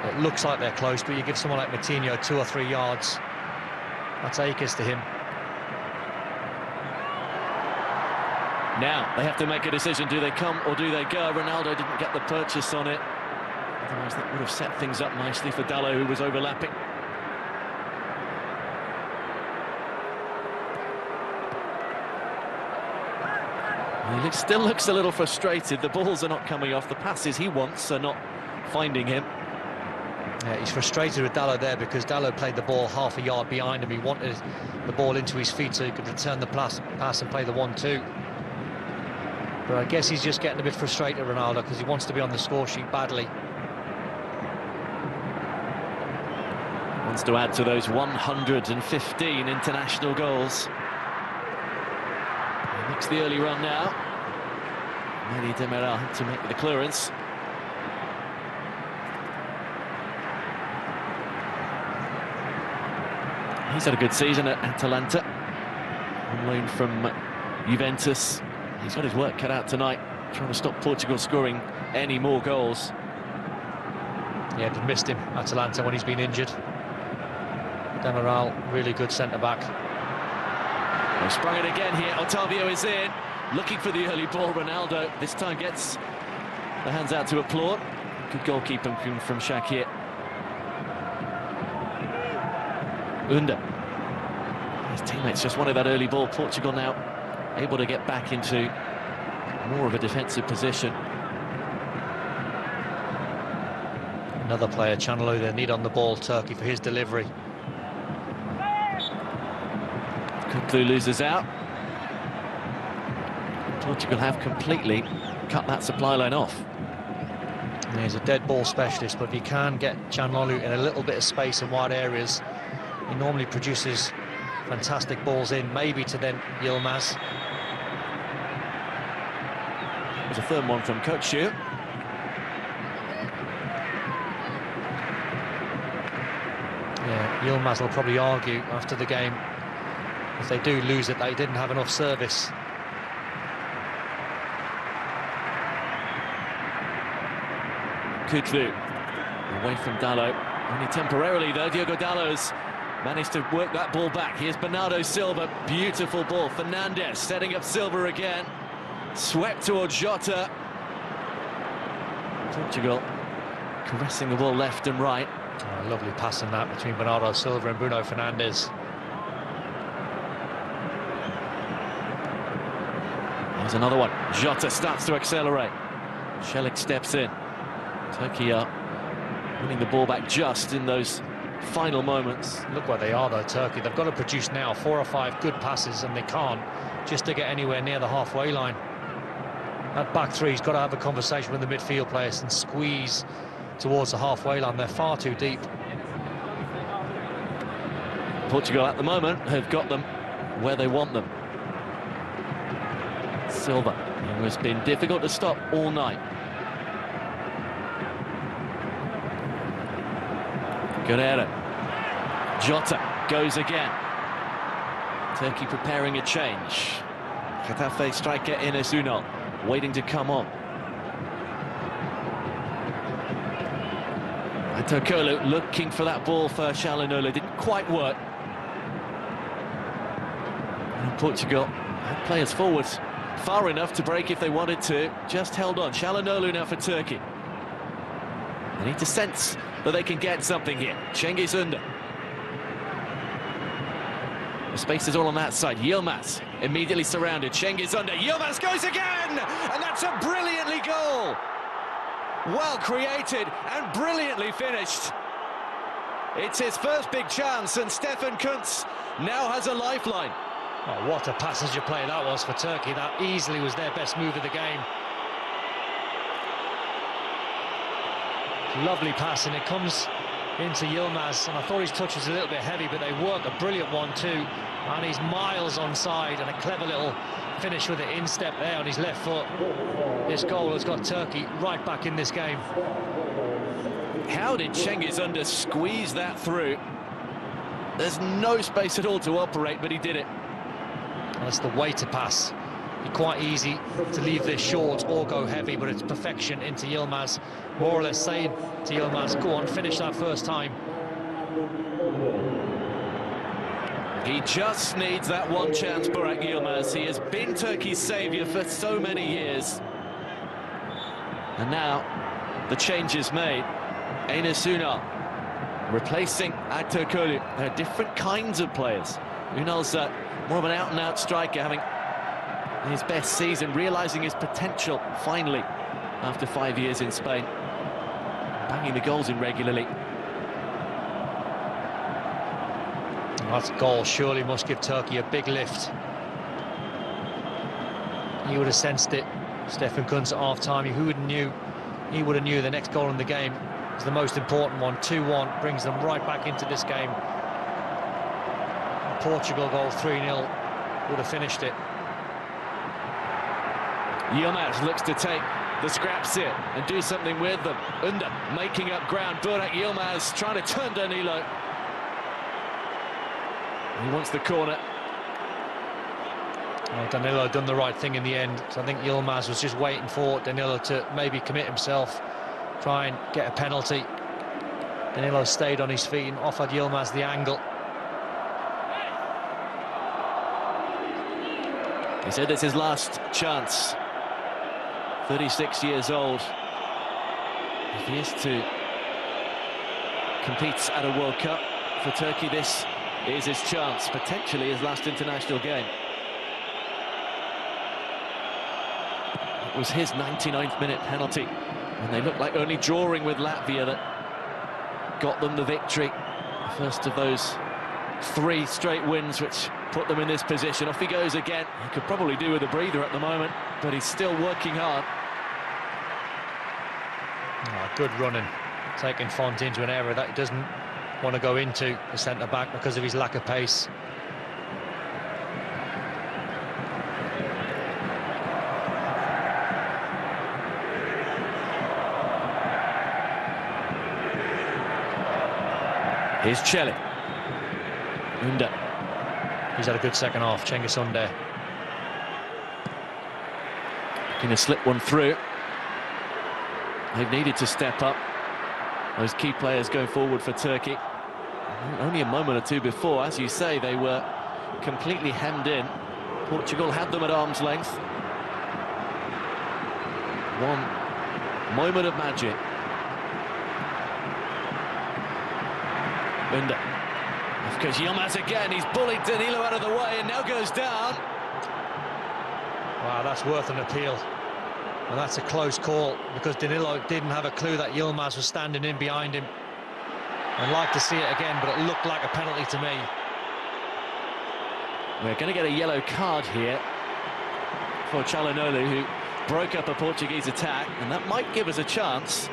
It looks like they're close, but you give someone like Moutinho 2 or 3 yards, that's acres to him. Now they have to make a decision. Do they come or do they go? Ronaldo didn't get the purchase on it. Otherwise that would have set things up nicely for Dalot, who was overlapping. He still looks a little frustrated. The balls are not coming off. The passes he wants are not finding him. Yeah, he's frustrated with Dalot there because Dalot played the ball half a yard behind him. He wanted the ball into his feet so he could return the pass and play the 1-2. But I guess he's just getting a bit frustrated, Ronaldo, because he wants to be on the score sheet badly. Wants to add to those 115 international goals. He makes the early run now. Mehdi Demiral to make the clearance. He's had a good season at Atalanta, on loan from Juventus. He's got his work cut out tonight, trying to stop Portugal scoring any more goals. Yeah, they've missed him, Atalanta, when he's been injured. Demiral, really good centre-back. They sprung it again here. Otavio is in, looking for the early ball. Ronaldo this time gets the hands out to applaud. Good goalkeeping from Shakir. Under. His teammates just wanted that early ball. Portugal now able to get back into more of a defensive position. Another player, Chanalou, they need on the ball, Turkey, for his delivery. Kuklu loses out. Portugal have completely cut that supply line off. And he's a dead ball specialist, but if you can get Chanalou in a little bit of space in wide areas, he normally produces fantastic balls in, maybe to then Yilmaz. There's a third one from Kökçü. Yeah, Yilmaz will probably argue after the game, if they do lose it, they didn't have enough service. Kuklu away from Dalot, only temporarily though. Diogo Dalot's managed to work that ball back. Here's Bernardo Silva, beautiful ball. Fernandes setting up Silva again, swept towards Jota. Portugal caressing the ball left and right. Oh, lovely pass in that between Bernardo Silva and Bruno Fernandes. There's another one. Jota starts to accelerate. Celik steps in. Turkey are winning the ball back just in those final moments. Look where they are though, Turkey. They've got to produce now 4 or 5 good passes, and they can't just to get anywhere near the halfway line. That back three's got to have a conversation with the midfield players and squeeze towards the halfway line. They're far too deep. Portugal at the moment have got them where they want them. Silva, who has been difficult to stop all night. Guerrero. Jota goes again. Turkey preparing a change. Getafe striker Enes Ünal waiting to come on. Tokolo looking for that ball for Çalhanoğlu, didn't quite work. And Portugal had players forward far enough to break if they wanted to, just held on. Çalhanoğlu now for Turkey. They need to sense that they can get something here. Cengiz Ünder. The space is all on that side. Yilmaz immediately surrounded. Cengiz Ünder. Yilmaz goes again! And that's a brilliantly goal! Well created and brilliantly finished. It's his first big chance, and Stefan Kuntz now has a lifeline. Oh, what a passenger play that was for Turkey. That easily was their best move of the game. Lovely pass, and it comes into Yilmaz, and I thought his touch was a little bit heavy, but they work a brilliant 1-2, and he's miles onside, and a clever little finish with the instep there on his left foot. This goal has got Turkey right back in this game. How did Cengiz Ünder squeeze that through? There's no space at all to operate, but he did it. And it's the way to pass. Be quite easy to leave this short or go heavy, but it's perfection into Yilmaz, more or less saying to Yilmaz, go on, finish that first time. He just needs that one chance, Burak Yilmaz. He has been Turkey's saviour for so many years. And now the change is made. Enes Ünal replacing Aktürkoğlu. They're different kinds of players. Ünal's more of an out-and-out striker, having his best season, realising his potential finally after 5 years in Spain, banging the goals in regularly. That goal surely must give Turkey a big lift. He would have sensed it, Stefan Kuntz, at half-time. Who would have knew? He would have knew the next goal in the game is the most important one. 2-1 brings them right back into this game. Portugal goal 3-0 would have finished it. Yilmaz looks to take the scraps here and do something with them. Ünder making up ground. Burak Yilmaz trying to turn Danilo. He wants the corner. Well, Danilo done the right thing in the end. So I think Yilmaz was just waiting for Danilo to maybe commit himself, try and get a penalty. Danilo stayed on his feet and offered Yilmaz the angle. He said it's his last chance. 36 years old. If he is to compete at a World Cup for Turkey, this is his chance, potentially his last international game. It was his 99th minute penalty, and they looked like only drawing with Latvia that got them the victory. The first of those 3 straight wins which put them in this position. Off he goes again. He could probably do with a breather at the moment, but he's still working hard. Oh, good running, taking Font into an area that he doesn't want to go into, the centre-back, because of his lack of pace. Here's Çelik. Ünder. He's had a good second half, Cengiz Ünder. Going to slip one through. They've needed to step up. Those key players going forward for Turkey. Only a moment or two before, as you say, they were completely hemmed in. Portugal had them at arm's length. One moment of magic. Ünder. Off goes Yilmaz again. He's bullied Danilo out of the way and now goes down. Wow, that's worth an appeal. And that's a close call, because Danilo didn't have a clue that Yilmaz was standing in behind him. I'd like to see it again, but it looked like a penalty to me. We're going to get a yellow card here for Çalhanoğlu, who broke up a Portuguese attack, and that might give us a chance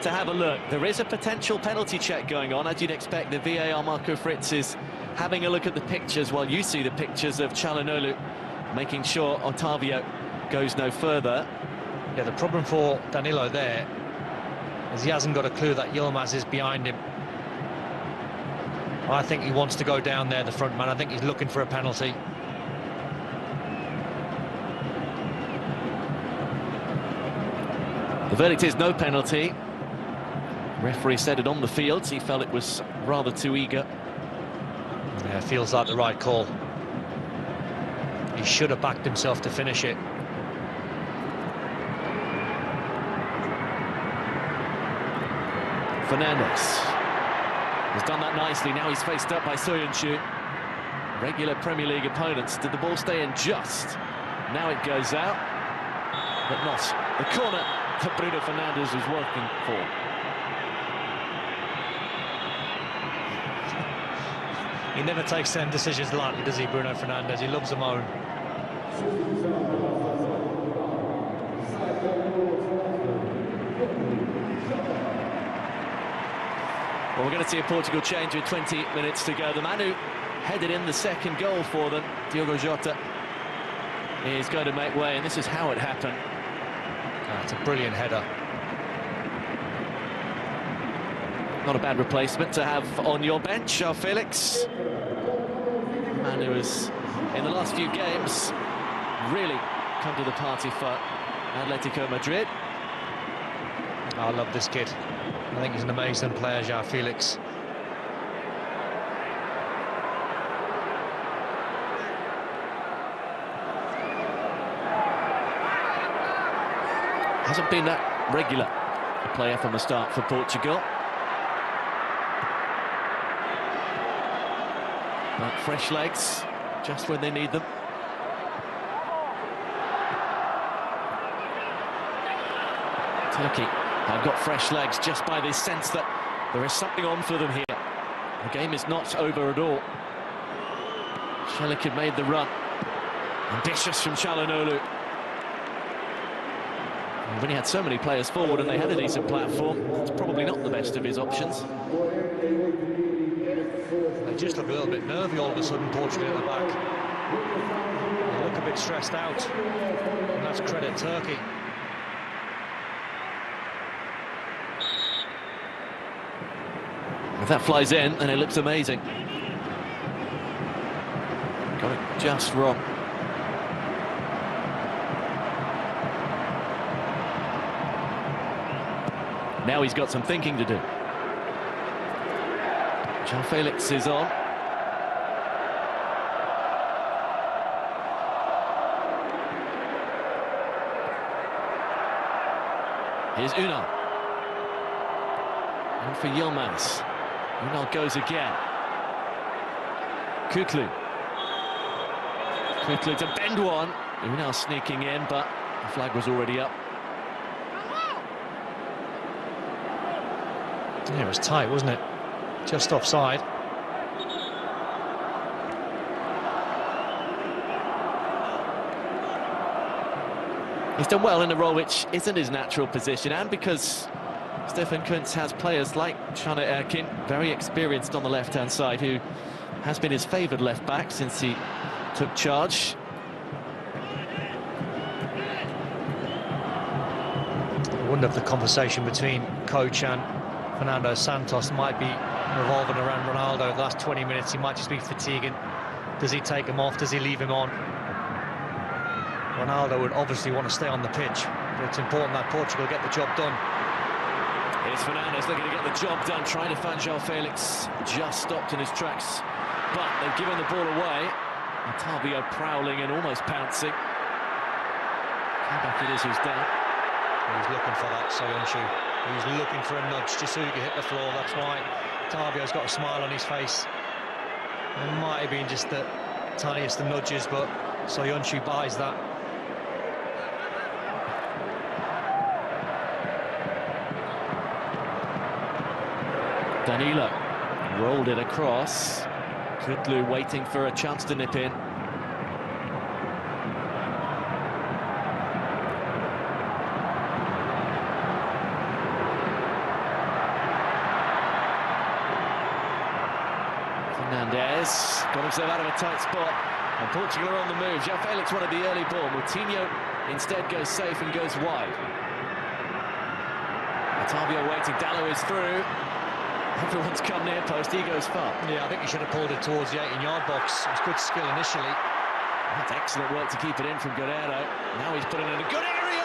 to have a look. There is a potential penalty check going on. As you'd expect, the VAR Marco Fritz is having a look at the pictures while you see the pictures of Çalhanoğlu, making sure Otavio goes no further. Yeah, the problem for Danilo there is he hasn't got a clue that Yilmaz is behind him. I think he wants to go down there, the front man. I think he's looking for a penalty. The verdict is no penalty. Referee said it on the field. He felt it was rather too eager. Yeah, feels like the right call. He should have backed himself to finish it. Fernandes has done that nicely. Now he's faced up by Soyuncu. Regular Premier League opponents. Did the ball stay in just? Now it goes out, but not the corner that Bruno Fernandes was working for. He never takes them decisions lightly, does he, Bruno Fernandes? He loves them own. Well, we're going to see a Portugal change with 20 minutes to go. The man who headed in the second goal for them, Diogo Jota, is going to make way, and this is how it happened. It's a brilliant header. Not a bad replacement to have on your bench, Felix. The man who has, in the last few games, really come to the party for Atletico Madrid. I love this kid. I think he's an amazing player, João Felix. Hasn't been that regular a player from the start for Portugal. But fresh legs, just when they need them. Turkey have got fresh legs just by this sense that there is something on for them here. The game is not over at all. Shelik had made the run. Ambitious from Çalhanoğlu. When he had so many players forward and they had a decent platform, it's probably not the best of his options. They just look a little bit nervy all of a sudden, Portugal at the back. They look a bit stressed out, and that's credit Turkey. If that flies in, then it looks amazing. Got it just wrong. Now he's got some thinking to do. João Felix is on. Here's Unal. And for Yilmaz. Unal goes again. Kutlu. Kutlu to bend one. Unal sneaking in, but the flag was already up. Yeah, it was tight, wasn't it? Just offside. He's done well in a role which isn't his natural position, and because Stefan Kuntz has players like Caner Erkin, very experienced on the left-hand side, who has been his favoured left-back since he took charge. I wonder if the conversation between coach and Fernando Santos might be revolving around Ronaldo. The last 20 minutes, he might just be fatiguing. Does he take him off? Does he leave him on? Ronaldo would obviously want to stay on the pitch, but it's important that Portugal get the job done. Here's Fernandes looking to get the job done, trying to find João Felix. Just stopped in his tracks, but they've given the ball away. Otavio prowling and almost pouncing. Kabak it is who's down. He's looking for that, Soyuncu. He's looking for a nudge just so he can hit the floor. That's why Otavio's got a smile on his face. It might have been just the tiniest of nudges, but Soyuncu buys that. Danilo rolled it across. Kudlu waiting for a chance to nip in. Fernandes got himself out of a tight spot, and Portugal are on the move. João Felix wanted the early ball. Moutinho instead goes safe and goes wide. Otavio waiting, Dallo is through. Everyone's come near post, he goes far. Yeah, I think he should have pulled it towards the 18-yard box. It was good skill initially. That's excellent work to keep it in from Guerrero. Now he's put it in a good area!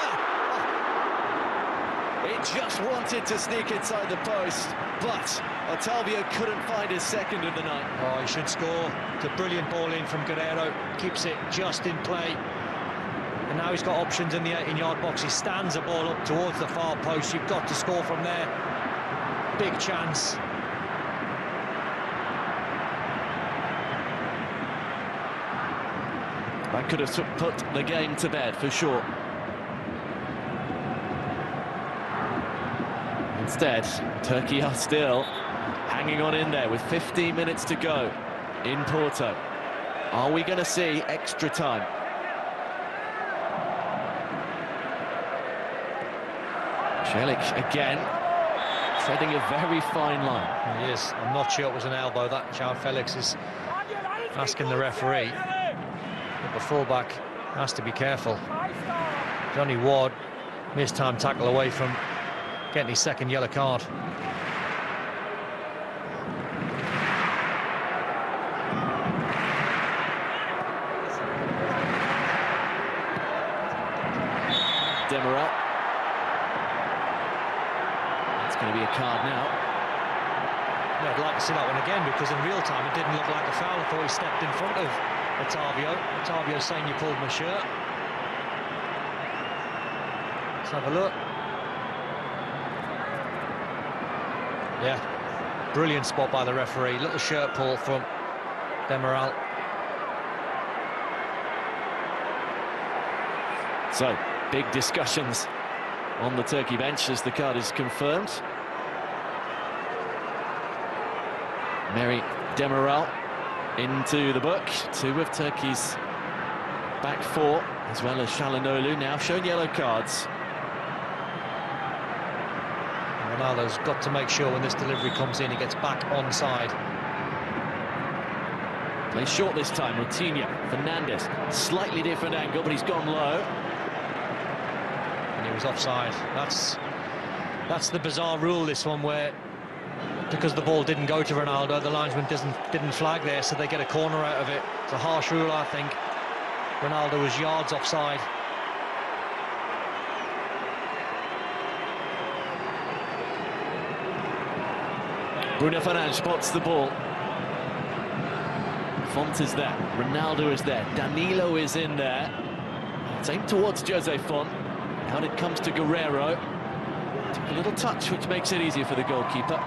Oh. It just wanted to sneak inside the post, but Otavio couldn't find his second of the night. Oh, he should score. It's a brilliant ball in from Guerrero. Keeps it just in play. And now he's got options in the 18-yard box. He stands the ball up towards the far post. You've got to score from there. Big chance. That could have put the game to bed for sure. Instead, Turkey are still hanging on in there with 15 minutes to go in Porto. Are we going to see extra time? Celik again, treading a very fine line. He is. I'm not sure it was an elbow. That João Felix is asking the referee. But the fullback has to be careful. Johnny Ward, missed-time tackle away from getting his second yellow card. Demiral. It's going to be a card now. Yeah, I'd like to see that one again, because in real time it didn't look like a foul. I thought he stepped in front of Otavio. Otavio saying you pulled my shirt. Let's have a look. Yeah, brilliant spot by the referee. Little shirt pull from Demiral. So, big discussions on the Turkey bench as the card is confirmed. Meri Demiral into the book. Two of Turkey's back four, as well as Çalhanoğlu, now shown yellow cards. Ronaldo's got to make sure when this delivery comes in, he gets back onside. Plays short this time, Moutinho, Fernandes, slightly different angle, but he's gone low. And he was offside. That's the bizarre rule, this one, where because the ball didn't go to Ronaldo, the linesman didn't flag there, so they get a corner out of it. It's a harsh rule, I think. Ronaldo was yards offside. Bruno Fernandes spots the ball. Font is there, Ronaldo is there, Danilo is in there. It's aimed towards Jose Font. Out it comes to Guerrero. Took a little touch, which makes it easier for the goalkeeper.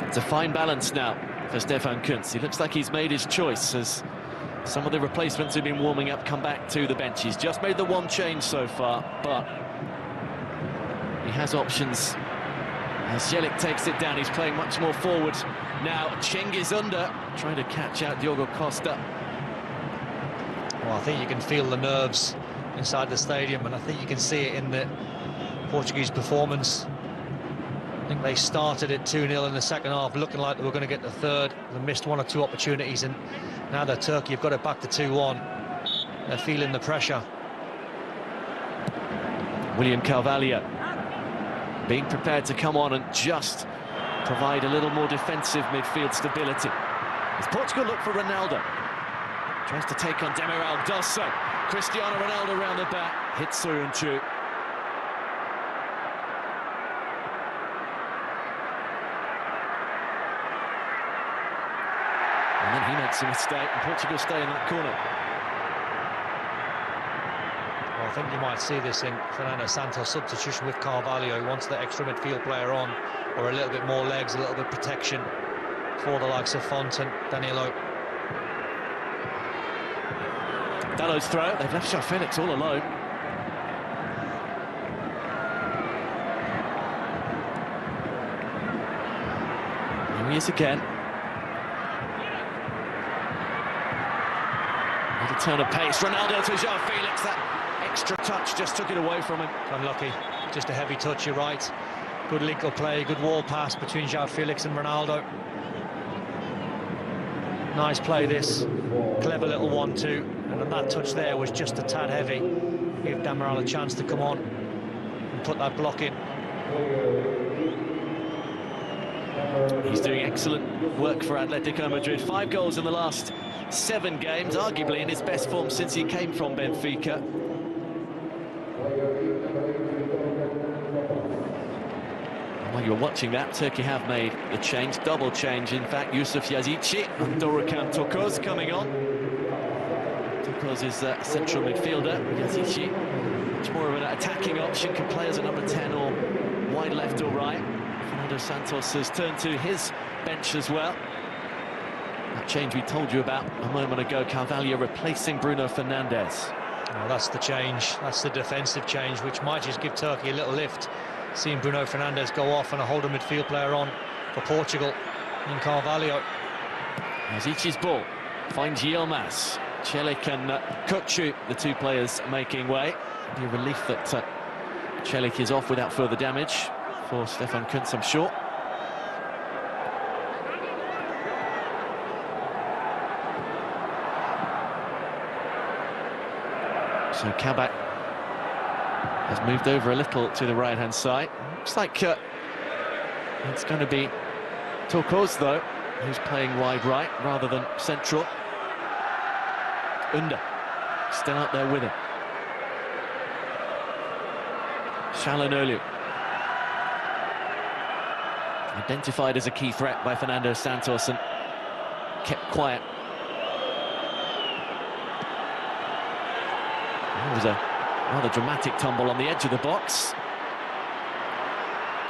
It's a fine balance now for Stefan Kuntz. He looks like he's made his choice as some of the replacements who've been warming up come back to the bench. He's just made the one change so far, but he has options. As Celik takes it down, he's playing much more forward. Now Cengiz under, trying to catch out Diogo Costa. Well, I think you can feel the nerves inside the stadium, and I think you can see it in the Portuguese performance. I think they started at 2-0 in the second half, looking like they were going to get the third. They missed one or two opportunities, and now they're Turkey have got it back to 2-1. They're feeling the pressure. William Carvalho being prepared to come on and just provide a little more defensive midfield stability. As Portugal look for Ronaldo. Tries to take on Demiral, does so. Cristiano Ronaldo round the back, hits Soyuncu. And then he makes a mistake, and Portugal stay in that corner. Well, I think you might see this in Fernando Santos' substitution with Carvalho. He wants the extra midfield player on, or a little bit more legs, a little bit of protection for the likes of Font and Danilo. Dallow's throw. They've left João Felix all alone. Here he is again. Little turn of pace. Ronaldo to João Felix. That extra touch just took it away from him. Unlucky. Just a heavy touch, you're right. Good link-up play, good wall pass between João Felix and Ronaldo. Nice play this. Clever little 1-2. And that touch there was just a tad heavy. Give Damaral a chance to come on and put that block in. He's doing excellent work for Atletico Madrid. 5 goals in the last 7 games, arguably in his best form since he came from Benfica. While you're watching that, Turkey have made the change, double change in fact. Yusuf Yazici and Dorukhan Tokoz coming on. Tokoz is a central midfielder. Yazici, much more of an attacking option, can play as a number 10 or wide left or right. Fernando Santos has turned to his bench as well. That change we told you about a moment ago, Carvalho replacing Bruno Fernandes. Well, that's the change, that's the defensive change, which might just give Turkey a little lift. Seeing Bruno Fernandes go off and a holding midfield player on for Portugal in Carvalho. Yazici's ball finds Yilmaz. Celik and Kutsu, the 2 players making way. It'll be a relief that Celik is off without further damage for Stefan Kuntz, I'm sure. So Kabak has moved over a little to the right-hand side. Looks like it's going to be Tokoz, though, who's playing wide right rather than central. Under, still out there with him. Çalhanoğlu. Identified as a key threat by Fernando Santos and kept quiet. It was a rather dramatic tumble on the edge of the box.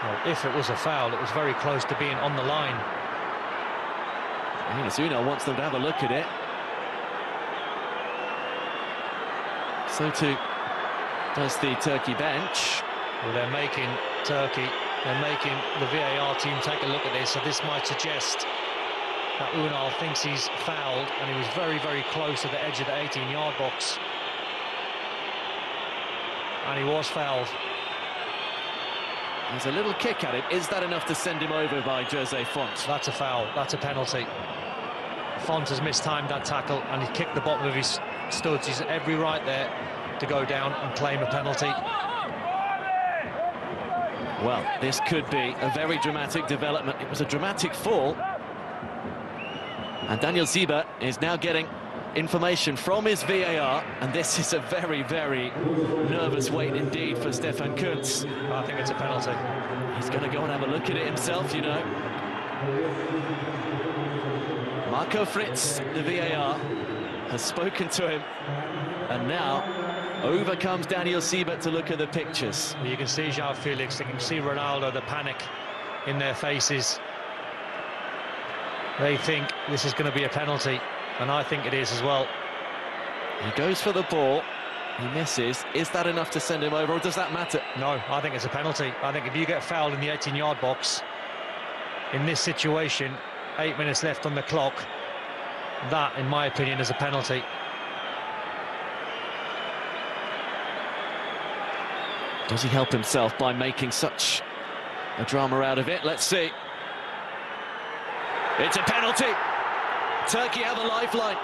Well, if it was a foul, it was very close to being on the line. Unal wants them to have a look at it. So too does the Turkey bench. Well, they're making the VAR team take a look at this, so this might suggest that Unal thinks he's fouled, and he was very, very close to the edge of the 18-yard box. And he was fouled. There's a little kick at him. Is that enough to send him over by Jose Font? That's a foul. That's a penalty. Font has mistimed that tackle and he kicked the bottom of his studs. He's every right there to go down and claim a penalty. Well, this could be a very dramatic development. It was a dramatic fall. And Daniel Ziba is now getting information from his VAR, and this is a very, very nervous wait indeed for Stefan Kuntz. I think it's a penalty. He's going to go and have a look at it himself, you know. Marco Fritz, the VAR, has spoken to him, and now over comes Daniel Ziba to look at the pictures. You can see João Felix, you can see Ronaldo, the panic in their faces. They think this is going to be a penalty. And I think it is as well. He goes for the ball, he misses. Is that enough to send him over, or does that matter? No, I think it's a penalty. I think if you get fouled in the 18-yard box, in this situation, 8 minutes left on the clock, that, in my opinion, is a penalty. Does he help himself by making such a drama out of it? Let's see. It's a penalty. Turkey have a lifeline.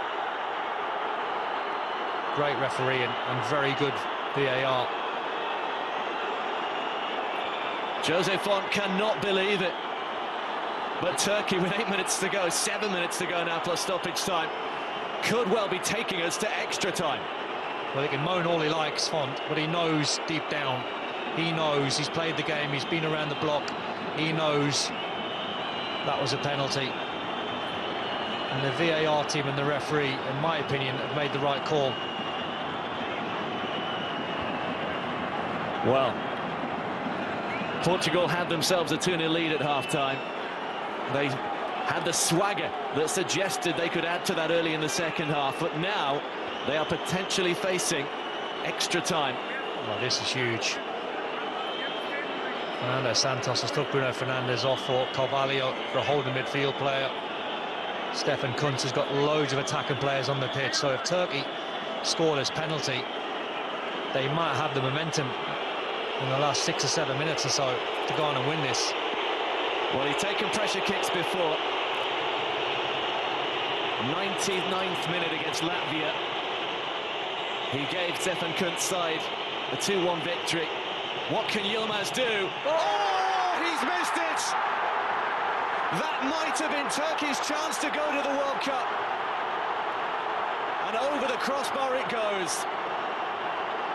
Great referee and very good VAR. Jose Font cannot believe it. But Turkey, with 8 minutes to go, 7 minutes to go now plus stoppage time, could well be taking us to extra time. Well, he can moan all he likes, Font, but he knows deep down. He knows, he's played the game, he's been around the block. He knows that was a penalty. And the VAR team and the referee, in my opinion, have made the right call. Well, Portugal had themselves a 2-0 lead at half-time. They had the swagger that suggested they could add to that early in the second half, but now they are potentially facing extra time. Well, this is huge. Fernando Santos has took Bruno Fernandes off for Carvalho for a holding midfield player. Stefan Kuntz has got loads of attacking players on the pitch, so if Turkey score this penalty, they might have the momentum in the last 6 or 7 minutes or so to go on and win this. Well, he's taken pressure kicks before. 99th minute against Latvia. He gave Stefan Kuntz's side a 2-1 victory. What can Yilmaz do? Oh, he's missed it! That might have been Turkey's chance to go to the World Cup. And over the crossbar it goes.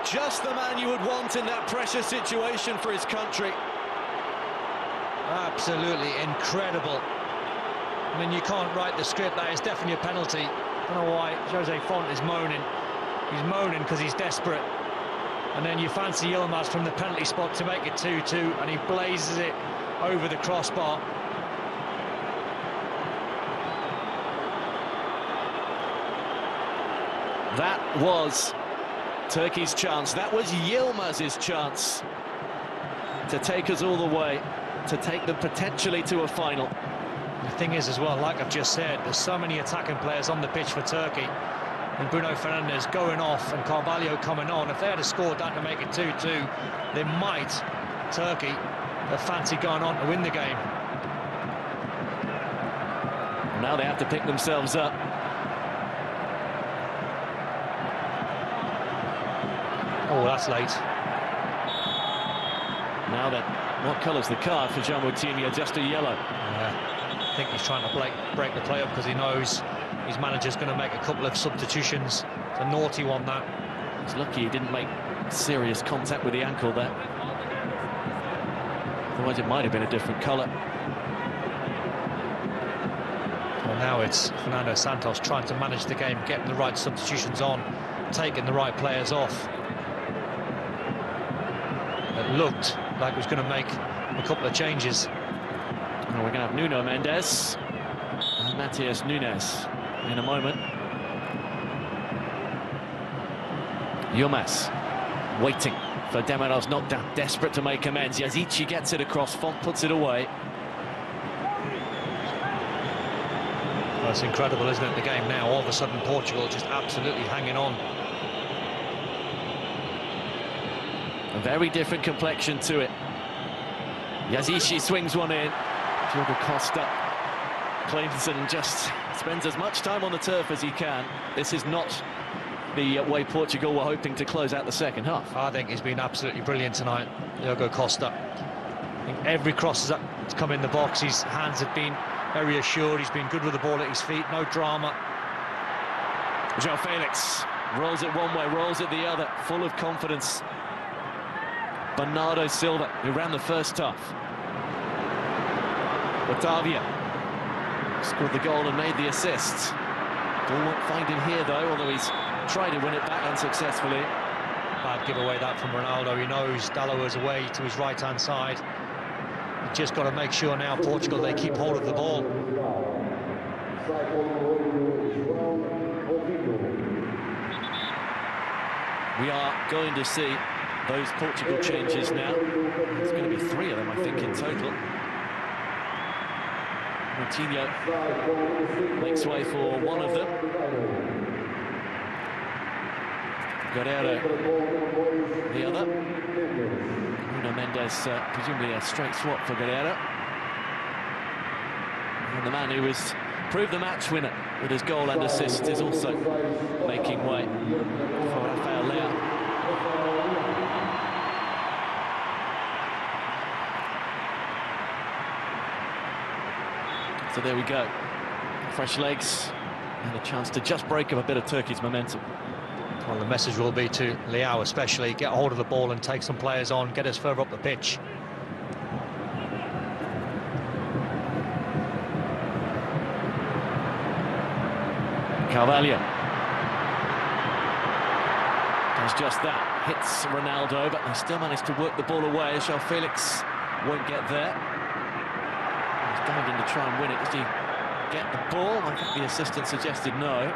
Just the man you would want in that pressure situation for his country. Absolutely incredible. I mean, you can't write the script. That is definitely a penalty. I don't know why Jose Font is moaning. He's moaning because he's desperate. And then you fancy Yilmaz from the penalty spot to make it 2-2, and he blazes it over the crossbar. That was Turkey's chance. That was Yilmaz's chance to take us all the way, to take them potentially to a final. The thing is as well, like I've just said, there's so many attacking players on the pitch for Turkey, and Bruno Fernandes going off and Carvalho coming on. If they had scored that to make it 2-2, they might, Turkey, have fancied going on to win the game. Now they have to pick themselves up. Oh, that's late. Now then, what colour's the card for Jean Moutinho? Just a yellow. Yeah, I think he's trying to break the play up because he knows his manager's going to make a couple of substitutions. It's a naughty one, that. He's lucky he didn't make serious contact with the ankle there. Otherwise it might have been a different colour. Well, now it's Fernando Santos trying to manage the game, getting the right substitutions on, taking the right players off. It looked like it was going to make a couple of changes. Well, we're going to have Nuno Mendes and Matheus Nunes in a moment. Yilmaz waiting for Demirov's knockdown, desperate to make amends. Yazici gets it across, Font puts it away. Well, it's incredible, isn't it, the game now? All of a sudden Portugal just absolutely hanging on. A very different complexion to it. Yazici swings one in. Diogo Costa claims and just spends as much time on the turf as he can. This is not the way Portugal were hoping to close out the second half. I think he's been absolutely brilliant tonight, Diogo Costa. I think every cross that's come in the box, his hands have been very assured. He's been good with the ball at his feet, no drama. João Felix rolls it one way, rolls it the other, full of confidence. Bernardo Silva, who ran the first half. Batavia scored the goal and made the assist. Ball won't find him here though, although he's tried to win it back unsuccessfully. Bad giveaway that from Ronaldo. He knows Dalot is away to his right-hand side. You've just got to make sure now, Portugal, they keep hold of the ball. We are going to see those Portugal changes now. There's going to be 3 of them, I think, in total. Moutinho makes way for one of them. Guerreiro, the other. Nuno Mendes, presumably a straight swap for Guerreiro. And the man who has proved the match winner with his goal and assist is also making way for Rafael Leão. So there we go. Fresh legs and a chance to just break up a bit of Turkey's momentum. Well, the message will be to Leão especially, get a hold of the ball and take some players on, get us further up the pitch. Carvalho does just that, hits Ronaldo, but they still managed to work the ball away. João Felix won't get there. He's dived in to try and win it. Does he get the ball? I think the assistant suggested no.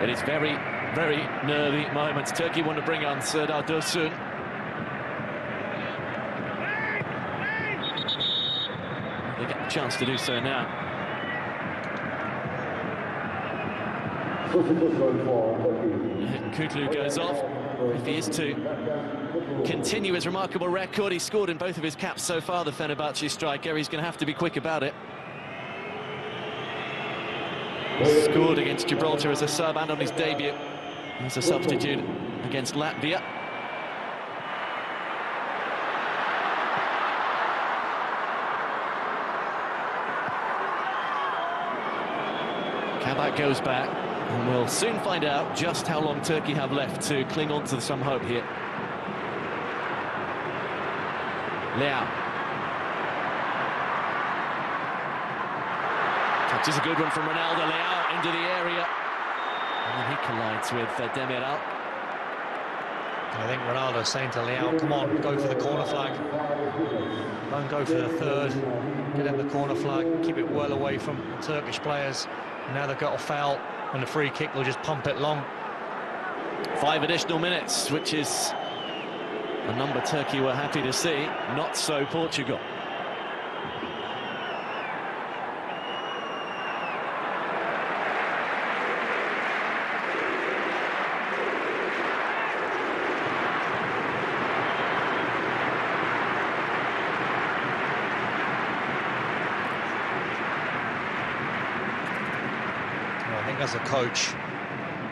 It is very, very nervy moments. Turkey want to bring on Serdar Dursun. They get the chance to do so now. Kutlu goes off. If he is to continue his remarkable record, he's scored in both of his caps so far, the Fenerbahce striker. He's going to have to be quick about it. Scored against Gibraltar as a sub and on his debut as a substitute against Latvia. Kabak goes back, and we'll soon find out just how long Turkey have left to cling on to some hope here. Leao. Touch is a good one from Ronaldo. Leao into the area. And then he collides with Demiral. I think Ronaldo's saying to Leao, come on, go for the corner flag. Don't go for the third. Get in the corner flag. Keep it well away from Turkish players. Now they've got a foul and a free kick. They'll just pump it long. 5 additional minutes, which is a number Turkey were happy to see. Not so Portugal. As a coach,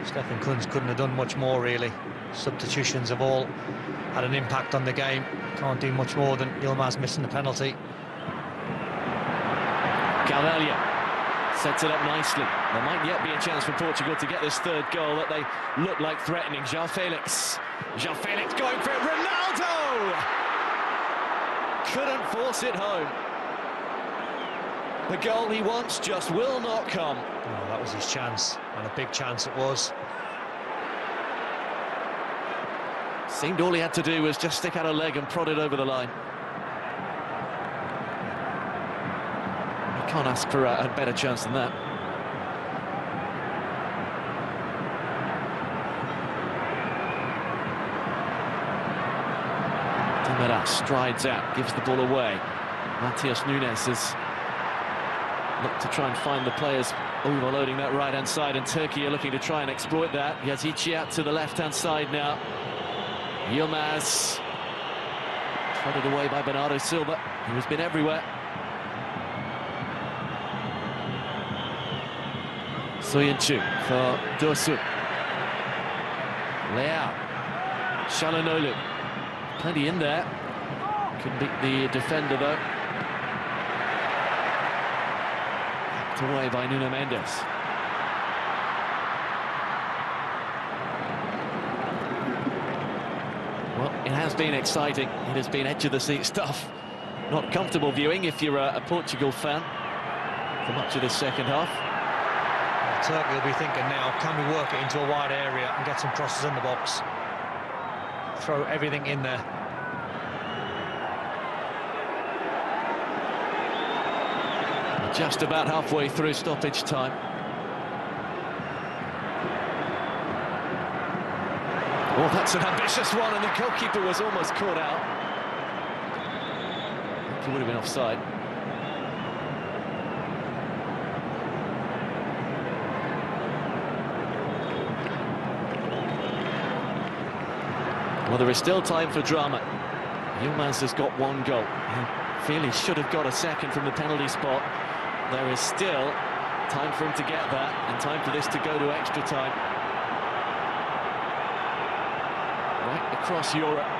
Stefan Kunz couldn't have done much more, really. Substitutions have all had an impact on the game. Can't do much more than Yilmaz missing the penalty. Carvalho sets it up nicely. There might yet be a chance for Portugal to get this third goal that they look like threatening. João Felix. João Felix going for it. Ronaldo! Couldn't force it home. The goal he wants just will not come. Oh, that was his chance, and a big chance it was. Seemed all he had to do was just stick out a leg and prod it over the line. You can't ask for a better chance than that. Demiral strides out, gives the ball away. Matheus Nunes has looked to try and find the players overloading that right-hand side, and Turkey are looking to try and exploit that. Yazici out to the left-hand side now. Yilmaz prodded away by Bernardo Silva, who has been everywhere. Soyuncu for Dursun. Leao. Çalhanoğlu. Plenty in there. Couldn't beat the defender, though. Away by Nuno Mendes. Well, it has been exciting. It has been edge-of-the-seat stuff. Not comfortable viewing if you're a Portugal fan for much of this second half. Well, Turkey will be thinking now, can we work it into a wide area and get some crosses in the box? Throw everything in there. Just about halfway through stoppage time. Oh, that's an ambitious one, and the goalkeeper was almost caught out. I think he would have been offside. Well, there is still time for drama. Yilmaz has got 1 goal. He really should have got a second from the penalty spot. There is still time for him to get that, and time for this to go to extra time. Right across Europe,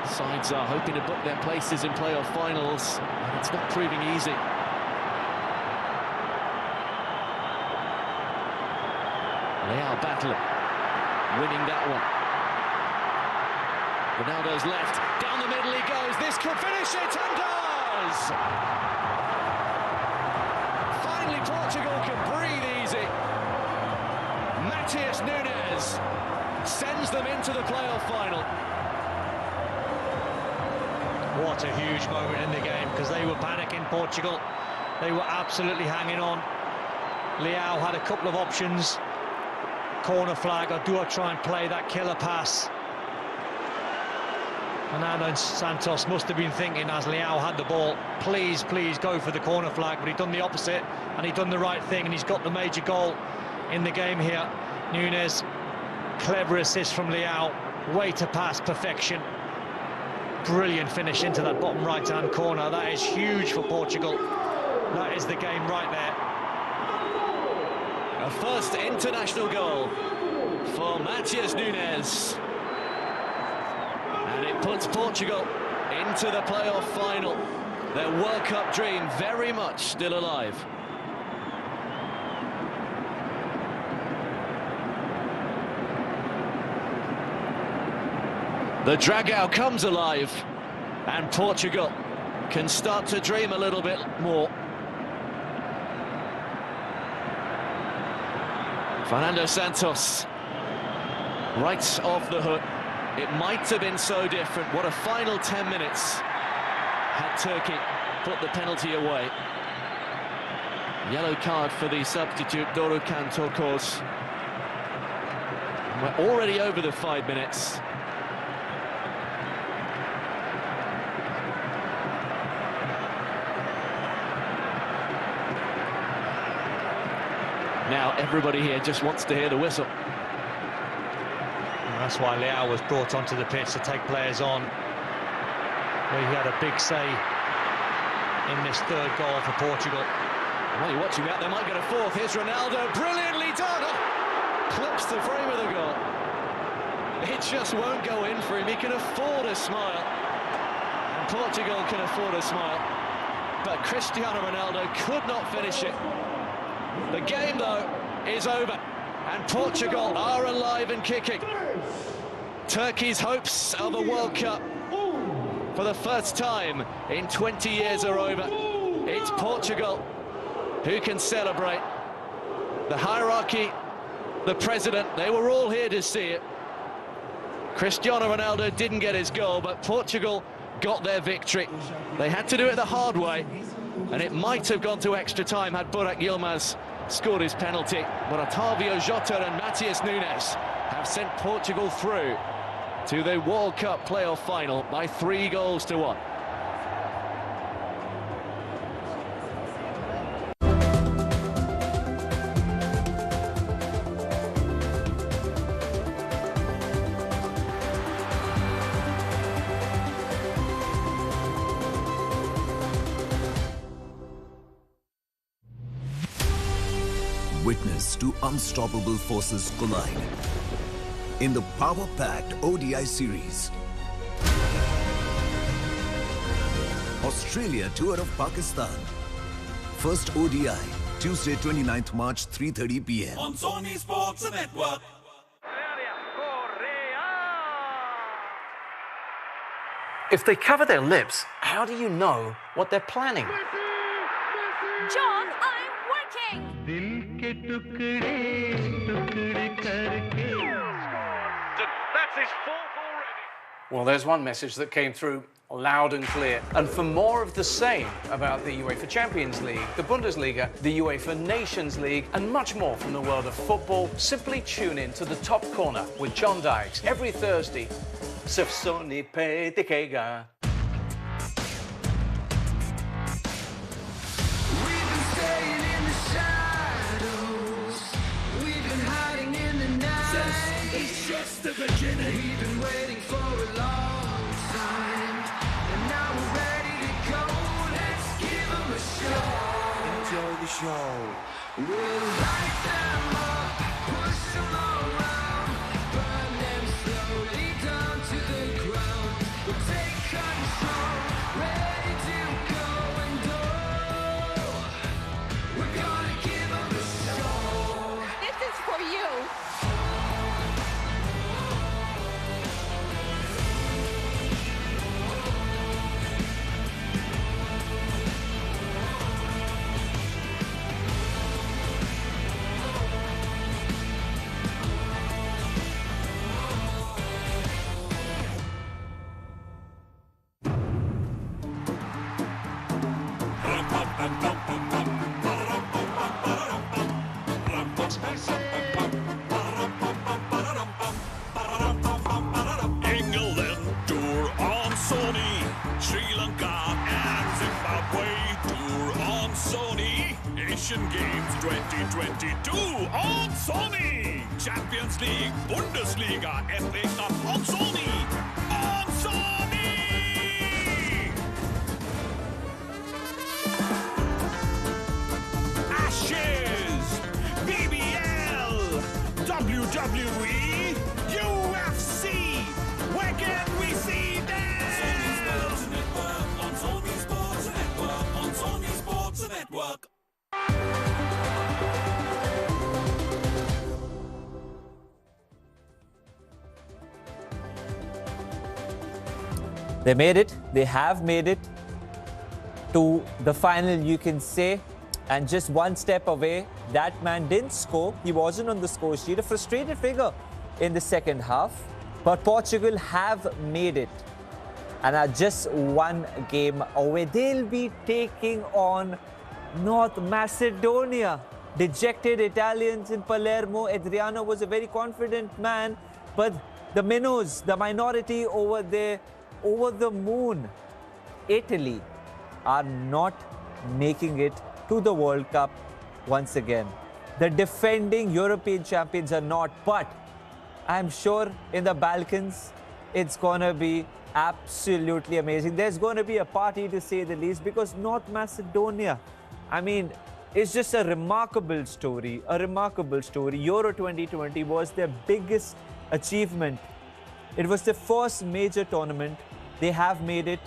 sides are hoping to book their places in playoff finals, and it's not proving easy. Leao battling, winning that one. Ronaldo's left, down the middle he goes. This could finish it, and does! Finally, Portugal Portugal can breathe easy. Matheus Nunes sends them into the playoff final. What a huge moment in the game, because they were panicking, Portugal. They were absolutely hanging on. Leao had a couple of options. Corner flag, or do I try and play that killer pass? Fernando Santos must have been thinking, as Leao had the ball, please, please go for the corner flag, but he'd done the opposite, and he'd done the right thing, and he's got the major goal in the game here. Nunes, clever assist from Leao, way to pass, perfection. Brilliant finish into that bottom right-hand corner. That is huge for Portugal. That is the game right there. A first international goal for Matheus Nunes. And it puts Portugal into the playoff final. Their World Cup dream very much still alive. The Dragão comes alive, and Portugal can start to dream a little bit more. Fernando Santos, right off the hook. It might have been so different. What a final 10 minutes had Turkey put the penalty away. Yellow card for the substitute, Dorukhan Tokos. We're already over the 5 minutes. Now everybody here just wants to hear the whistle. And that's why Leao was brought onto the pitch to take players on. He had a big say in this third goal for Portugal. While you're watching that, they might get a fourth. Here's Ronaldo, brilliantly done. Clips the frame of the goal. It just won't go in for him. He can afford a smile. And Portugal can afford a smile. But Cristiano Ronaldo could not finish it. The game, though, is over, and Portugal are alive and kicking. Turkey's hopes of a World Cup for the first time in 20 years are over. It's Portugal who can celebrate. The hierarchy, the president, they were all here to see it. Cristiano Ronaldo didn't get his goal, but Portugal got their victory. They had to do it the hard way, and it might have gone to extra time had Burak Yilmaz scored his penalty, but Otávio Jota and Matheus Nunes have sent Portugal through to the World Cup playoff final by 3-1. Witness two unstoppable forces collide in the power-packed ODI series. Australia tour of Pakistan. First ODI, Tuesday 29th March, 3:30 p.m. on Sony Sports Network. If they cover their lips, how do you know what they're planning? John, I'm working. That's his fourth already. Well, there's one message that came through loud and clear. And for more of the same about the UEFA Champions League, the Bundesliga, the UEFA Nations League, and much more from the world of football, simply tune in to The Top Corner with John Dykes every Thursday. Sony Sports. Just the beginning. We've been waiting for a long time, and now we're ready to go. Let's give them a show. Enjoy the show. We'll light them up, push them around, burn them slowly down to the ground. We'll take control, ready to go and go. We're gonna give them a show. This is for you. Sony, Sri Lanka and Zimbabwe tour on Sony. Asian Games 2022 on Sony. Champions League, Bundesliga, FA Cup on Sony. On Sony! Ashes, BBL, WWE, UFC. Where can we see them? Sony Sports Network on Sony Sports Network on Sony Sports Network. They made it. They have made it to the final, you can say. And just one step away, that man didn't score. He wasn't on the score sheet. A frustrated figure in the second half. But Portugal have made it and are just one game away. They'll be taking on North Macedonia. Dejected Italians in Palermo. Adriano was a very confident man, but the minnows, the minority over there, over the moon, Italy, are not making it to the World Cup once again. The defending European champions are not, but I'm sure in the Balkans, it's going to be absolutely amazing. There's going to be a party, to say the least, because North Macedonia, I mean, it's just a remarkable story, Euro 2020 was their biggest achievement. It was the first major tournament. They have made it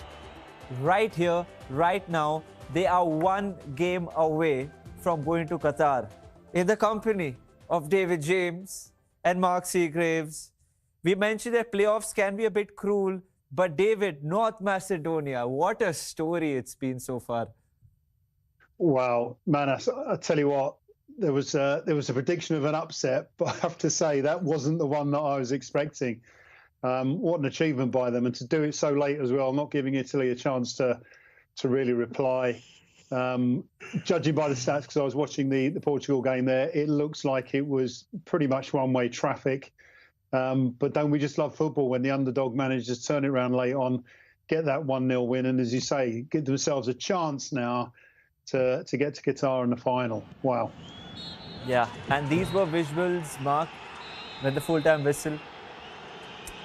right here, right now. They are one game away from going to Qatar in the company of David James and Mark Seagraves. We mentioned that playoffs can be a bit cruel, but David, North Macedonia, what a story it's been so far. Wow, Manas, I tell you what, there was a prediction of an upset, but I have to say that wasn't the one that I was expecting. What an achievement by them, and to do it so late as well, not giving Italy a chance to really reply. Judging by the stats, because I was watching the Portugal game there, it looks like it was pretty much one-way traffic. But don't we just love football when the underdog manages to turn it around late on, get that 1-0 win, and as you say, give themselves a chance now to get to Qatar in the final. Wow. Yeah, and these were visuals, Mark, when the full-time whistle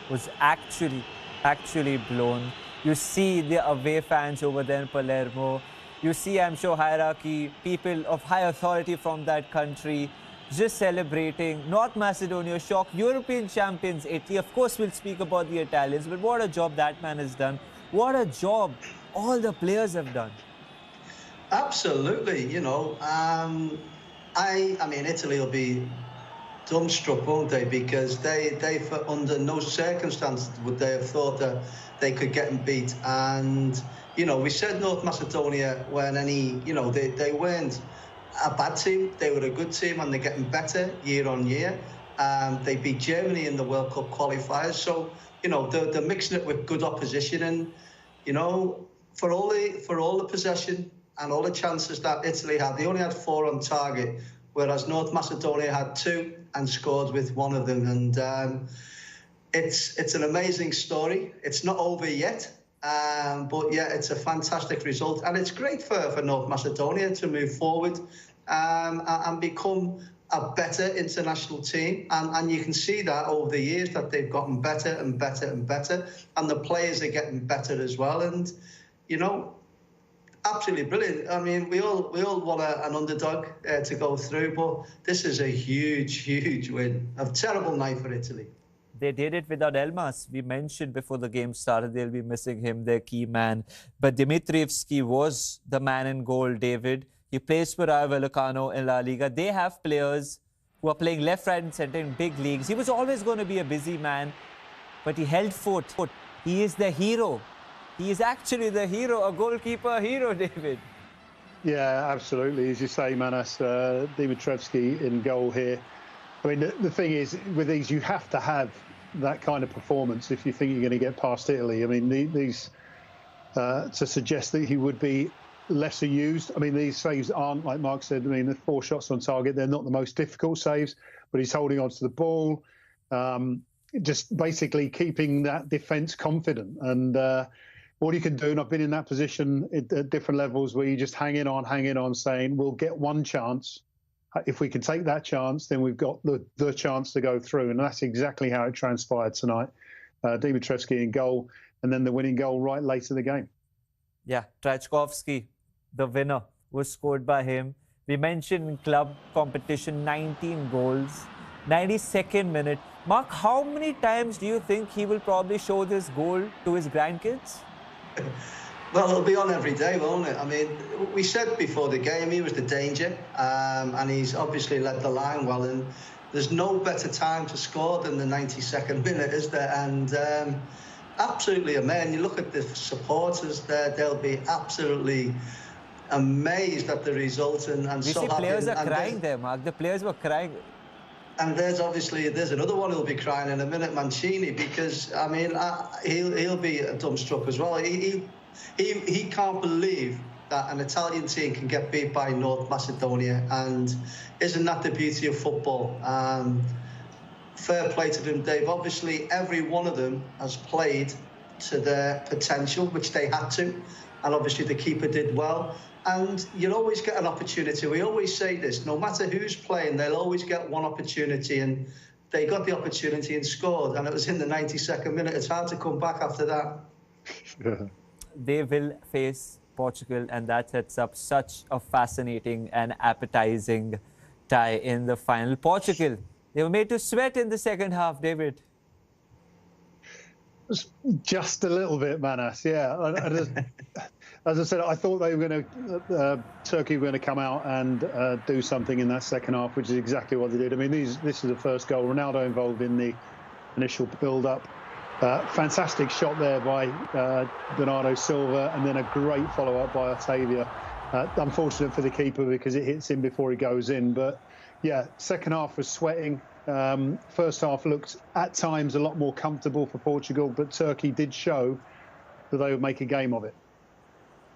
was actually blown. You see the away fans over there in Palermo. You see, I'm sure, hierarchy, people of high authority from that country just celebrating. North Macedonia shock, European champions Italy. Of course, we'll speak about the Italians, but what a job that man has done. What a job all the players have done. Absolutely, you know. I mean, Italy will be dumbstruck, won't they? Because they under no circumstances would they have thought that they could get them beat. And, you know, we said North Macedonia weren't any, you know, they weren't a bad team. They were a good team, and they're getting better year on year. They beat Germany in the World Cup qualifiers. So, you know, they're mixing it with good opposition. And, you know, for all the possession and all the chances that Italy had, they only had 4 on target, whereas North Macedonia had 2 and scored with 1 of them. And it's an amazing story. It's not over yet, but yeah, it's a fantastic result, and it's great for North Macedonia to move forward and become a better international team. And you can see that over the years that they've gotten better and better and better, and the players are getting better as well. And you know, absolutely brilliant. I mean, we all want an underdog to go through, but this is a huge win. A terrible night for Italy. They did it without Elmas. We mentioned before the game started they'll be missing him, their key man. But Dimitrievski was the man in goal, David. He plays for Rayo Vallecano in La Liga. They have players who are playing left, right and centre in big leagues. He was always going to be a busy man, but he held fort. He is the hero. He is actually the hero, a goalkeeper hero, David. Yeah, absolutely. As you say, Manas, Dimitrievski in goal here. I mean, the thing is, with these, you have to have that kind of performance if you think you're going to get past Italy. I mean, these to suggest that he would be lesser used. I mean, these saves aren't, like Mark said, I mean, the 4 shots on target, they're not the most difficult saves, but he's holding on to the ball, just basically keeping that defence confident. And all you can do, and I've been in that position at different levels where you just hanging on, saying, we'll get one chance. If we can take that chance, then we've got the chance to go through. And that's exactly how it transpired tonight. Dimitrescu in goal, and then the winning goal right late in the game. Yeah, Trajkovski, the winner, was scored by him. We mentioned in club competition, 19 goals, 92nd minute. Mark, how many times do you think he will probably show this goal to his grandkids? Well, it'll be on every day, won't it? I mean, we said before the game he was the danger, and he's obviously led the line well. And there's no better time to score than the 92nd minute, is there? And absolutely amazing. You look at the supporters there; they'll be absolutely amazed at the result. And you so see, happy. players are crying there, Mark. The players were crying. And there's another one who'll be crying in a minute, Mancini, because I mean he'll be dumbstruck as well. He can't believe that an Italian team can get beat by North Macedonia, and isn't that the beauty of football? Fair play to them, Dave. Obviously, every one of them has played to their potential, which they had to, and obviously the keeper did well. And you'll always get an opportunity. We always say this, no matter who's playing, they'll always get one opportunity, and they got the opportunity and scored, and it was in the 92nd minute. It's hard to come back after that. They will face Portugal, and that sets up such a fascinating and appetizing tie in the final. Portugal, they were made to sweat in the second half, David. Just a little bit, Manas, yeah. As I said, I thought they were going to, Turkey were going to come out and do something in that second half, which is exactly what they did. I mean, this is the first goal. Ronaldo involved in the initial build-up. Fantastic shot there by Bernardo Silva, and then a great follow-up by Otavia. Unfortunate for the keeper because it hits him before he goes in. But, yeah, second half was sweating. First half looked, at times, a lot more comfortable for Portugal, but Turkey did show that they would make a game of it.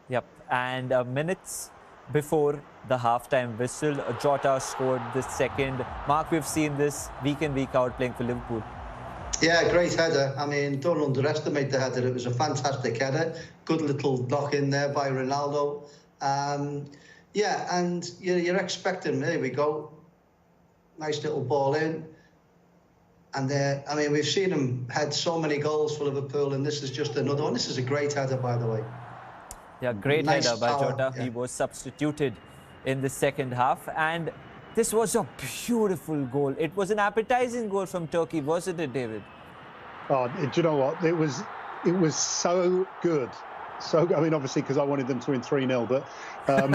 Yep, and minutes before the halftime whistle, Jota scored the second. Mark, we've seen this week in, week out playing for Liverpool. Yeah, great header. I mean, don't underestimate the header. It was a fantastic header. Good little knock in there by Ronaldo. Yeah, and you're expecting, there we go, nice little ball in. And I mean, we've seen him head so many goals for Liverpool, and this is just another one. This is a great header, by the way. Yeah, great nice header by Jota. Yeah. He was substituted in the second half, and this was a beautiful goal. It was an appetizing goal from Turkey, wasn't it, David? Oh, do you know what? It was so good. So, I mean, obviously, because I wanted them to win 3-0, but I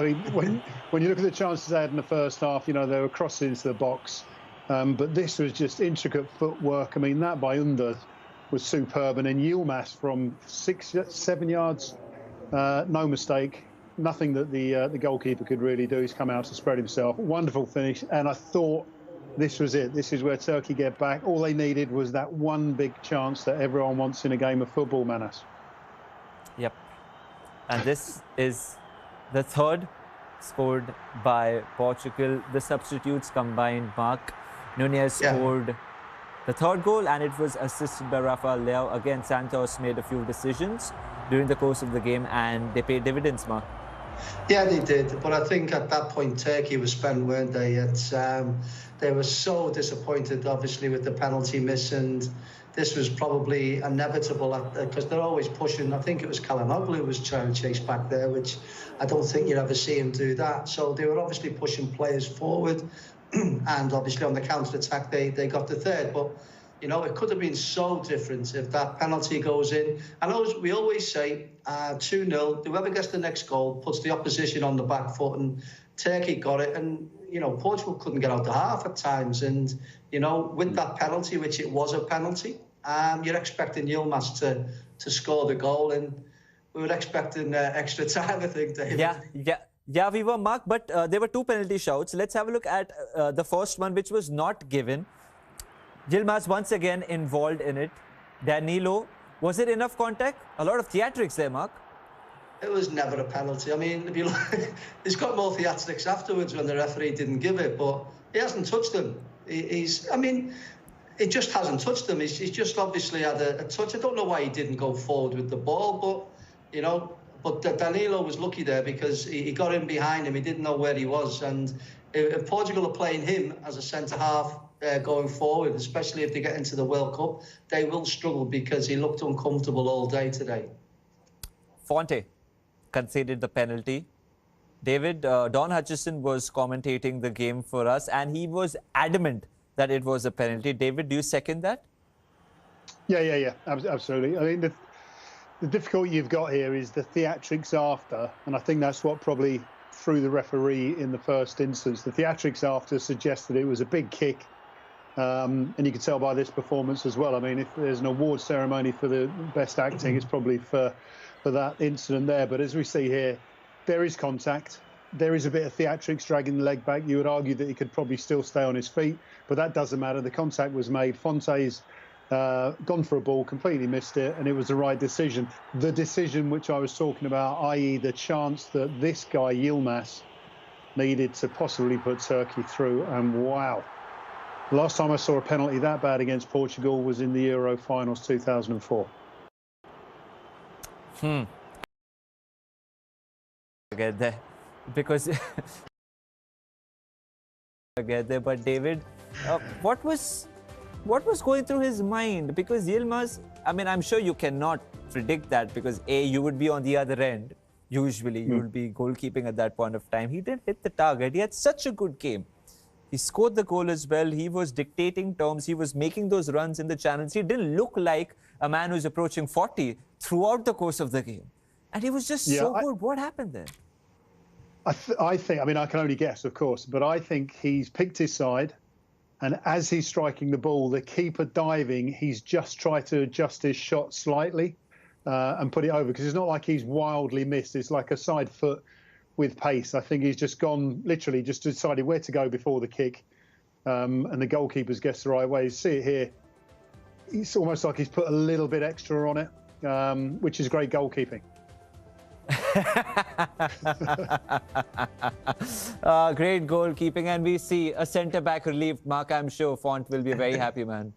mean, when you look at the chances they had in the first half, you know, they were crossing into the box. But this was just intricate footwork. I mean, that by Under was superb. And then Yilmaz from 6-7 yards, no mistake. Nothing that the goalkeeper could really do. He's come out to spread himself. Wonderful finish. And I thought this was it. This is where Turkey get back. All they needed was that one big chance that everyone wants in a game of football, Manas. Yep. And this is the third scored by Portugal. The substitutes combined. Mark Nunez scored the third goal, and it was assisted by Rafael Leao. Again, Santos made a few decisions during the course of the game, and they paid dividends, Mark. Yeah, they did. But I think at that point, Turkey was spent, weren't they? They were so disappointed, obviously, with the penalty miss, and this was probably inevitable because they're always pushing. I think it was Calhanoglu who was trying to chase back there, which I don't think you'd ever see him do that. So they were obviously pushing players forward, and obviously on the counter-attack, they got the third. But, you know, it could have been so different if that penalty goes in. And we always say 2-0, whoever gets the next goal puts the opposition on the back foot, and Turkey got it. And, you know, Portugal couldn't get out the half at times. And, you know, with that penalty, which it was a penalty, you're expecting Yilmaz to score the goal. And we were expecting extra time, I think, David. Yeah, we were, Mark, but there were two penalty shouts. Let's have a look at the first one, which was not given. Yilmaz once again involved in it. Danilo, was it enough contact? A lot of theatrics there, Mark. It was never a penalty. I mean, if you look, he's got more theatrics afterwards when the referee didn't give it, but he hasn't touched him. I mean, it just hasn't touched him. He's just obviously had a touch. I don't know why he didn't go forward with the ball, but you know. But Danilo was lucky there because he got in behind him. He didn't know where he was. And if Portugal are playing him as a centre-half going forward, especially if they get into the World Cup, they will struggle because he looked uncomfortable all day today. Fonte conceded the penalty. David, Don Hutchison was commentating the game for us, and he was adamant that it was a penalty. David, do you second that? Yeah, absolutely. I mean, the difficulty you've got here is the theatrics after, and I think that's what probably threw the referee in the first instance. The theatrics after suggested it was a big kick, and you can tell by this performance as well. I mean, if there's an award ceremony for the best acting, it's probably for that incident there. But as we see here, there is contact. There is a bit of theatrics dragging the leg back. You would argue that he could probably still stay on his feet, but that doesn't matter. The contact was made. Fonte's gone for a ball, completely missed it, and it was the right decision. The decision which I was talking about, i.e. the chance that this guy, Yilmaz, needed to possibly put Turkey through, and wow. The last time I saw a penalty that bad against Portugal was in the Euro finals 2004. Get there, because get there. But David, what was going through his mind? Because Yilmaz, I mean, I'm sure you cannot predict that because you would be on the other end. Usually, you would be goalkeeping at that point of time. He didn't hit the target. He had such a good game. He scored the goal as well. He was dictating terms. He was making those runs in the channels. He didn't look like a man who's approaching 40 throughout the course of the game. And he was just so good. What happened there? I think, I mean, I can only guess, of course, but I think he's picked his side. And as he's striking the ball, the keeper diving, he's just tried to adjust his shot slightly and put it over. Because it's not like he's wildly missed. It's like a side foot with pace. I think he's just gone, literally just decided where to go before the kick. And the goalkeeper's guessed the right way. You see it here. It's almost like he's put a little bit extra on it, which is great goalkeeping. Great goalkeeping, and we see a centre-back relieved. Mark, I'm sure Font will be a very happy man.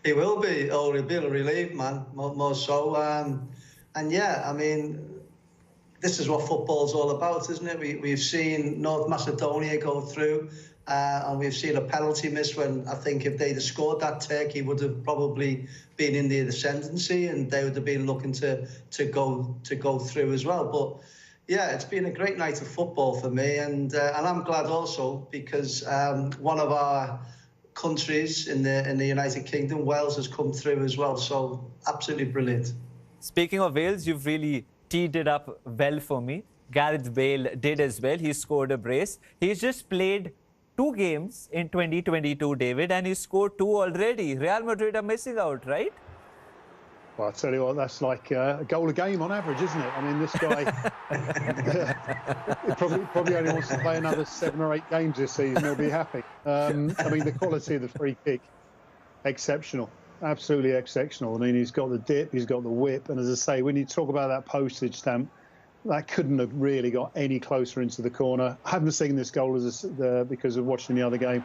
He will be. Oh, he'll be relieved, man, more so. And yeah, I mean, this is what football's all about, isn't it? We've seen North Macedonia go through, and we've seen a penalty miss when I think if they'd have scored that, Turkey would have probably been in the ascendancy, and they would have been looking to go through as well. But yeah, it's been a great night of football for me, and I'm glad also because one of our countries in the United Kingdom, Wales, has come through as well. So absolutely brilliant. Speaking of Wales, you've really teed it up well for me. Gareth Bale did as well. He scored a brace. He's just played 2 games in 2022, David, and he scored 2 already. Real Madrid are missing out, right? Well, I'll tell you what, that's like a goal a game on average, isn't it? I mean, this guy probably only wants to play another 7 or 8 games this season. He'll be happy. I mean, the quality of the free kick, exceptional. Absolutely exceptional. I mean, he's got the dip, he's got the whip. And as I say, when you talk about that postage stamp, that couldn't have really got any closer into the corner. I haven't seen this goal because of watching the other game.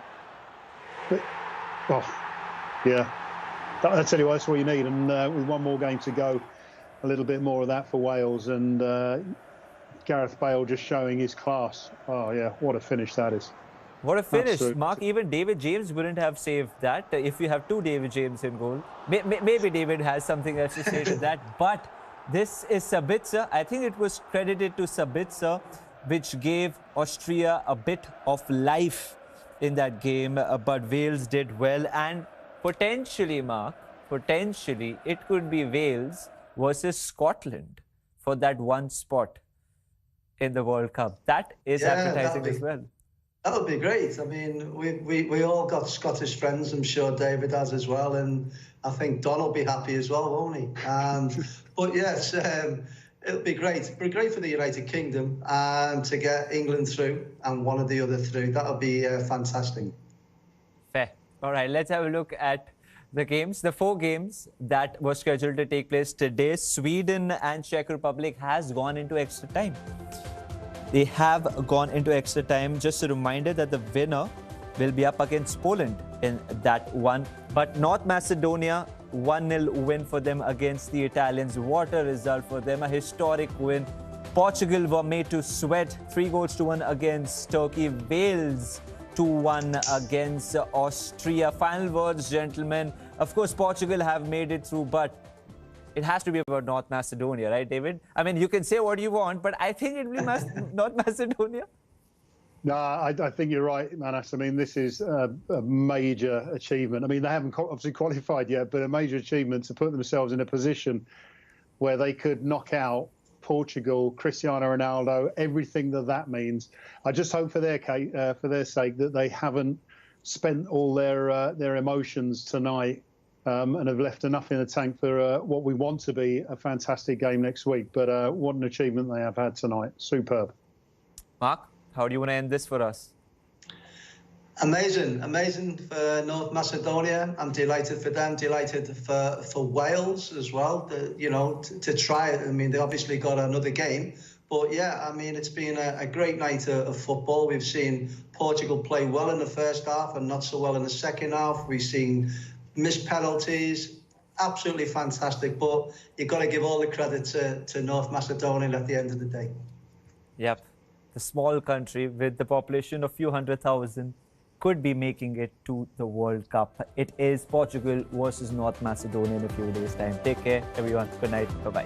But, yeah. I tell you what, that's what you need. And with 1 more game to go, a little bit more of that for Wales. And Gareth Bale just showing his class. Oh, yeah, what a finish that is. What a finish. Absolutely. Mark, even David James wouldn't have saved that if you have 2 David James in goal. Maybe David has something else to say to that. But this is Sabitzer. I think it was credited to Sabitzer, which gave Austria a bit of life in that game. But Wales did well. And potentially, Mark, it could be Wales versus Scotland for that 1 spot in the World Cup. That is appetizing as well. That would be great. I mean, we all got Scottish friends, I'm sure David has as well, and I think Don will be happy as well, won't he? But yes, it'll be great. It'll be great for the United Kingdom to get England through and one of the other through. That would be fantastic. Fair. All right, let's have a look at the games. The 4 games that were scheduled to take place today. Sweden and Czech Republic has gone into extra time. They have gone into extra time. Just a reminder that the winner will be up against Poland in that one. But North Macedonia 1-0 win for them against the Italians. What a result for them, a historic win. Portugal were made to sweat, 3-1 against Turkey. Wales 2-1 against Austria. Final words, gentlemen. Of course, Portugal have made it through, but it has to be about North Macedonia, right, David? I mean, you can say what you want, but I think it will be North Macedonia. No, I think you're right, Manas. I mean, this is a major achievement. I mean, they haven't obviously qualified yet, but a major achievement to put themselves in a position where they could knock out Portugal, Cristiano Ronaldo, everything that means. I just hope for their sake that they haven't spent all their emotions tonight and have left enough in the tank for what we want to be a fantastic game next week. But what an achievement they have had tonight. Superb. Mark, how do you want to end this for us? Amazing for North Macedonia. I'm delighted for them, delighted for Wales as well, to try it. I mean, they obviously got another game. But yeah, I mean, it's been a great night of football. We've seen Portugal play well in the first half and not so well in the second half. We've seen missed penalties. Absolutely fantastic. But you've got to give all the credit to North Macedonia at the end of the day. Yep. The small country with the population of few 100,000 could be making it to the World Cup. It is Portugal versus North Macedonia in a few days' time. Take care, everyone. Good night. Bye-bye.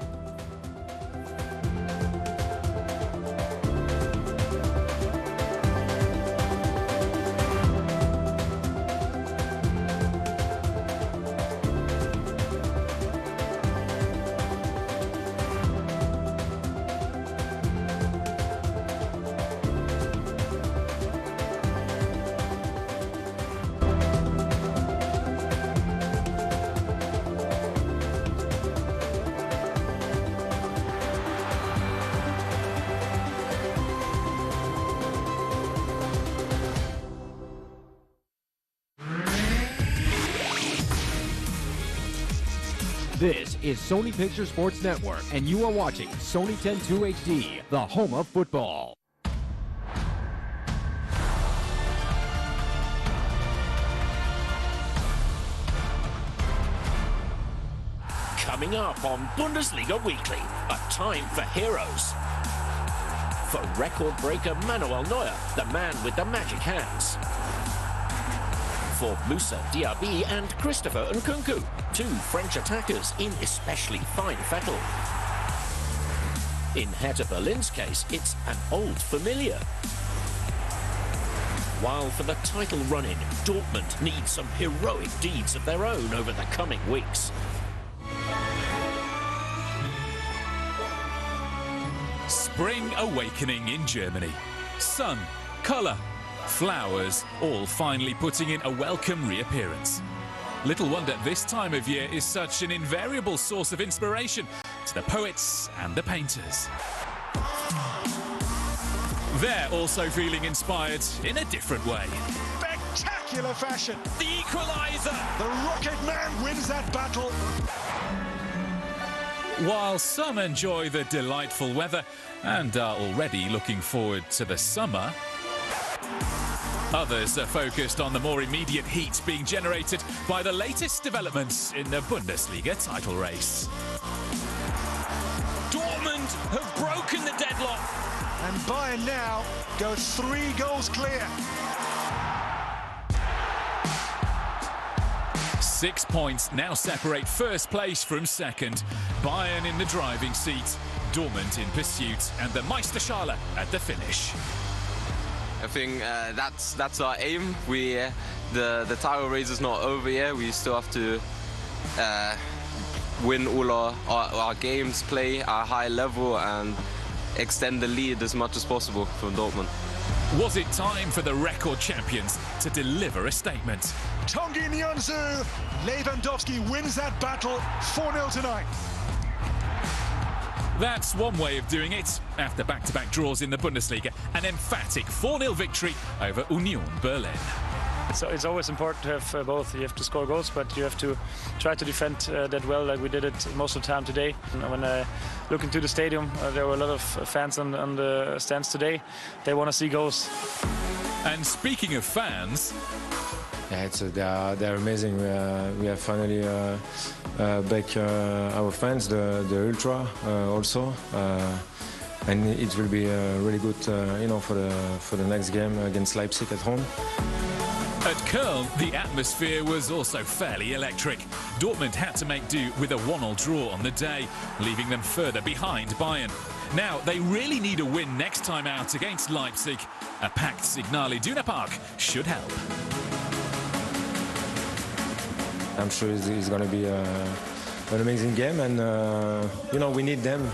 This is Sony Picture Sports Network, and you are watching Sony 10-2 HD, the home of football. Coming up on Bundesliga Weekly, a time for heroes. For record breaker Manuel Neuer, the man with the magic hands. For Moussa Diaby and Christopher Nkunku, two French attackers in especially fine fettle. In Hertha Berlin's case, it's an old familiar. While for the title run-in, Dortmund need some heroic deeds of their own over the coming weeks. Spring awakening in Germany. Sun, colour, flowers, all finally putting in a welcome reappearance. Little wonder this time of year is such an invariable source of inspiration to the poets and the painters. They're also feeling inspired in a different way. Spectacular fashion. The equaliser. The Rocket Man wins that battle. While some enjoy the delightful weather and are already looking forward to the summer, others are focused on the more immediate heat being generated by the latest developments in the Bundesliga title race. Dortmund have broken the deadlock. And Bayern now go 3 goals clear. 6 points now separate first place from second. Bayern in the driving seat, Dortmund in pursuit, and the Meisterschale at the finish. I think that's our aim. The title race is not over yet. We still have to win all our games, play at a high level, and extend the lead as much as possible for Dortmund. Was it time for the record champions to deliver a statement? Tanguy Nianzou, Lewandowski wins that battle 4-0 tonight. That's one way of doing it. After back-to-back draws in the Bundesliga, an emphatic 4-0 victory over Union Berlin. So it's always important to have both. You have to score goals, but you have to try to defend that well, like we did it most of the time today. When I look into the stadium, there were a lot of fans on the stands today. They want to see goals. And speaking of fans, Yeah, they're amazing. We have finally back our fans, the ultra also, and it will be really good, for the next game against Leipzig at home. At Köln, the atmosphere was also fairly electric. Dortmund had to make do with a 1-1 draw on the day, leaving them further behind Bayern. Now, they really need a win next time out against Leipzig. A packed Signal Iduna Park should help. I'm sure it's going to be an amazing game, and we need them.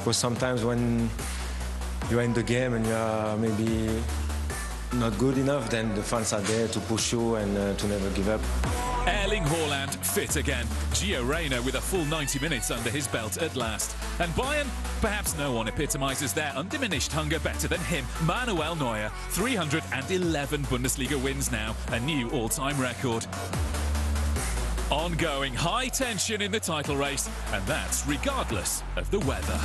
Because sometimes when you're in the game and you're maybe not good enough, then the fans are there to push you and to never give up. Erling Haaland fit again. Gio Reyna with a full 90 minutes under his belt at last. And Bayern, perhaps no one epitomises their undiminished hunger better than him, Manuel Neuer. 311 Bundesliga wins now, a new all-time record. Ongoing high tension in the title race, and that's regardless of the weather.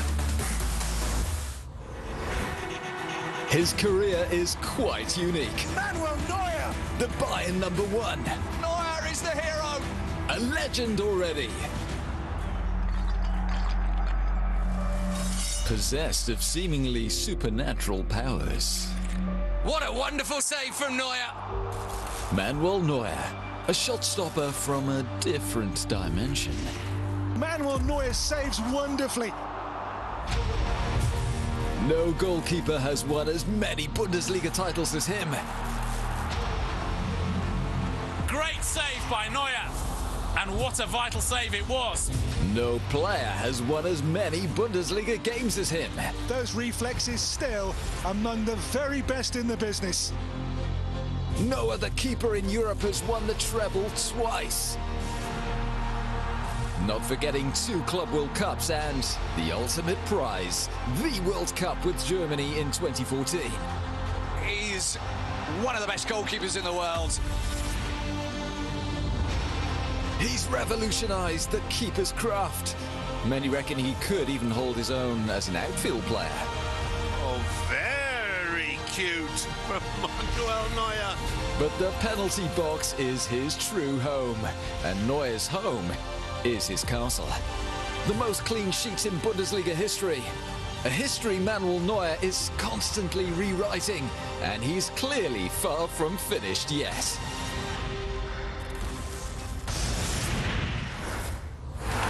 His career is quite unique. Manuel Neuer! The Bayern #1. Neuer is the hero! A legend already. Possessed of seemingly supernatural powers. What a wonderful save from Neuer! Manuel Neuer, a shot stopper from a different dimension. Manuel Neuer saves wonderfully. No goalkeeper has won as many Bundesliga titles as him. Great save by Neuer. And what a vital save it was. No player has won as many Bundesliga games as him. Those reflexes still among the very best in the business. No other keeper in Europe has won the treble twice. Not forgetting 2 Club World Cups and the ultimate prize, the World Cup with Germany in 2014. He's one of the best goalkeepers in the world. He's revolutionised the keeper's craft. Many reckon he could even hold his own as an outfield player. Oh, very cute from Manuel Neuer. But the penalty box is his true home, and Neuer's home is his castle. The most clean sheets in Bundesliga history. A history Manuel Neuer is constantly rewriting, and he's clearly far from finished yet.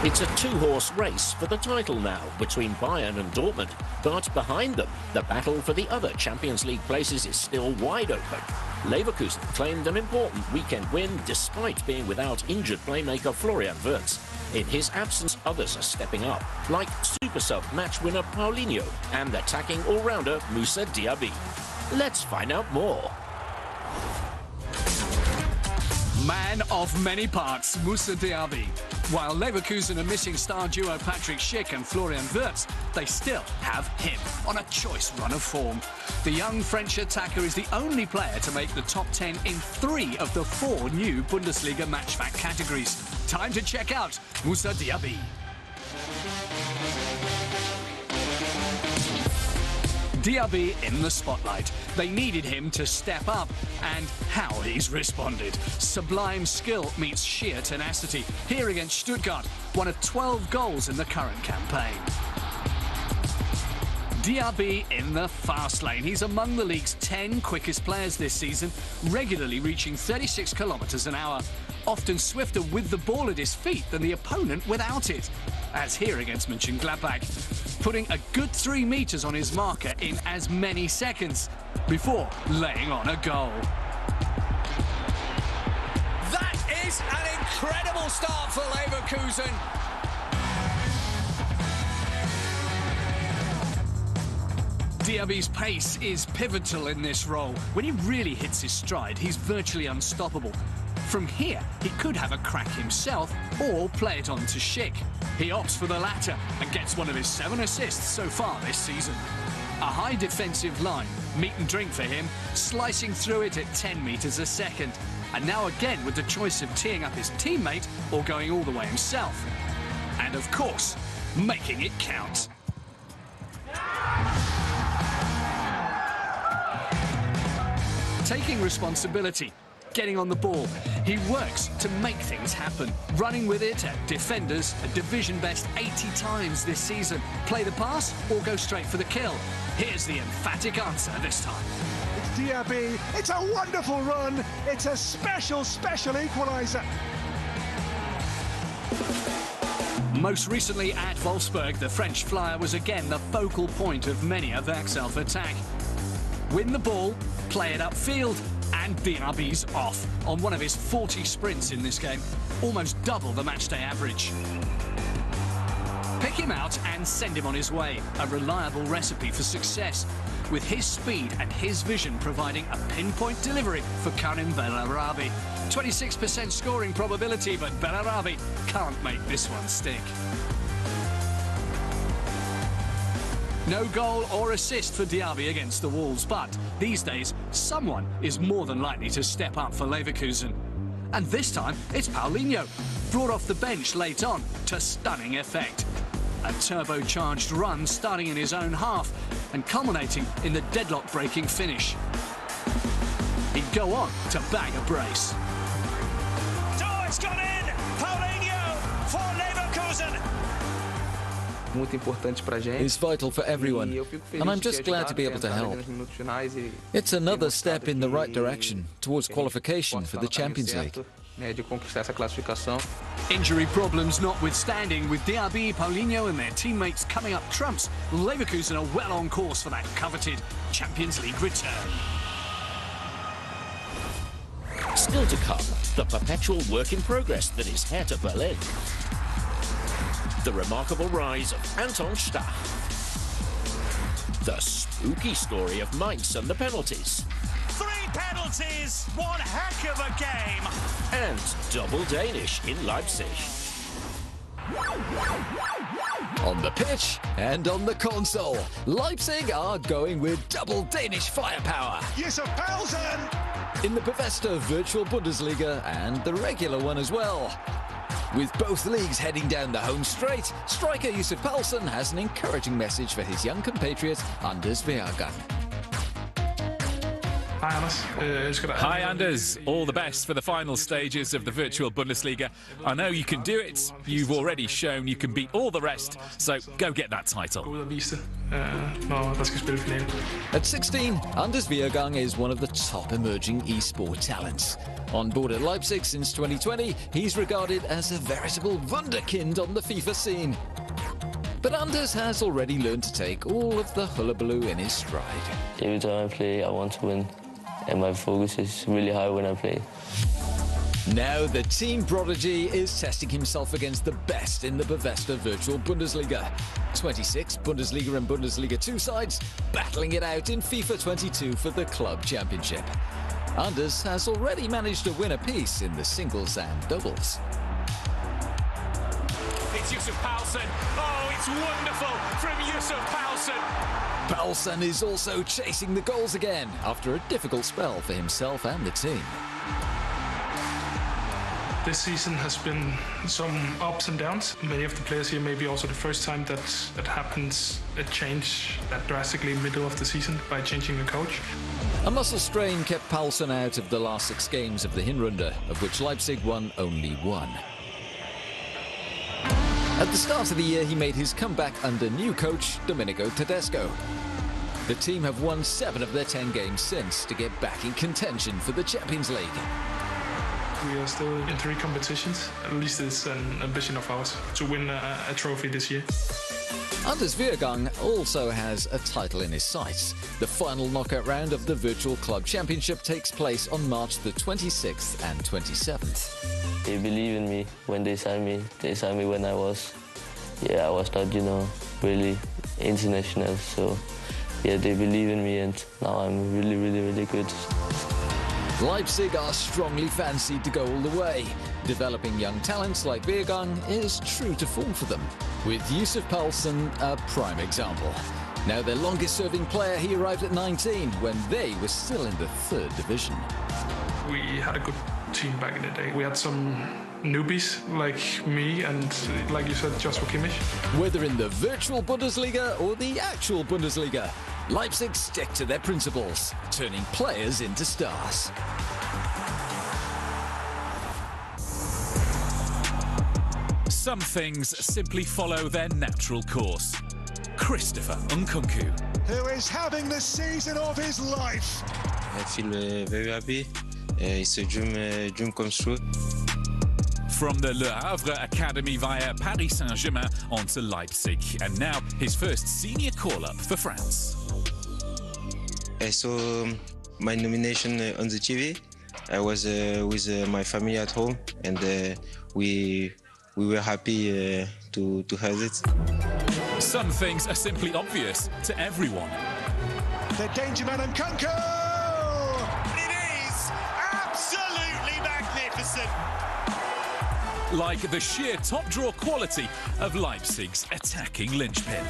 It's a 2-horse race for the title now between Bayern and Dortmund. But behind them, the battle for the other Champions League places is still wide open. Leverkusen claimed an important weekend win despite being without injured playmaker Florian Wirtz. In his absence, others are stepping up, like super sub match winner Paulinho and attacking all-rounder Moussa Diaby. Let's find out more. Man of many parts, Moussa Diaby. While Leverkusen are missing star duo Patrick Schick and Florian Wirtz, they still have him on a choice run of form. The young French attacker is the only player to make the top 10 in 3 of the 4 new Bundesliga matchback categories. Time to check out Moussa Diaby. Diaby in the spotlight. They needed him to step up, and how he's responded. Sublime skill meets sheer tenacity. Here against Stuttgart, one of 12 goals in the current campaign. Diaby in the fast lane. He's among the league's 10 quickest players this season, regularly reaching 36 kilometres an hour. Often swifter with the ball at his feet than the opponent without it. As here against Mönchengladbach, putting a good 3 metres on his marker in as many seconds before laying on a goal. That is an incredible start for Leverkusen. Diaby's pace is pivotal in this role. When he really hits his stride, he's virtually unstoppable. From here, he could have a crack himself or play it on to Schick. He opts for the latter and gets one of his 7 assists so far this season. A high defensive line, meat and drink for him, slicing through it at 10 metres a second. And now again with the choice of teeing up his teammate or going all the way himself. And of course, making it count. Taking responsibility. getting on the ball. He works to make things happen, running with it at defenders, a division best 80 times this season. Play the pass or go straight for the kill? Here's the emphatic answer this time. It's Diaby. It's a wonderful run. It's a special equaliser. Most recently at Wolfsburg, the French flyer was again the focal point of many a Werkself attack. Win the ball, play it upfield, and Diaby's off on one of his 40 sprints in this game, almost double the matchday average. Pick him out and send him on his way, a reliable recipe for success, with his speed and his vision providing a pinpoint delivery for Karim Bellarabi. 26% scoring probability, but Bellarabi can't make this one stick. No goal or assist for Diaby against the Wolves, but these days, someone is more than likely to step up for Leverkusen. And this time, it's Paulinho, brought off the bench late on to stunning effect. A turbocharged run starting in his own half and culminating in the deadlock-breaking finish. He'd go on to bag a brace. Oh, it's gone in! Paulinho for Leverkusen! It's vital for everyone, and I'm just glad to be able to help. It's another step in the right direction towards qualification for the Champions League. Injury problems notwithstanding, with Diaby, Paulinho and their teammates coming up trumps, Leverkusen are well on course for that coveted Champions League return. Still to come, the perpetual work in progress that is Hertha Berlin. The remarkable rise of Anton Stach. The spooky story of Mainz and the penalties. 3 penalties, one heck of a game. And double Danish in Leipzig. On the pitch and on the console, Leipzig are going with double Danish firepower. Yusuf Poulsen! In the Bethesda Virtual Bundesliga and the regular one as well. With both leagues heading down the home straight, striker Yusuf Poulsen has an encouraging message for his young compatriot Anders Weergang. Hi, Anders. Hi, Anders. All the best for the final stages of the virtual Bundesliga. I know you can do it. You've already shown you can beat all the rest, so go get that title. At 16, Anders Weergang is one of the top emerging e-sport talents. On board at Leipzig since 2020, he's regarded as a veritable wunderkind on the FIFA scene. But Anders has already learned to take all of the hullabaloo in his stride. Every time I play, I want to win, and my focus is really high when I play. Now the team prodigy is testing himself against the best in the Bethesda Virtual Bundesliga. 26 Bundesliga and Bundesliga 2 sides battling it out in FIFA 22 for the club championship. Anders has already managed to win a piece in the singles and doubles. It's Yusuf Poulsen. Oh, it's wonderful from Yusuf Poulsen. Poulsen is also chasing the goals again after a difficult spell for himself and the team. This season has been some ups and downs. Many of the players here may be also the first time that happens a change that drastically middle of the season by changing the coach. A muscle strain kept Poulsen out of the last 6 games of the Hinrunde, of which Leipzig won only 1. At the start of the year, he made his comeback under new coach Domenico Tedesco. The team have won 7 of their 10 games since to get back in contention for the Champions League. We are still in 3 competitions. At least it's an ambition of ours to win a trophy this year. Anders Weergang also has a title in his sights. The final knockout round of the Virtual Club Championship takes place on March the 26th and 27th. They believe in me when they signed me. They signed me when I was not, really international. So, yeah, they believe in me, and now I'm really, really, really good. Leipzig are strongly fancied to go all the way. Developing young talents like Weergang is true to form for them, with Yusuf Poulsen a prime example. Now their longest-serving player, he arrived at 19 when they were still in the 3rd division. We had a good team back in the day. We had some newbies like me and, like you said, Joshua Kimmich. Whether in the virtual Bundesliga or the actual Bundesliga, Leipzig stick to their principles, turning players into stars. Some things simply follow their natural course. Christopher Nkunku. Who is having the season of his life. I feel very happy. It's a dream comes true. From the Le Havre Academy via Paris Saint-Germain on to Leipzig, and now his first senior call-up for France. I saw my nomination on the TV. I was with my family at home, and we were happy to have it. Some things are simply obvious to everyone. The danger man Nkunku! It is absolutely magnificent. Like the sheer top-draw quality of Leipzig's attacking linchpin.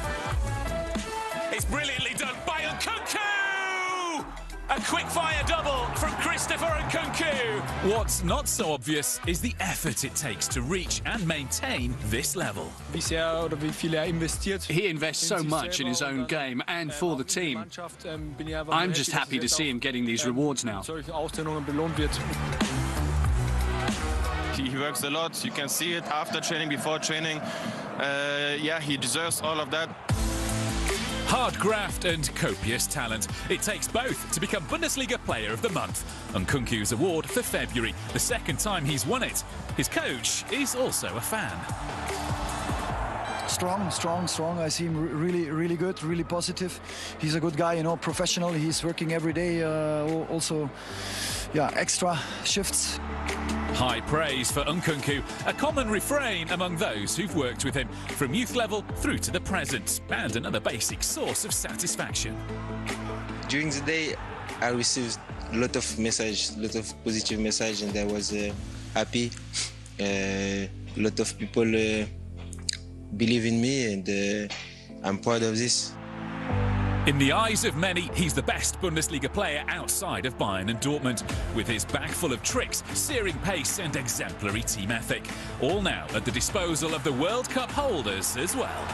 It's brilliantly done by Nkunku! A quick-fire double from Christopher Nkunku. What's not so obvious is the effort it takes to reach and maintain this level. He invests so much in his own game and for the team. I'm just happy to see him getting these rewards now. He works a lot. You can see it after training, before training. Yeah, he deserves all of that. Hard graft and copious talent. It takes both to become Bundesliga Player of the Month. Nkunku's award for February, the second time he's won it. His coach is also a fan. Strong. I see him really good, really positive. He's a good guy, you know, professional. He's working every day, also, yeah, extra shifts. High praise for Nkunku, a common refrain among those who've worked with him, from youth level through to the present, and another basic source of satisfaction. During the day, I received a lot of positive message, and I was happy. A lot of people believe in me, and I'm proud of this. In the eyes of many, he's the best Bundesliga player outside of Bayern and Dortmund, with his bag full of tricks, searing pace and exemplary team ethic. All now at the disposal of the World Cup holders as well.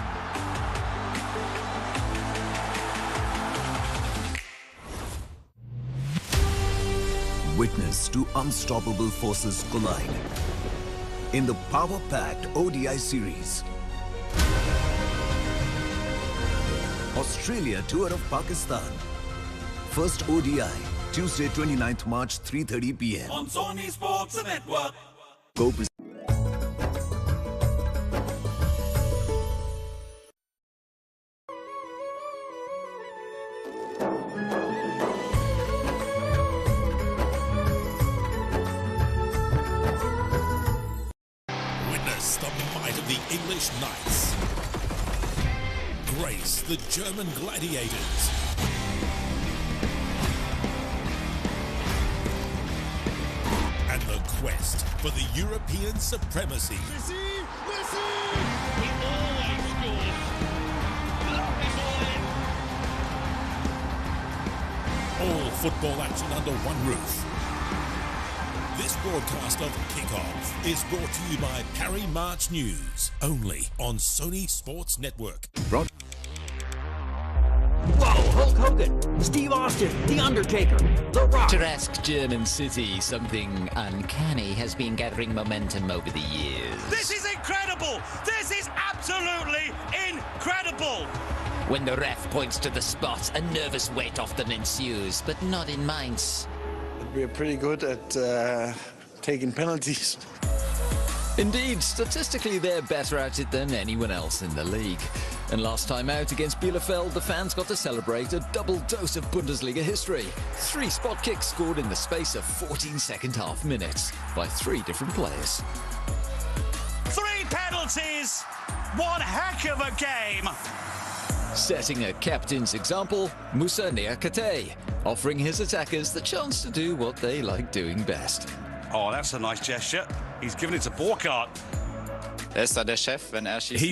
Witness to unstoppable forces collide in the power-packed ODI series. Australia Tour of Pakistan. First ODI, Tuesday 29th March, 3:30 p.m. On Sony Sports Network. Go Witness the might of the English Knights. Grace the German Gladiators. And the quest for the European supremacy. He always scores. Lovely ball in. All football action under one roof. This broadcast of Kickoff is brought to you by Parry March News, only on Sony Sports Network. Whoa, Hulk Hogan, Steve Austin, The Undertaker, The Rock. Picturesque German city, something uncanny has been gathering momentum over the years. This is incredible! This is absolutely incredible! When the ref points to the spot, a nervous wait often ensues, but not in Mainz. We're pretty good at taking penalties. Indeed, statistically they're better at it than anyone else in the league. And last time out against Bielefeld, the fans got to celebrate a double dose of Bundesliga history. 3 spot kicks scored in the space of 14 second-half minutes by 3 different players. 3 penalties! One heck of a game! Setting a captain's example, Moussa Niakate, offering his attackers the chance to do what they like doing best. Oh, that's a nice gesture. He's given it to Borkart. He's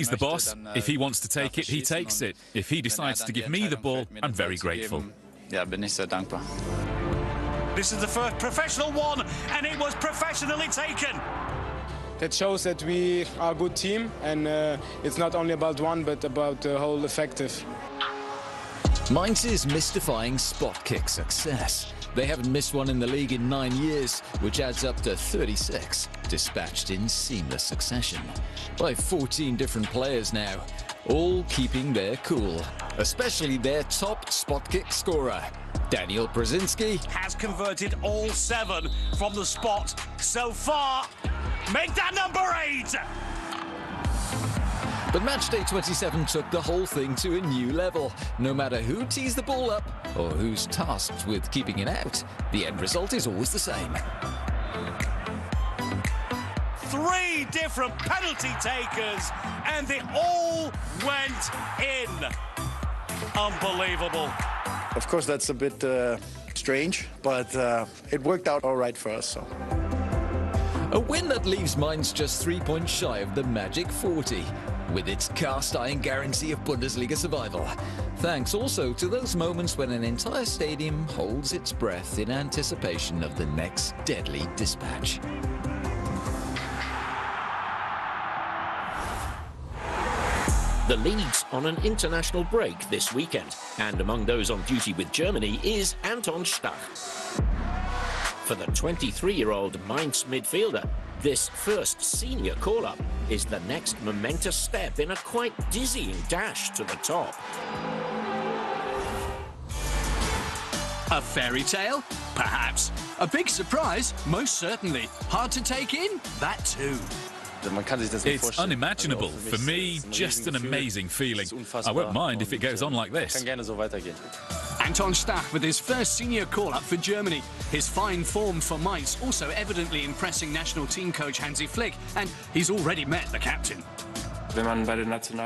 the boss. If he wants to take it, he takes it. If he decides to give me the ball, I'm very grateful. This is the first professional one, and it was professionally taken. That shows that we are a good team, and it's not only about one, but about the whole effective. Mainz's mystifying spot kick success They haven't missed one in the league in 9 years, which adds up to 36, dispatched in seamless succession by 14 different players now, all keeping their cool, especially their top spot kick scorer. Daniel Brzezinski has converted all 7 from the spot so far. Make that number 8! But matchday 27 took the whole thing to a new level. No matter who tees the ball up or who's tasked with keeping it out, the end result is always the same. 3 different penalty takers, and they all went in. Unbelievable. Of course, that's a bit strange, but it worked out all right for us. So. A win that leaves Mainz just 3 points shy of the magic 40, with its cast-iron guarantee of Bundesliga survival. Thanks also to those moments when an entire stadium holds its breath in anticipation of the next deadly dispatch. The league's on an international break this weekend, and among those on duty with Germany is Anton Stach. For the 23-year-old Mainz midfielder, this first senior call-up is the next momentous step in a quite dizzying dash to the top. A fairy tale? Perhaps. A big surprise? Most certainly. Hard to take in? That too. It's unimaginable. For me, just an amazing feeling. I won't mind if it goes on like this. Anton Stach with his first senior call-up for Germany. His fine form for Mainz also evidently impressing national team coach Hansi Flick, and he's already met the captain.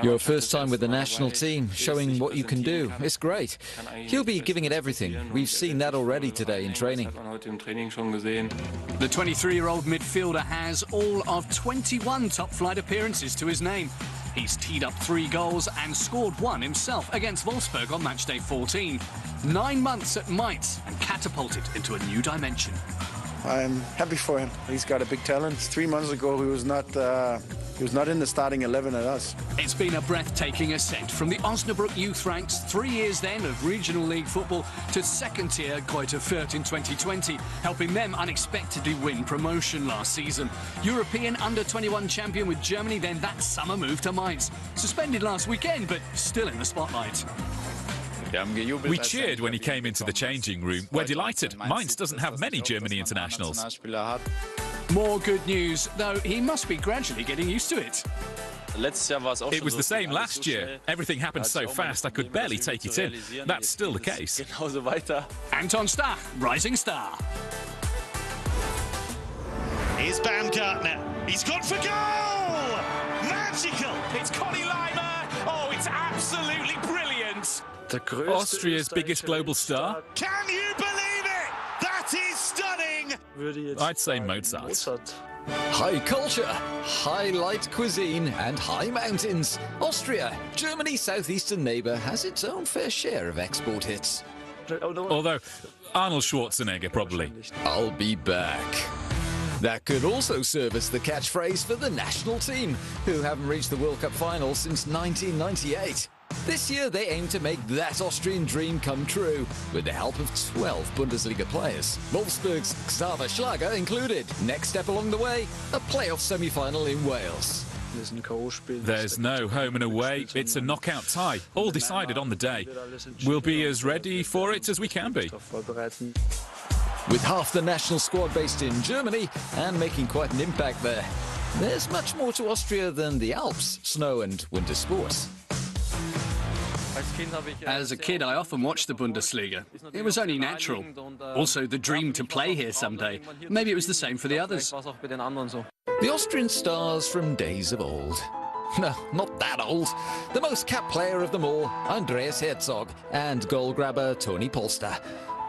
Your first time with the national team, showing what you can do. It's great. He'll be giving it everything. We've seen that already today in training. The 23-year-old midfielder has all of 21 top-flight appearances to his name. He's teed up 3 goals and scored 1 himself against Wolfsburg on matchday 14. 9 months at Mainz and catapulted into a new dimension. I'm happy for him. He's got a big talent. 3 months ago, he was not in the starting 11 at us. It's been a breathtaking ascent from the Osnabrück youth ranks, 3 years then of regional league football, to second-tier Greuther Fürth in 2020, helping them unexpectedly win promotion last season. European under-21 champion with Germany, then that summer move to Mainz. Suspended last weekend, but still in the spotlight. We cheered when he came into the changing room. We're delighted. Mainz doesn't have many Germany internationals. More good news, though he must be gradually getting used to it. It was the same last year. Everything happened so fast I could barely take it in. That's still the case. Anton Stach, rising star. Here's Baumgartner. He's gone for goal! Magical! It's Connie Leimer. Oh, it's absolutely brilliant. Austria's biggest global star? Can you believe it? That is stunning! I'd say Mozart. High culture, high light cuisine and high mountains. Austria, Germany's southeastern neighbour, has its own fair share of export hits. Although, Arnold Schwarzenegger probably. I'll be back. That could also serve as the catchphrase for the national team, who haven't reached the World Cup final since 1998. This year, they aim to make that Austrian dream come true, with the help of 12 Bundesliga players, Wolfsburg's Xaver Schlager included. Next step along the way, a playoff semi-final in Wales. There's no home and away, it's a knockout tie, all decided on the day. We'll be as ready for it as we can be. With half the national squad based in Germany and making quite an impact there, there's much more to Austria than the Alps, snow and winter sports. As a kid, I often watched the Bundesliga. It was only natural. Also, the dream to play here someday. Maybe it was the same for the others. The Austrian stars from days of old. No, not that old. The most capped player of them all, Andreas Herzog, and goal grabber Toni Polster.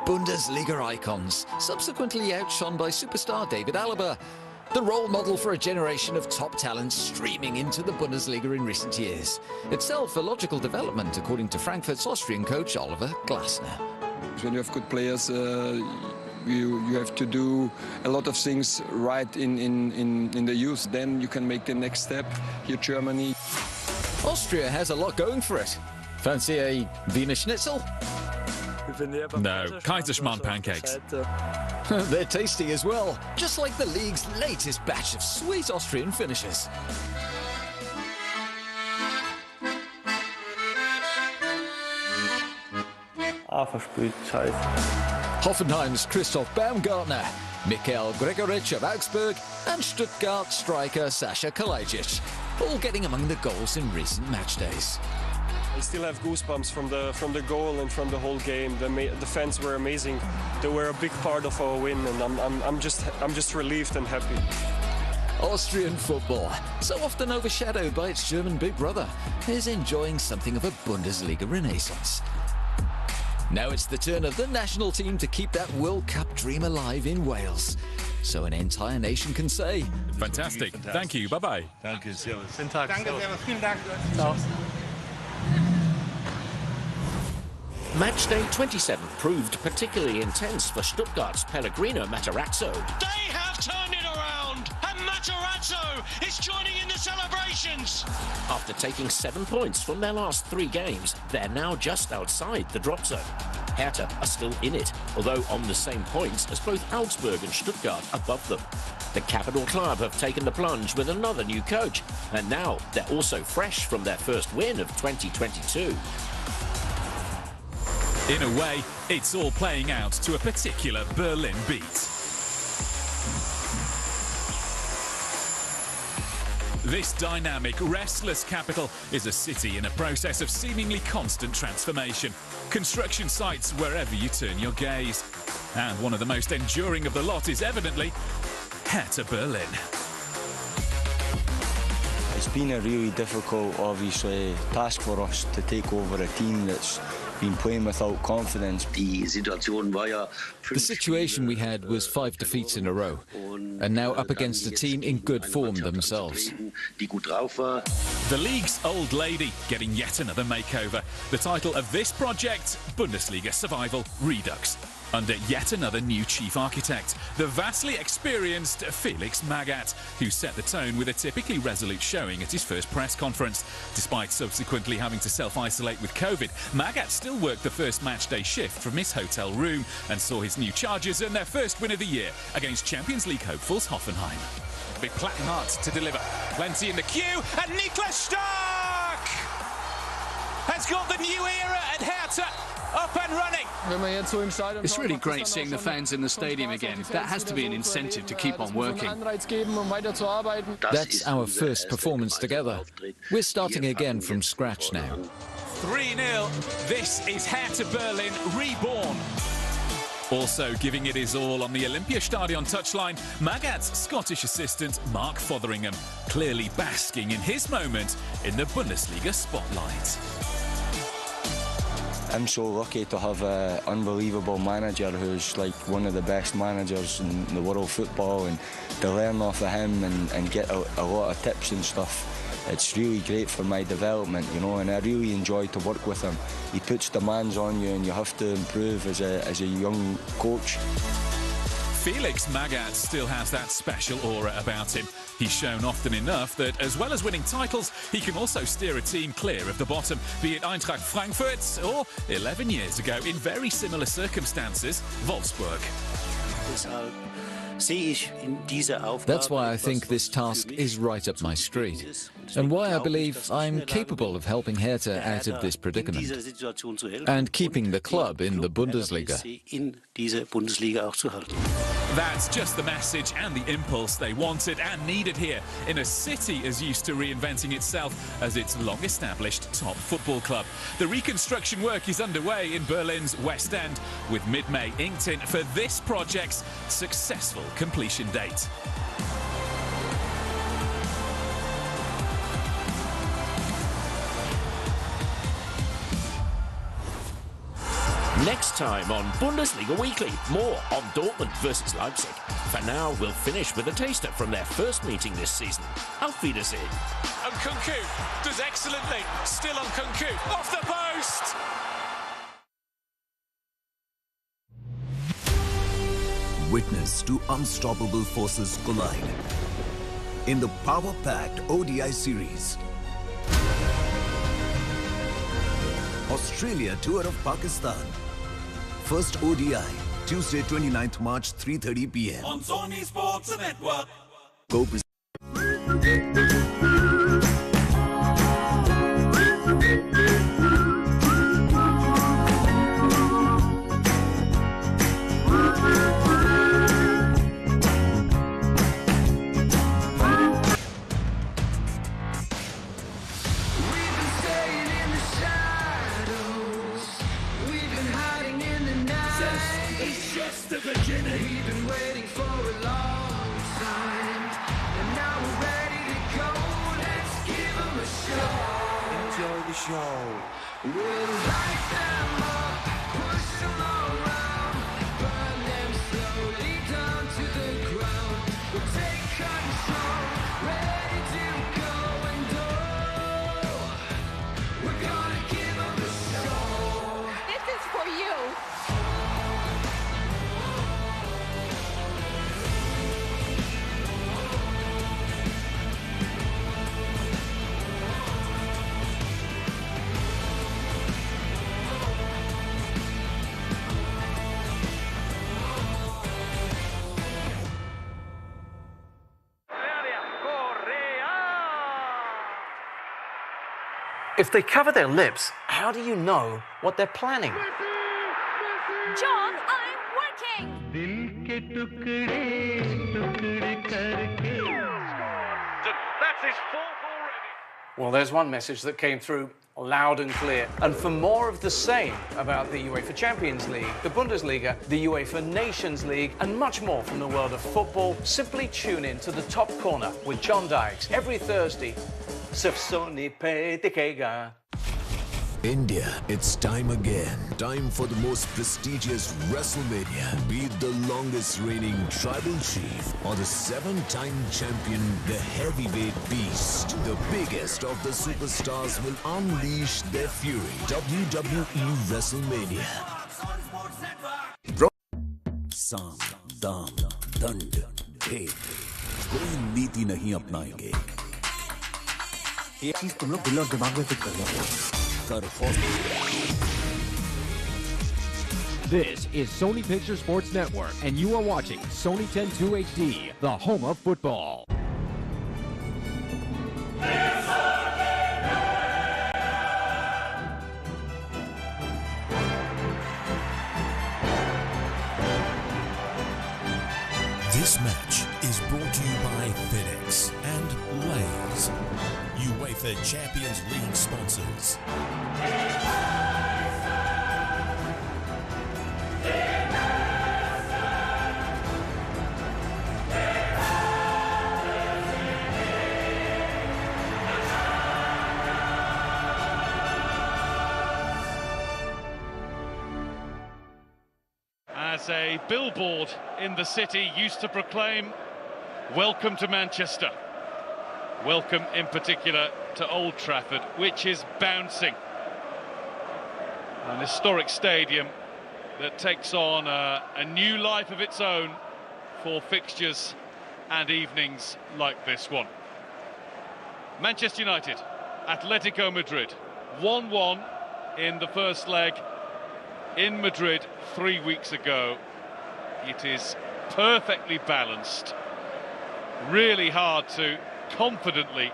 Bundesliga icons, subsequently outshone by superstar David Alaba. The role model for a generation of top talents streaming into the Bundesliga in recent years. Itself a logical development, according to Frankfurt's Austrian coach Oliver Glasner. When you have good players, you have to do a lot of things right in the youth. Then you can make the next step. Here, Germany. Austria has a lot going for it. Fancy a Wiener Schnitzel? No, Kaiserschmarrn pancakes. They're tasty as well, just like the league's latest batch of sweet Austrian finishes. Hoffenheim's Christoph Baumgartner, Mikhail Gregoritsch of Augsburg, and Stuttgart striker Sasha Kalajdzic, all getting among the goals in recent match days. I still have goosebumps from the goal and from the whole game. The fans were amazing. They were a big part of our win, and I'm just relieved and happy. Austrian football, so often overshadowed by its German big brother, is enjoying something of a Bundesliga renaissance. Now it's the turn of the national team to keep that World Cup dream alive in Wales, so an entire nation can say, Fantastic. Thank you. Bye-bye. Danke, servus. Schönen Tag. Danke sehr, vielen Dank. Ciao. Match day 27 proved particularly intense for Stuttgart's Pellegrino Matarazzo. They have turned it around, and Matarazzo is joining in the celebrations. After taking 7 points from their last 3 games, they're now just outside the drop zone. Hertha are still in it, although on the same points as both Augsburg and Stuttgart above them. The capital club have taken the plunge with another new coach, and now they're also fresh from their first win of 2022. In a way, it's all playing out to a particular Berlin beat. This dynamic, restless capital is a city in a process of seemingly constant transformation. Construction sites wherever you turn your gaze. And one of the most enduring of the lot is evidently Hertha Berlin. It's been a really difficult, obviously, task for us to take over a team that's been playing without confidence. The situation we had was 5 defeats in a row, and now up against a team in good form themselves. The league's old lady getting yet another makeover. The title of this project, Bundesliga Survival Redux. Under yet another new chief architect, the vastly experienced Felix Magath, who set the tone with a typically resolute showing at his first press conference. Despite subsequently having to self-isolate with COVID, Magath still worked the first matchday shift from his hotel room and saw his new Chargers earn their first win of the year against Champions League hopefuls Hoffenheim. Big platinum hearts to deliver. Plenty in the queue, and Niklas Stark has got the new era at Hertha up and running. It's really great seeing the fans in the stadium again. That has to be an incentive to keep on working. That's our first performance together. We're starting again from scratch now. 3-0. This is Hertha Berlin reborn. Also giving it his all on the Olympiastadion touchline, Magath's Scottish assistant Mark Fotheringham, clearly basking in his moment in the Bundesliga spotlight. I'm so lucky to have an unbelievable manager who's like one of the best managers in the world of football, and to learn off of him and get a lot of tips and stuff. It's really great for my development, you know, and I really enjoy to work with him. He puts demands on you and you have to improve as a young coach. Felix Magath still has that special aura about him. He's shown often enough that, as well as winning titles, he can also steer a team clear of the bottom, be it Eintracht Frankfurt or, 11 years ago, in very similar circumstances, Wolfsburg. That's why I think this task is right up my street, and why I believe I'm capable of helping Hertha out of this predicament and keeping the club in the Bundesliga. That's just the message and the impulse they wanted and needed here, in a city as used to reinventing itself as its long-established top football club. The reconstruction work is underway in Berlin's West End, with mid-May inked in for this project's successful completion date. Next time on Bundesliga Weekly, more on Dortmund versus Leipzig. For now, we'll finish with a taster from their first meeting this season. Auf Wiedersehen. And Kunku does excellently. Still on Kunku. Off the post! Witness to unstoppable forces collide in the power-packed ODI series. Australia Tour of Pakistan First ODI, Tuesday 29th March, 3:30 p.m. on Sony Sports Network. Go We've been waiting for a long time, and now we're ready to go. Let's give them a show. Enjoy the show. We'll light them up, push them around, burn them slowly down to the ground. We'll take control, ready to go and go. We're gonna give them a show. This is for you. If they cover their lips, how do you know what they're planning? John, I'm working! That's his fourth already. Well, there's one message that came through loud and clear. And for more of the same about the UEFA Champions League, the Bundesliga, the UEFA Nations League, and much more from the world of football, simply tune in to The Top Corner with John Dykes every Thursday. India, it's time again. Time for the most prestigious WrestleMania. Be it the longest reigning tribal chief or the 7-time champion, the heavyweight beast. The biggest of the superstars will unleash their fury. WWE WrestleMania. साम, दाम, दंड, भेद, कोई नीति नहीं अपनाएंगे। ये चीज तुम लोग दिल और दिमाग में फिट कर लो। This is Sony Picture Sports Network, and you are watching Sony 102 HD, the home of football. This match is brought to you by FedEx and Lay's, UEFA Champions League sponsors. As a billboard in the city used to proclaim, welcome to Manchester. Welcome in particular to Old Trafford, which is bouncing. An historic stadium that takes on a new life of its own for fixtures and evenings like this one. Manchester United, Atletico Madrid, 1-1 in the first leg in Madrid 3 weeks ago. It is perfectly balanced. Really hard to confidently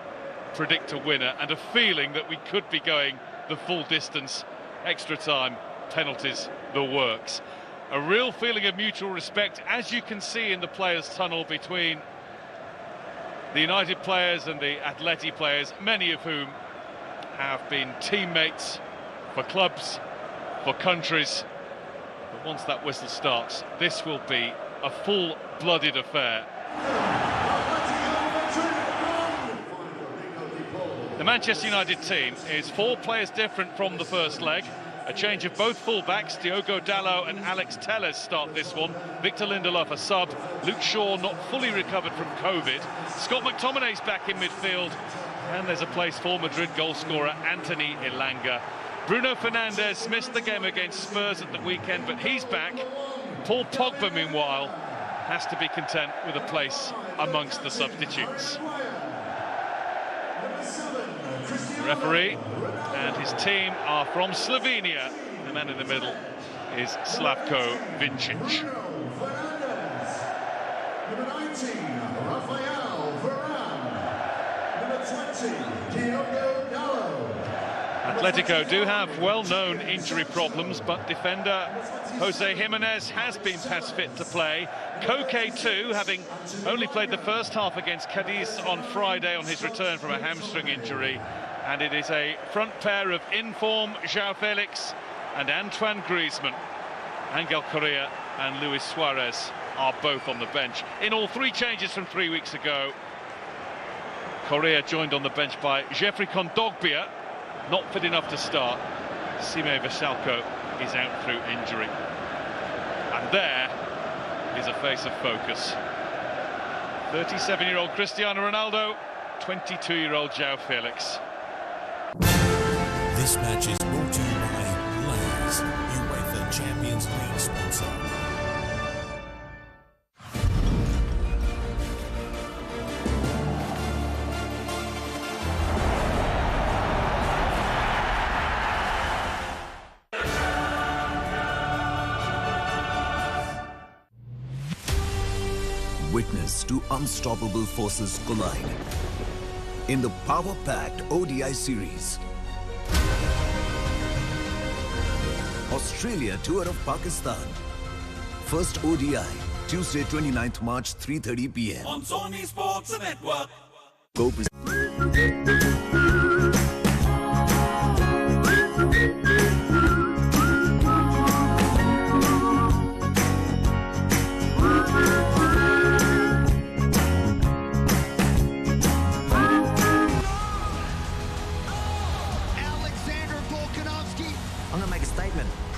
predict a winner, and a feeling that we could be going the full distance, extra time, penalties, the works. A real feeling of mutual respect, as you can see in the players' tunnel between the United players and the Atleti players, many of whom have been teammates for clubs, for countries. But once that whistle starts, this will be a full-blooded affair. The Manchester United team is 4 players different from the first leg. A change of both full-backs. Diogo Dalot and Alex Telles start this one. Victor Lindelof a sub. Luke Shaw not fully recovered from COVID. Scott McTominay's back in midfield. And there's a place for Madrid goalscorer Anthony Elanga. Bruno Fernandes missed the game against Spurs at the weekend, but he's back. Paul Pogba, meanwhile, has to be content with a place amongst the substitutes. The referee and his team are from Slovenia. The man in the middle is Slavko Vincic. Number 19, Rafael Varane. Number 20, Diogo Dalot. Atletico do have well-known injury problems, but defender Jose Jimenez has been past fit to play. Koke too, having only played the first half against Cadiz on Friday on his return from a hamstring injury. And it is a front pair of in-form João Felix and Antoine Griezmann. Angel Correa and Luis Suarez are both on the bench. In all, 3 changes from 3 weeks ago. Correa joined on the bench by Jeffrey Kondogbia, not fit enough to start. Sime Veselko is out through injury. And there is a face of focus. 37-year-old Cristiano Ronaldo, 22-year-old João Felix. This match is brought to you by Ligue, UEFA Champions League sponsor. Witness two unstoppable forces collide in the power-packed ODI series. Australia tour of Pakistan. First ODI, Tuesday 29th March, 3:30 p.m. on Sony Sports Network. Go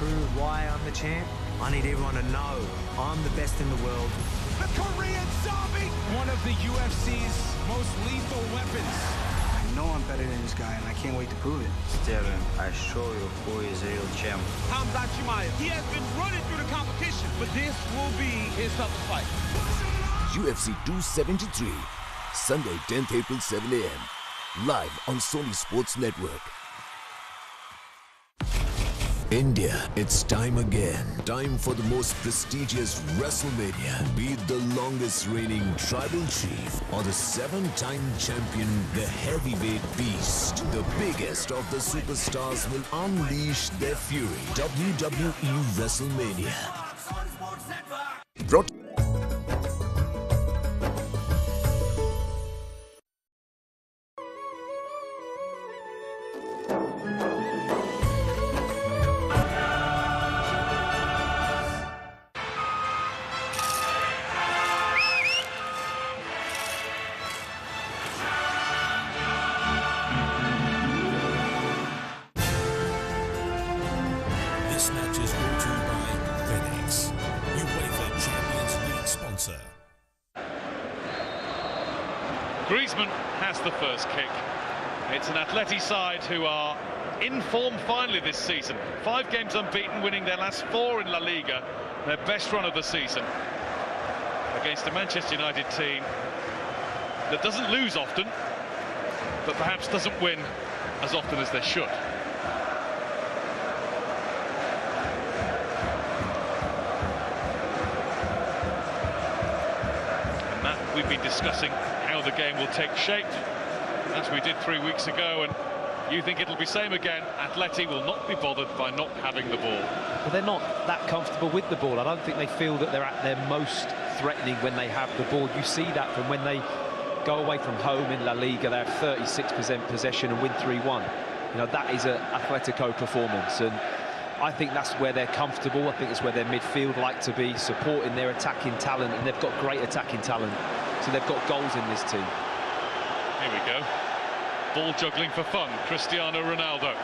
Prove why I'm the champ. I need everyone to know I'm the best in the world. The Korean zombie! One of the UFC's most lethal weapons. I know I'm better than this guy, and I can't wait to prove it. Sterling, I show you who is real champ. Hamza Chimaev. He has been running through the competition, but this will be his toughest fight. UFC 273, Sunday 10th April 7 a.m. Live on Sony Sports Network. India, it's time again. Time for the most prestigious WrestleMania. Be it the longest reigning tribal chief or the 7-time champion, the heavyweight beast. The biggest of the superstars will unleash their fury. WWE WrestleMania. Brought This match is brought to you by Friendlies, UEFA Champions League sponsor. Griezmann has the first kick. It's an Atleti side who are in form finally this season. 5 games unbeaten, winning their last 4 in La Liga. Their best run of the season. Against a Manchester United team that doesn't lose often, but perhaps doesn't win as often as they should. And that we've been discussing how the game will take shape, as we did 3 weeks ago, and you think it'll be same again. Atleti will not be bothered by not having the ball. But they're not that comfortable with the ball. I don't think they feel that they're at their most threatening when they have the ball. You see that from when they go away from home in La Liga. They have 36% possession and win 3-1. You know, that is an Atletico performance, and I think that's where they're comfortable. I think it's where their midfield like to be, supporting their attacking talent, and they've got great attacking talent, so they've got goals in this team. Here we go. Ball juggling for fun, Cristiano Ronaldo.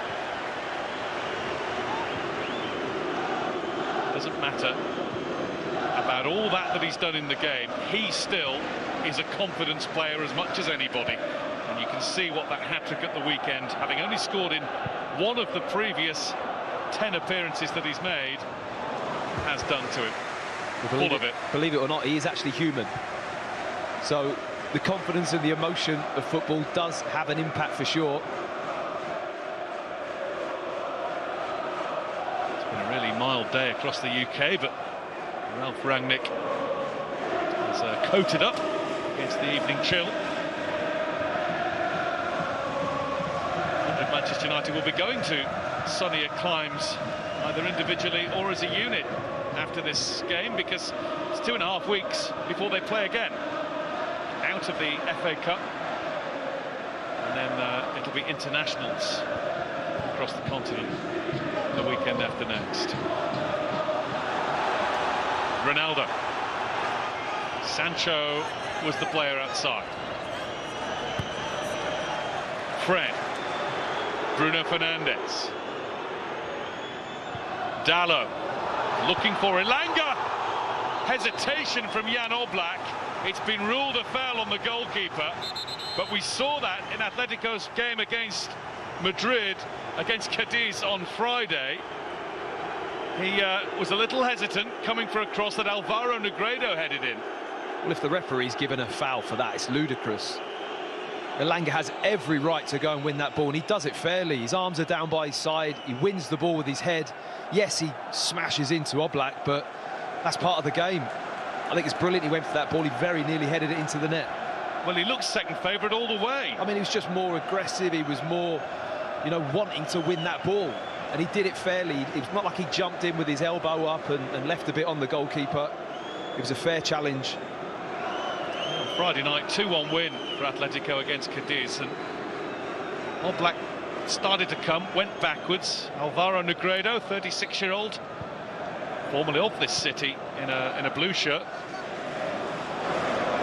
Doesn't matter about all that he's done in the game. He still is a confidence player as much as anybody. And you can see what that hat-trick at the weekend, having only scored in 1 of the previous 10 appearances that he's made, has done to him. Full of it. Believe it or not, he is actually human. So the confidence and the emotion of football does have an impact for sure. It's been a really mild day across the UK, but Ralph Rangnick has coated up against the evening chill. Manchester United will be going to sunnier climes, either individually or as a unit, after this game, because it's 2.5 weeks before they play again. Out of the FA Cup, and then it'll be internationals across the continent the weekend after next. Ronaldo. Sancho was the player outside. Fred. Bruno Fernandes. Dalot looking for Elanga. Hesitation from Jan Oblak. It's been ruled a foul on the goalkeeper, but we saw that in Atletico's game against Madrid, against Cadiz on Friday. He was a little hesitant coming for a cross that Alvaro Negredo headed in. Well, if the referee's given a foul for that, it's ludicrous. Elanga has every right to go and win that ball, and he does it fairly. His arms are down by his side, he wins the ball with his head. Yes, he smashes into Oblak, but that's part of the game. I think it's brilliant he went for that ball. He very nearly headed it into the net. Well, he looks second favourite all the way. I mean, he was just more aggressive. He was more, you know, wanting to win that ball. And he did it fairly. It was not like he jumped in with his elbow up and left a bit on the goalkeeper. It was a fair challenge. Friday night, 2-1 win for Atletico against Cadiz. And Oblak started to come, went backwards. Alvaro Negredo, 36-year-old, formerly of this city, in a blue shirt,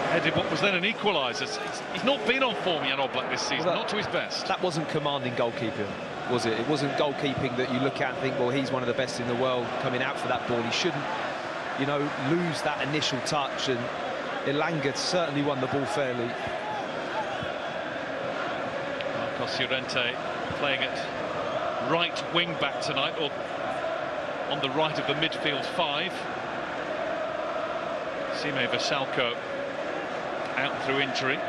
headed what was then an equaliser. He's not been on form, Jan Oblak, this season, not to his best. That wasn't commanding goalkeeping, was it? It wasn't goalkeeping that you look at and think, well, he's one of the best in the world coming out for that ball. He shouldn't, you know, lose that initial touch, and Elanga certainly won the ball fairly. Marcos Llorente playing at right wing back tonight, or on the right of the midfield five. Sime Vasalko out through injury.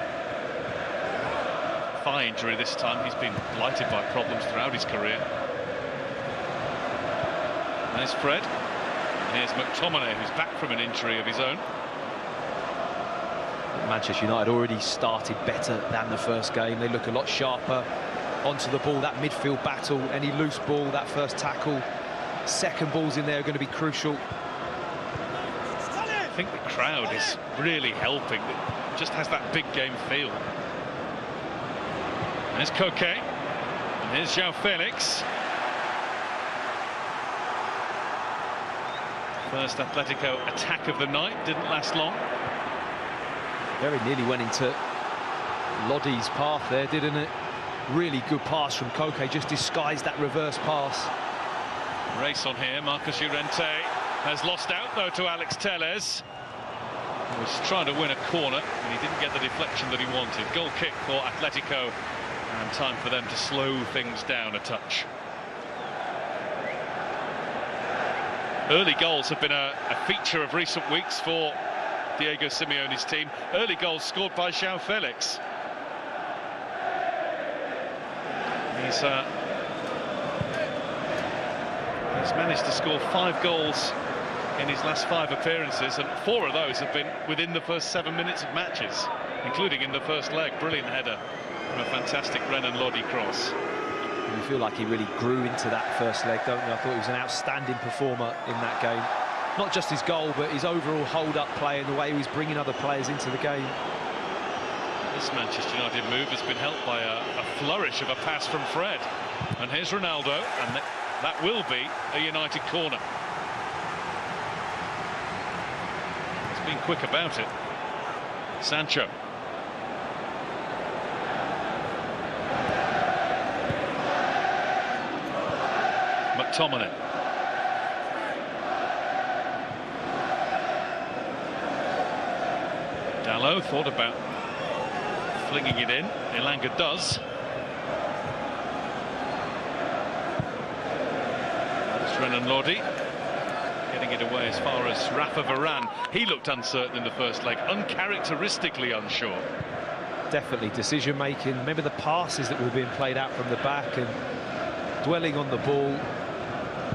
Thigh injury this time. He's been blighted by problems throughout his career. There's Fred. And here's McTominay, who's back from an injury of his own. Manchester United already started better than the first game. They look a lot sharper onto the ball, that midfield battle, any loose ball, that first tackle. Second balls in there are going to be crucial. I think the crowd is really helping. It just has that big game feel. There's Koke. And here's João Felix. First Atletico attack of the night, didn't last long. Very nearly went into Lodi's path there, didn't it? Really good pass from Koke, just disguised that reverse pass. Race on here. Marcos Llorente has lost out though to Alex Telles. He was trying to win a corner and he didn't get the deflection that he wanted. Goal kick for Atletico, and time for them to slow things down a touch. Early goals have been a feature of recent weeks for Diego Simeone's team. Early goals scored by João Felix. He's managed to score 5 goals in his last 5 appearances, and 4 of those have been within the first 7 minutes of matches, including in the first leg. Brilliant header from a fantastic Renan Lodi cross. You feel like he really grew into that first leg, don't you? I thought he was an outstanding performer in that game. Not just his goal, but his overall hold-up play and the way he was bringing other players into the game. This Manchester United move has been helped by a flourish of a pass from Fred. And here's Ronaldo, and that will be a United corner. He's been quick about it. Sancho. McTominay. Dalot thought about flinging it in. Elanga does. It's Renan Lodi getting it away as far as Rafa Varane. He looked uncertain in the first leg, uncharacteristically unsure. Definitely decision making. Remember the passes that were being played out from the back and dwelling on the ball.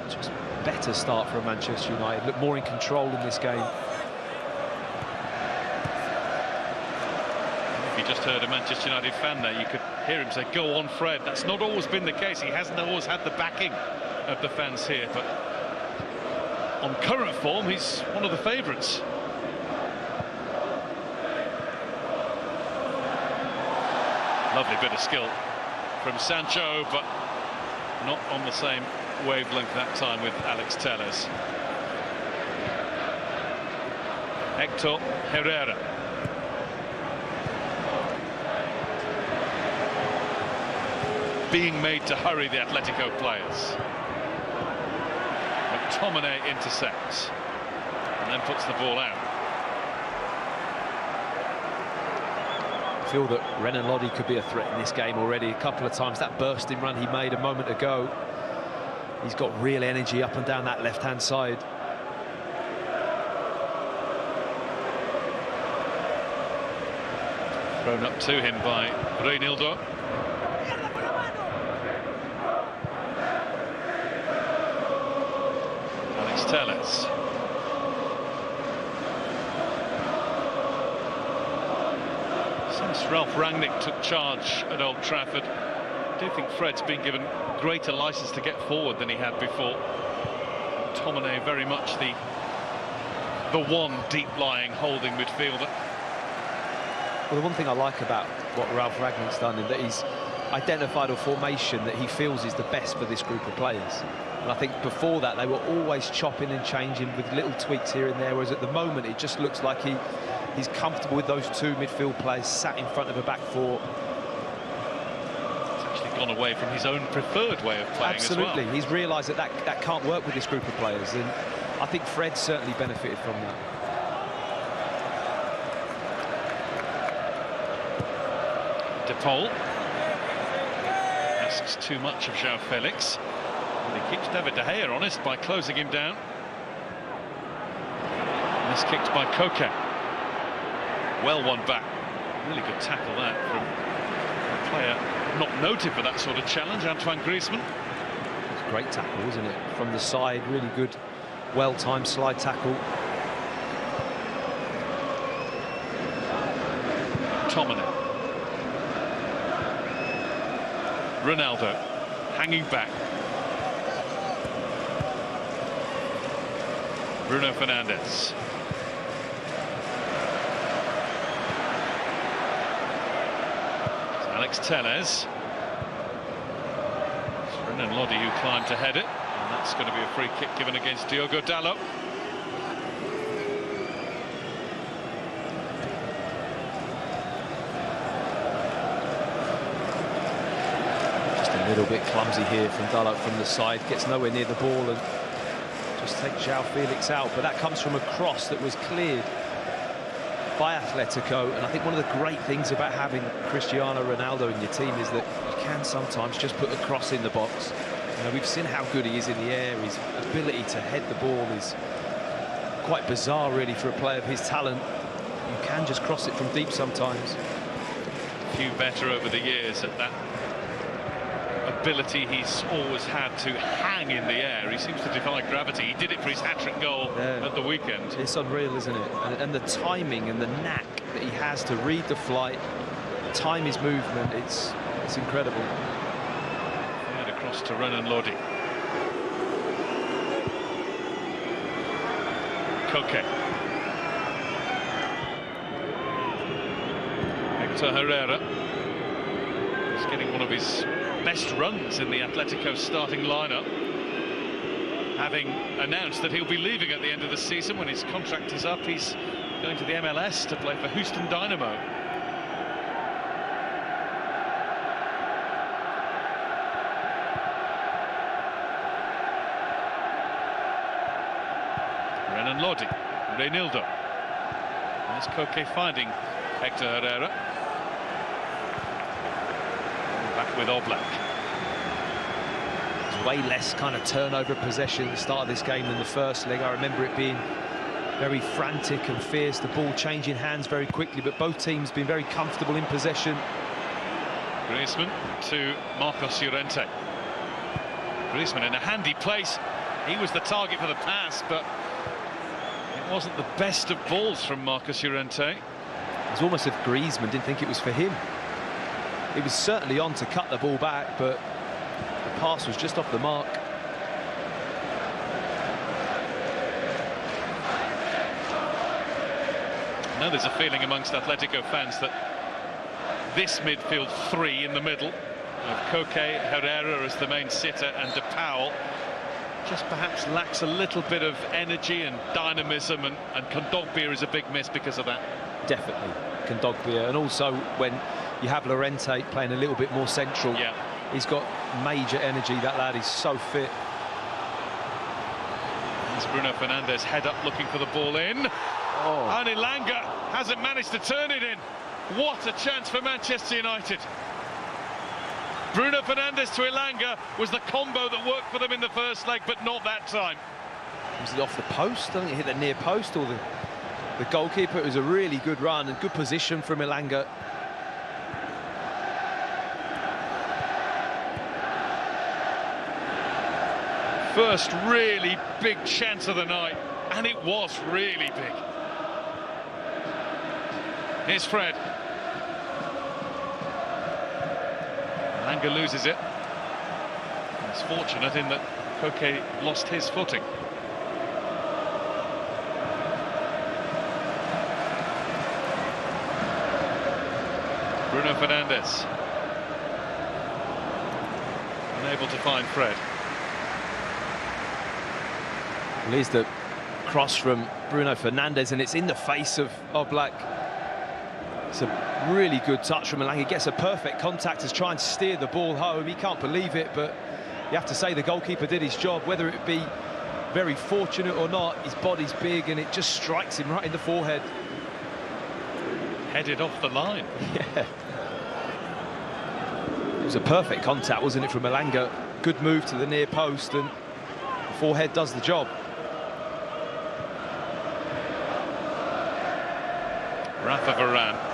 Just better start for Manchester United, looked more in control in this game. If you just heard a Manchester United fan there, you could hear him say, "Go on, Fred." That's not always been the case. He hasn't always had the backing of the fans here, but on current form, he's one of the favourites. Lovely bit of skill from Sancho, but not on the same wavelength that time with Alex Telles. Hector Herrera. Being made to hurry the Atletico players. McTominay intercepts and then puts the ball out. I feel that Renan Lodi could be a threat in this game already. A couple of times that bursting run he made a moment ago, he's got real energy up and down that left-hand side. Thrown up to him by Reinildo. Alex Telles. Since Ralph Rangnick took charge at Old Trafford, I do think Fred's been given greater licence to get forward than he had before. McTominay very much the one deep-lying holding midfielder. Well, the one thing I like about what Ralph Rangnick's done is that he's identified a formation that he feels is the best for this group of players. And I think before that they were always chopping and changing with little tweaks here and there, whereas at the moment it just looks like he's comfortable with those two midfield players sat in front of a back four. He's actually gone away from his own preferred way of playing. Absolutely. As well. He's realised that can't work with this group of players, and I think Fred certainly benefited from that. De Paul asks too much of João Felix, and he keeps David De Gea honest by closing him down. Miskicked by Koke. Well won back. Really good tackle that from a player not noted for that sort of challenge, Antoine Griezmann. It's a great tackle, isn't it? From the side, really good, well-timed slide tackle. McTominay. Ronaldo hanging back. Bruno Fernandes. Alex Telles. Renan Lodi who climbed to head it, and that's going to be a free kick given against Diogo Dalot. A little bit clumsy here from Dalot from the side, gets nowhere near the ball and just takes João Felix out, but that comes from a cross that was cleared by Atletico. And I think one of the great things about having Cristiano Ronaldo in your team is that you can sometimes just put a cross in the box. You know, we've seen how good he is in the air. His ability to head the ball is quite bizarre really for a player of his talent. You can just cross it from deep sometimes. A few better over the years at that ability he's always had to hang in the air. He seems to defy gravity. He did it for his hat-trick goal at the weekend. It's unreal, isn't it? And the timing and the knack that he has to read the flight, time his movement, it's incredible. Fired across to Renan Lodi. Koke. Hector Herrera. He's getting one of his best runs in the Atletico starting lineup, having announced that he'll be leaving at the end of the season when his contract is up. He's going to the MLS to play for Houston Dynamo. Renan Lodi, Reinildo. There's Koke finding Hector Herrera. Back with Oblak. There's way less kind of turnover of possession at the start of this game than the first leg. I remember it being very frantic and fierce, the ball changing hands very quickly, but both teams been very comfortable in possession. Griezmann to Marcos Llorente. Griezmann in a handy place He was the target for the pass, but it wasn't the best of balls from Marcus Llorente. It was almost as if Griezmann didn't think it was for him. It was certainly on to cut the ball back, but the pass was just off the mark. Now there's a feeling amongst Atletico fans that this midfield three in the middle, of Koke, Herrera as the main sitter, and De Paul, just perhaps lacks a little bit of energy and dynamism, and Kondogbia is a big miss because of that. Definitely, Kondogbia, and also when you have Llorente playing a little bit more central, he's got major energy. That lad is so fit. As Bruno Fernandes head up looking for the ball in. And Elanga hasn't managed to turn it in. What a chance for Manchester United. Bruno Fernandes to Elanga was the combo that worked for them in the first leg, but not that time. Was it off the post? I think it hit the near post or the goalkeeper. It was a really good run and good position from Elanga. First really big chance of the night, and it was really big. Here's Fred. Elanga loses it. It's fortunate in that Koke lost his footing. Bruno Fernandes. Unable to find Fred. Well, here's the cross from Bruno Fernandes, and it's in the face of Oblak. It's a really good touch from Elanga. He gets a perfect contact to try and steer the ball home. He can't believe it, but you have to say the goalkeeper did his job. Whether it be very fortunate or not, his body's big and it just strikes him right in the forehead. Headed off the line. Yeah. It was a perfect contact, wasn't it, from Elanga? Good move to the near post, and the forehead does the job. Rafa Varane.